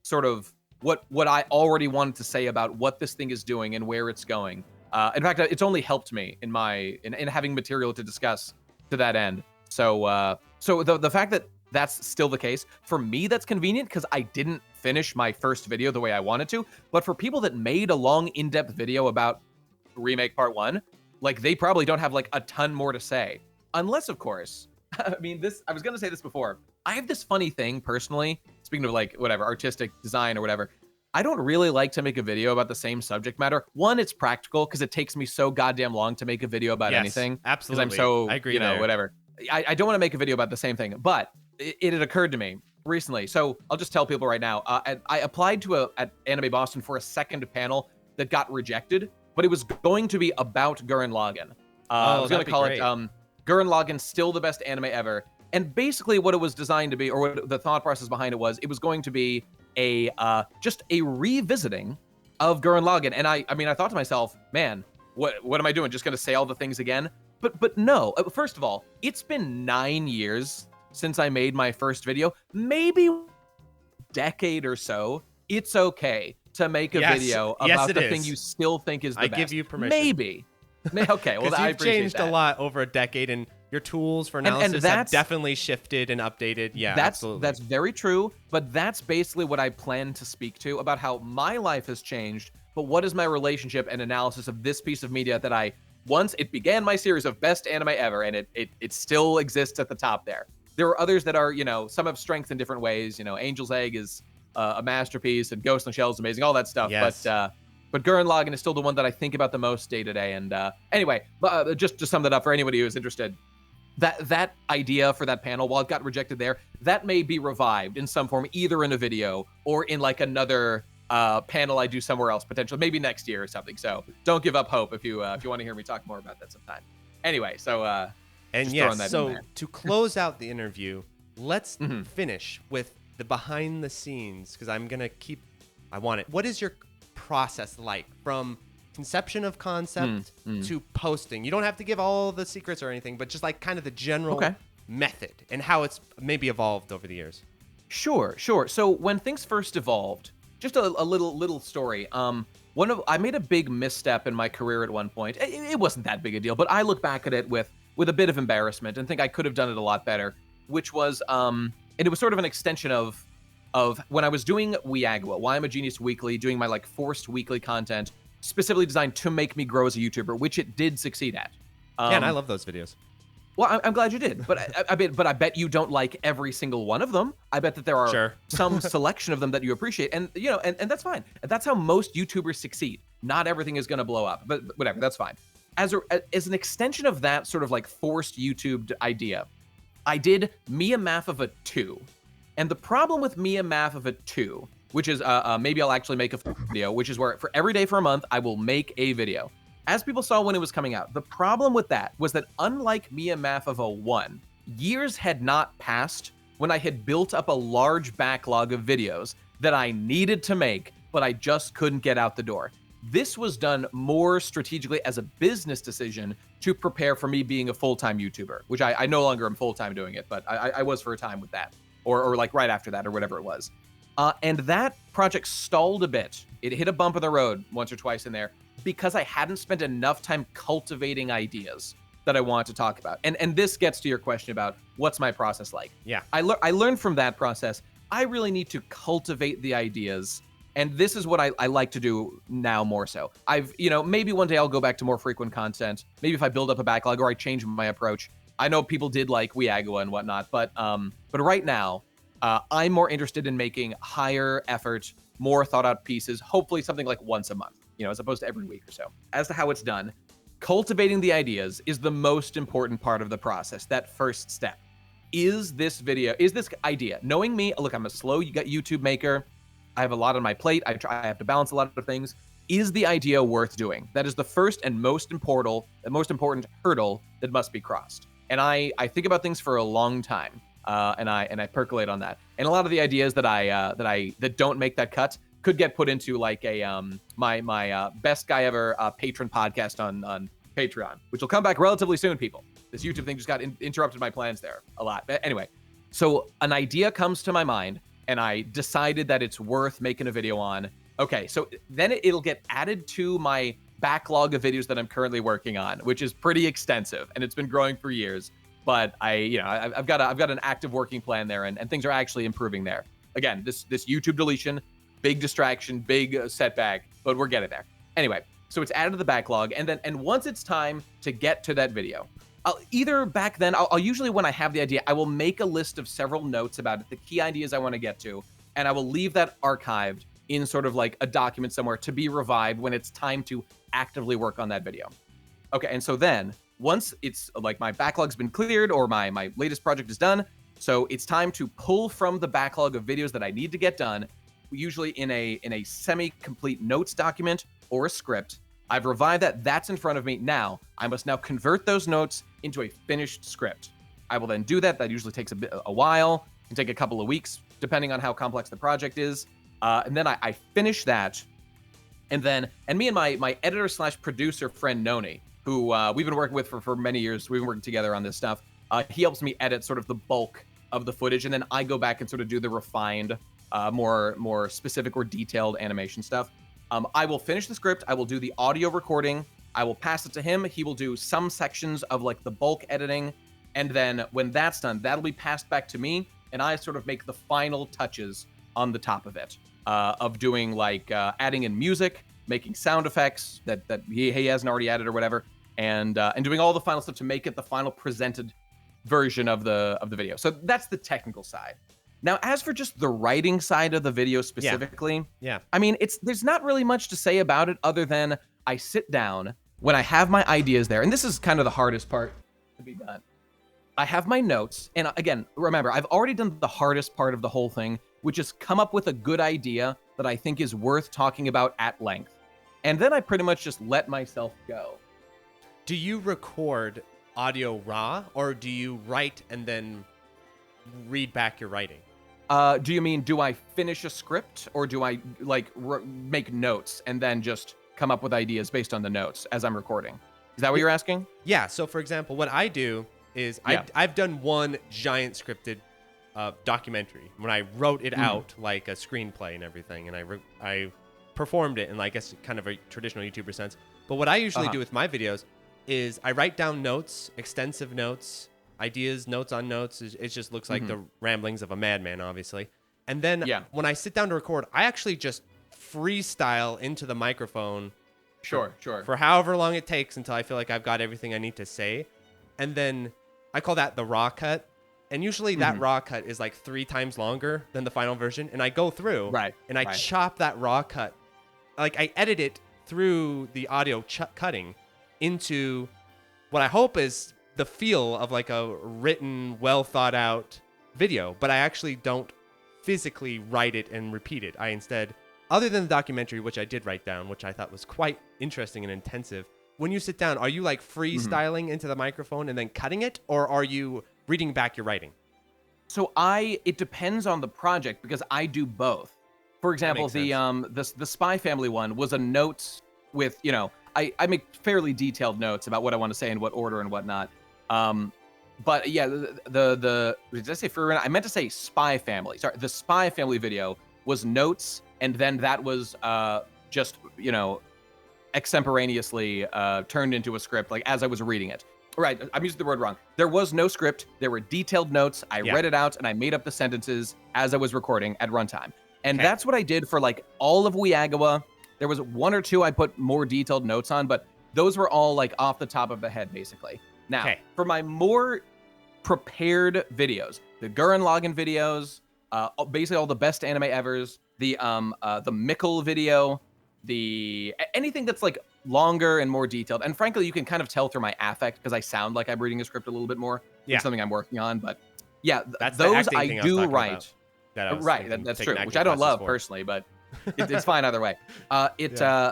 sort of what I already wanted to say about what this thing is doing and where it's going. In fact, it's only helped me in having material to discuss to that end. So the fact that that's still the case, for me, that's convenient because I didn't finish my first video the way I wanted to. But for people that made a long, in-depth video about Remake Part 1, like they probably don't have like a ton more to say. Unless, of course, I mean, I was going to say this before. I have this funny thing personally, speaking of like whatever, artistic design or whatever. I don't really like to make a video about the same subject matter. One, it's practical because it takes me so goddamn long to make a video about anything. Absolutely. Because I'm so, I agree there. whatever. I don't want to make a video about the same thing, but it had occurred to me recently. So I'll just tell people right now. I applied at Anime Boston for a second panel that got rejected, but it was going to be about Gurren Lagann. I was going to call it Gurren Lagann, still the best anime ever. And basically what it was designed to be, or what the thought process behind it was going to be just a revisiting of Gurren Lagann. And I mean, I thought to myself, man, what am I doing? Just going to say all the things again? But no. First of all, it's been 9 years since I made my first video, maybe a decade or so. It's okay to make a video about the thing you still think is the best. I give you permission. Maybe. Okay, well, I you've appreciate changed that. a lot over a decade, and Your tools for And analysis have that's definitely shifted and updated. Yeah, absolutely. that's very true, but that's basically what I plan to speak to about how my life has changed, but what is my relationship and analysis of this piece of media that once it began my series of best anime ever, and it still exists at the top there. There are others that are, some have strength in different ways. Angel's Egg is a masterpiece, and Ghost in the Shell is amazing, all that stuff. Yes. But Gurren Lagann is still the one that I think about the most day to day. And anyway, just to sum that up for anybody who is interested, that idea for that panel, while it got rejected there, that may be revived in some form, either in a video or in like another panel I do somewhere else, potentially maybe next year or something. So don't give up hope if you want to hear me talk more about that sometime. Anyway, so and just yes, that so to close out the interview, let's Mm-hmm. finish with the behind the scenes, because I want it. What is your process like from conception of concept to posting? You don't have to give all the secrets or anything, but just like kind of the general method and how it's maybe evolved over the years. Sure. So when things first evolved, just a little story. I made a big misstep in my career at one point. It wasn't that big a deal, but I look back at it with a bit of embarrassment and think I could have done it a lot better. Which was, and it was sort of an extension of when I was doing Weagua, Why I'm a Genius Weekly, doing my like forced weekly content, specifically designed to make me grow as a YouTuber, which it did succeed at. Yeah, and I love those videos. Well, I'm glad you did, but I bet you don't like every single one of them. I bet that there are some selection of them that you appreciate, and and that's fine. That's how most YouTubers succeed. Not everything is going to blow up, but whatever, that's fine. As an extension of that sort of like forced YouTube idea, I did Mia Math of a 2, and the problem with Mia Math of a 2, which is maybe I'll actually make a video, which is where for every day for a month I will make a video. As people saw when it was coming out, the problem with that was that unlike Mia Math of a 1, years had not passed when I had built up a large backlog of videos that I needed to make, but I just couldn't get out the door. This was done more strategically as a business decision to prepare for me being a full-time YouTuber, which I no longer am full-time doing it, but I was for a time with that, or like right after that, or whatever it was. And that project stalled a bit. It hit a bump in the road once or twice in there because I hadn't spent enough time cultivating ideas that I want to talk about. And this gets to your question about what's my process like. Yeah. I learned from that process, I really need to cultivate the ideas. And this is what I like to do now more so. Maybe one day I'll go back to more frequent content. Maybe if I build up a backlog or I change my approach. I know people did like Weagua and whatnot, but right now, I'm more interested in making higher effort, more thought out pieces, hopefully something like once a month, as opposed to every week or so. As to how it's done, cultivating the ideas is the most important part of the process, that first step. Is this idea, knowing me, look, I'm a slow YouTube maker, I have a lot on my plate, I have to balance a lot of things. Is the idea worth doing? That is the first and most important hurdle that must be crossed. And I think about things for a long time. And I percolate on that. And a lot of the ideas that don't make that cut could get put into like a my Best Guy Ever patron podcast on Patreon, which will come back relatively soon, people. This YouTube thing just got interrupted my plans there a lot. But anyway, so an idea comes to my mind, and I decided that it's worth making a video on. Okay, so then it'll get added to my backlog of videos that I'm currently working on, which is pretty extensive, and it's been growing for years. But I've got an active working plan there, and things are actually improving there. Again, this YouTube deletion, big distraction, big setback, but we're getting there. Anyway, so it's added to the backlog, and once it's time to get to that video, I'll usually, when I have the idea, I will make a list of several notes about it, the key ideas I want to get to, and I will leave that archived in sort of like a document somewhere to be revived when it's time to actively work on that video. Okay, and so then, once it's like my backlog's been cleared or my latest project is done, so it's time to pull from the backlog of videos that I need to get done, usually in a semi-complete notes document or a script. I've revived that. That's in front of me. Now, I must now convert those notes into a finished script. I will then do that. That usually takes a while. It can take a couple of weeks, depending on how complex the project is. And then I finish that. And me and my editor/producer friend, Noni, who we've been working with for many years. We've been working together on this stuff. He helps me edit sort of the bulk of the footage, and then I go back and sort of do the refined, more specific or detailed animation stuff. I will finish the script. I will do the audio recording. I will pass it to him. He will do some sections of like the bulk editing, And then when that's done, that'll be passed back to me, and I sort of make the final touches on the top of it, of doing like adding in music, making sound effects that he hasn't already added or whatever, and doing all the final stuff to make it the final presented version of the video. So that's the technical side. Now, as for just the writing side of the video specifically, I mean, there's not really much to say about it other than I sit down when I have my ideas there, and this is kind of the hardest part to be done. I have my notes, and again, remember, I've already done the hardest part of the whole thing, which is come up with a good idea that I think is worth talking about at length. And then I pretty much just let myself go. Do you record audio raw, or do you write and then read back your writing? Do you mean, do I finish a script, or do I like make notes and then just come up with ideas based on the notes as I'm recording? Is that what you're asking? Yeah. So for example, what I do is I've done one giant scripted documentary when I wrote it out like a screenplay and everything, and I performed it in, like, I guess, kind of a traditional YouTuber sense. But what I usually do with my videos is I write down notes, extensive notes, ideas, notes on notes. It just looks like the ramblings of a madman, obviously. And then when I sit down to record, I actually just freestyle into the microphone. Sure. For however long it takes until I feel like I've got everything I need to say. And then I call that the raw cut. And usually that raw cut is like 3 times longer than the final version. And I go through and I chop that raw cut. Like, I edit it through the audio cutting into what I hope is the feel of like a written, well thought out video. But I actually don't physically write it and repeat it. I instead, other than the documentary, which I did write down, which I thought was quite interesting and intensive. When you sit down, are you like freestyling into the microphone and then cutting it, or are you reading back your writing? So it depends on the project, because I do both. For example, the Spy Family one was a notes with, you know, I make fairly detailed notes about what I want to say in what order and whatnot. But yeah, did I say free? I meant to say Spy Family. Sorry, the Spy Family video was notes, and then that was just, you know, extemporaneously turned into a script, like as I was reading it. Right, I'm using the word wrong. There was no script. There were detailed notes. I read it out, and I made up the sentences as I was recording at runtime. And that's what I did for like all of Weagawa. There was 1 or 2 I put more detailed notes on, but those were all like off the top of the head, basically. Now, for my more prepared videos, the Gurren Lagann videos, basically all the best anime evers, the Mickle video, anything that's like longer and more detailed. And frankly, you can kind of tell through my affect because I sound like I'm reading a script a little bit more. It's something I'm working on, but yeah, that's those I do write. Right, that's true, which I don't love personally, but it's fine either way.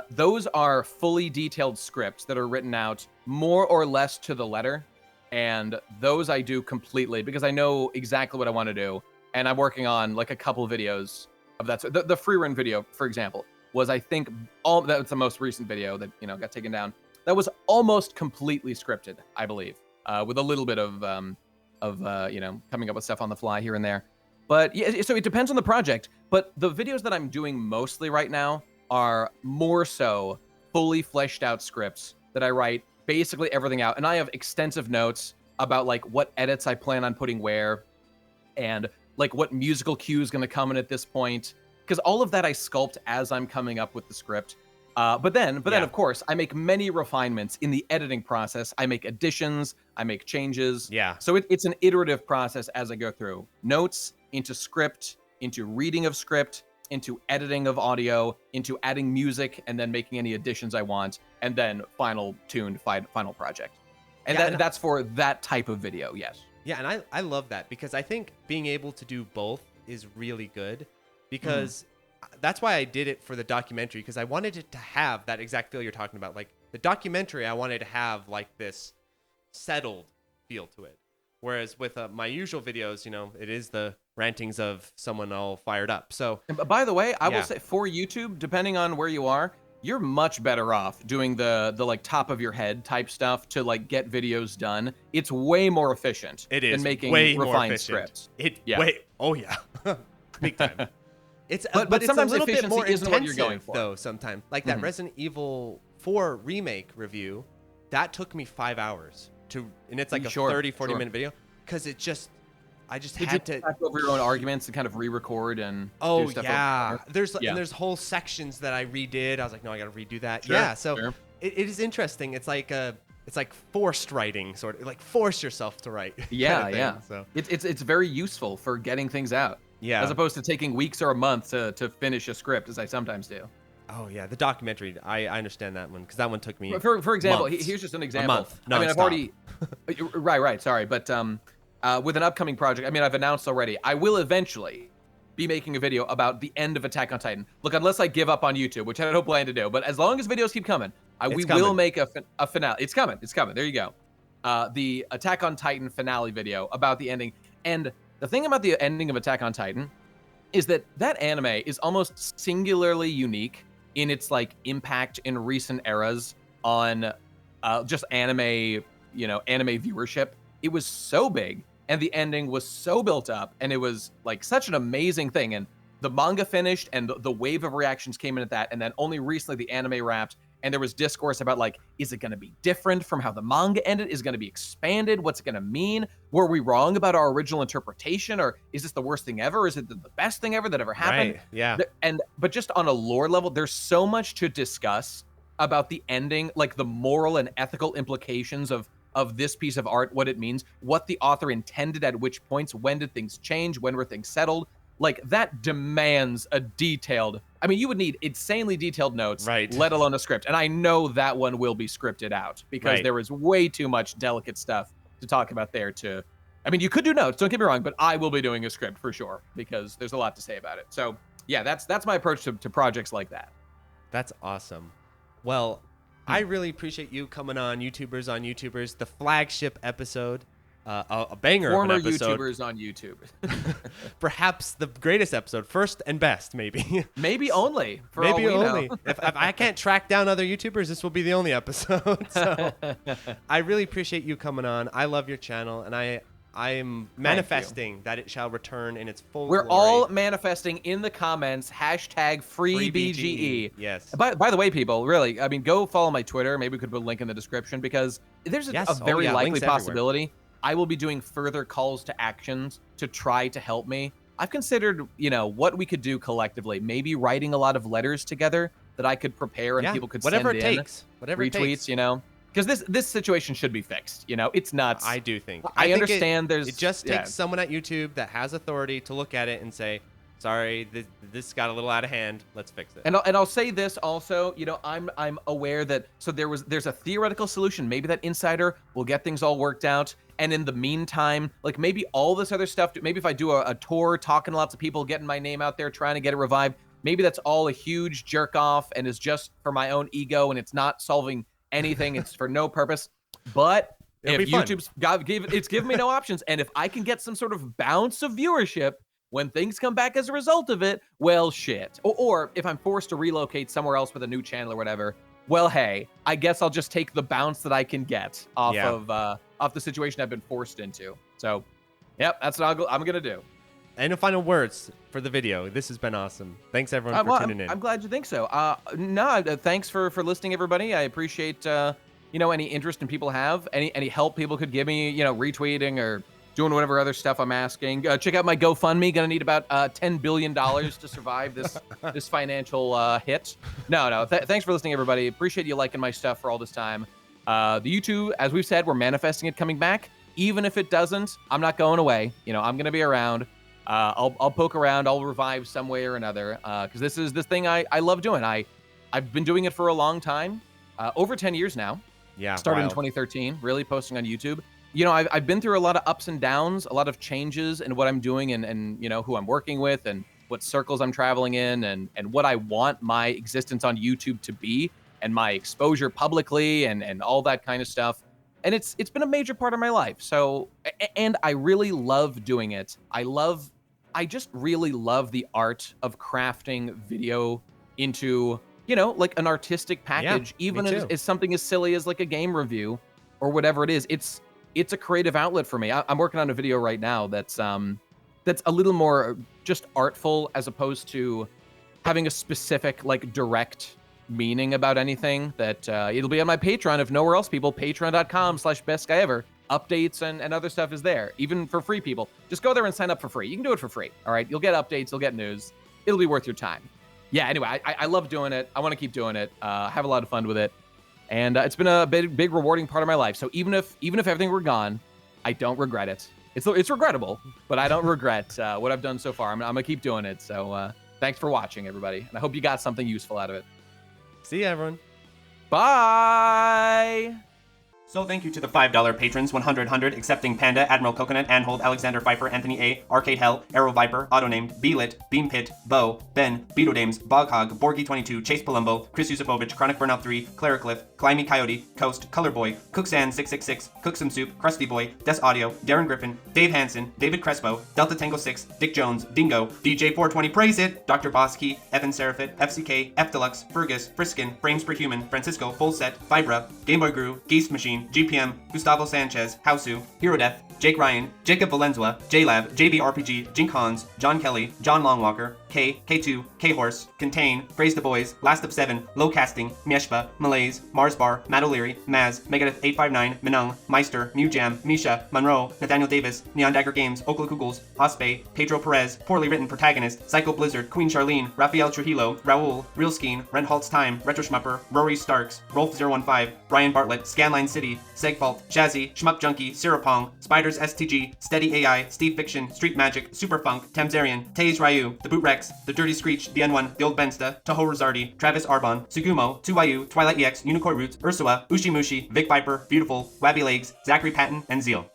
Those are fully detailed scripts that are written out more or less to the letter, and those I do completely because I know exactly what I want to do, and I'm working on like a couple videos of that. So the free run video, for example, was, I think, that's the most recent video that, you know, got taken down. That was almost completely scripted, I believe, with a little bit of you know, coming up with stuff on the fly here and there. But yeah, so it depends on the project. But the videos that I'm doing mostly right now are more so fully fleshed out scripts that I write basically everything out. And I have extensive notes about like what edits I plan on putting where, and like what musical cue is going to come in at this point. Because all of that I sculpt as I'm coming up with the script. But then, of course, I make many refinements in the editing process. I make additions, I make changes. So it's an iterative process as I go through. Notes into script, into reading of script, into editing of audio, into adding music, and then making any additions I want, and then final tuned final project. And that's for that type of video, yes. Yeah, and I love that because I think being able to do both is really good because that's why I did it for the documentary, because I wanted it to have that exact feel you're talking about. Like the documentary, I wanted to have like this settled feel to it. Whereas with my usual videos, you know, it is the rantings of someone all fired up. So, by the way, I will say for YouTube, depending on where you are, you're much better off doing the like top of your head type stuff to like get videos done. It's way more efficient than making refined scripts. Big time. But sometimes it's a little bit more isn't what you're going for, though. Sometimes, like that Resident Evil 4 remake review, that took me 5 hours. and it's like a Sure, 30, 40 sure. minute video, because I just Did had you to. back over your own arguments and kind of re-record and Oh do stuff yeah, over there? there's Yeah. and there's whole sections that I redid. I was like, no, I got to redo that. Sure, Yeah, so sure. it is interesting. It's like forced writing, sort of like force yourself to write. Yeah, kind of thing. yeah. So It's very useful for getting things out. yeah. As opposed to taking weeks or a month to finish a script, as I sometimes do. Oh yeah, the documentary. I understand that one, because that one took me. For example, months. here's just an example. month, I mean, I've nonstop. already right, sorry, but with an upcoming project, I mean, I've announced already, I will eventually be making a video about the end of Attack on Titan. Look, unless I give up on YouTube, which I don't plan to do, but as long as videos keep coming, we will make a finale. It's coming. It's coming. There you go. The Attack on Titan finale video about the ending. And the thing about the ending of Attack on Titan is that anime is almost singularly unique in its like impact in recent eras on just anime, anime viewership. It was so big, and the ending was so built up, and it was like such an amazing thing. And the manga finished, and the wave of reactions came in at that, and then only recently the anime wrapped, and there was discourse about like, is it going to be different from how the manga ended? Is it going to be expanded? What's it going to mean? Were we wrong about our original interpretation, or is this the worst thing ever? Is it the best thing ever that ever happened? Right. Yeah. But just on a lore level, there's so much to discuss about the ending, like the moral and ethical implications of this piece of art, what it means, what the author intended at which points, when did things change, when were things settled. Like, that demands a detailed, I mean, you would need insanely detailed notes, Right. let alone a script. And I know that one will be scripted out, because Right. there is way too much delicate stuff to talk about there I mean, you could do notes, don't get me wrong, but I will be doing a script for sure, because there's a lot to say about it. So yeah, that's my approach to projects like that. That's awesome. Well, I really appreciate you coming on YouTubers, the flagship episode, a banger Former of an episode. YouTubers on YouTube. Perhaps the greatest episode, first and best, maybe. Maybe only. For Maybe all we only. know. if I can't track down other YouTubers, this will be the only episode. So I really appreciate you coming on. I love your channel, and I am manifesting that it shall return in its full We're glory. all manifesting in the comments, hashtag free Free BGE. Yes. By the way, people, really, I mean, go follow my Twitter. Maybe we could put a link in the description, because there's a Yes. very yeah, likely links everywhere. possibility I will be doing further calls to actions to try to help me. I've considered, what we could do collectively. Maybe writing a lot of letters together that I could prepare and Yeah, people could whatever send it in. takes. Whatever it Retweets, takes. because this situation should be fixed. It's nuts. I do think. I think understand it just takes someone at YouTube that has authority to look at it and say, sorry, this got a little out of hand. Let's fix it. And I'll say this also, I'm aware that there's a theoretical solution. Maybe that insider will get things all worked out. And in the meantime, like maybe all this other stuff, maybe if I do a tour, talking to lots of people, getting my name out there, trying to get it revived, maybe that's all a huge jerk off and is just for my own ego and it's not solving anything. It's for no purpose. But It'll if be fun. YouTube's it's given me no options, and if I can get some sort of bounce of viewership when things come back as a result of it, well, shit. Or if I'm forced to relocate somewhere else with a new channel or whatever, well, hey, I guess I'll just take the bounce that I can get off of the situation I've been forced into. So, yep, that's what I'm gonna do. And final words for the video. This has been awesome. Thanks everyone for tuning in. I'm glad you think so. Thanks for listening, everybody. I appreciate any interest in people have, any help people could give me, retweeting or doing whatever other stuff I'm asking. Check out my GoFundMe. Gonna need about $10 billion to survive this financial hit. No. Thanks for listening, everybody. Appreciate you liking my stuff for all this time. The YouTube, as we've said, we're manifesting it coming back. Even if it doesn't, I'm not going away. I'm gonna be around. I'll poke around. I'll revive some way or another. Because this is this thing I love doing. I've been doing it for a long time, over 10 years now. Yeah. Started in wild. 2013, really posting on YouTube. I've been through a lot of ups and downs, a lot of changes in what I'm doing and who I'm working with and what circles I'm traveling in and what I want my existence on YouTube to be and my exposure publicly and all that kind of stuff. And it's been a major part of my life. So, and I really love doing it. I just really love the art of crafting video into, like an artistic package, even as something as silly as like a game review or whatever it is. It's a creative outlet for me. I'm working on a video right now that's a little more just artful as opposed to having a specific like direct meaning about anything, that it'll be on my Patreon. If nowhere else, people, patreon.com/bestguyever. Updates and other stuff is there, even for free people. Just go there and sign up for free. You can do it for free. All right. You'll get updates. You'll get news. It'll be worth your time. Yeah. Anyway, I love doing it. I want to keep doing it. Have a lot of fun with it. And it's been a big rewarding part of my life. So even if everything were gone, I don't regret it. It's regrettable, but I don't regret what I've done so far. I'm gonna keep doing it. So thanks for watching, everybody. And I hope you got something useful out of it. See ya, everyone. Bye. So thank you to the $5 patrons, 100, accepting Panda, Admiral Coconut, Anhold, Alexander Pfeiffer, Anthony A, Arcade Hell, Arrow Viper, Autonamed, Beelit, Beam Pit, Bo, Ben, Beetledames, Boghog, Borgie22, Chase Palumbo, Chris Yusufovich, Chronic Burnout 3, Claricliff, Climby Coyote, Coast, Colorboy, Cooksan666, Cook Some Soup, Crusty Boy, Des Audio, Darren Griffin, Dave Hansen, David Crespo, Delta Tango 6, Dick Jones, Dingo, DJ420 Praise It, Dr. Bosky, Evan Seraphet, FCK, F Deluxe, Fergus, Friskin, Frames Per Human, Francisco, Full Set, Vibra, Gameboy Gru, Geese Machine, GPM, Gustavo Sanchez, Hausu, Hero Death, Jake Ryan, Jacob Valenzuela, JLab, JBRPG, Jink Hans, John Kelly, John Longwalker, K, K2, K-Horse, Contain, Praise the Boys, Last of 7, Low Casting, Mieshpa, Malaise, Mars Bar, Matt O'Leary, Maz, Megadeth 859, Minung, Meister, Mew Jam, Misha, Monroe, Nathaniel Davis, Neon Dagger Games, Okla Kugels, Ospe, Pedro Perez, Poorly Written Protagonist, Psycho Blizzard, Queen Charlene, Rafael Trujillo, Raul, Real Skeen, Rent Halt's Time, Retro Schmupper, Rory Starks, Rolf015, Brian Bartlett, Scanline City, Segfault, Shazzy, Shmup Junkie, Sirapong, Spiders STG, Steady AI, Steve Fiction, Street Magic, Superfunk, Tamzarian, Taze Ryu, The Boot Rex, The Dirty Screech, The N1, The Old Bensta, Toho Rosardi, Travis Arbon, Sugumo, 2YU, Twilight EX, Unicorn Roots, Ursua, Ushimushi, Vic Viper, Beautiful, Wabby Legs, Zachary Patton, and Zeal.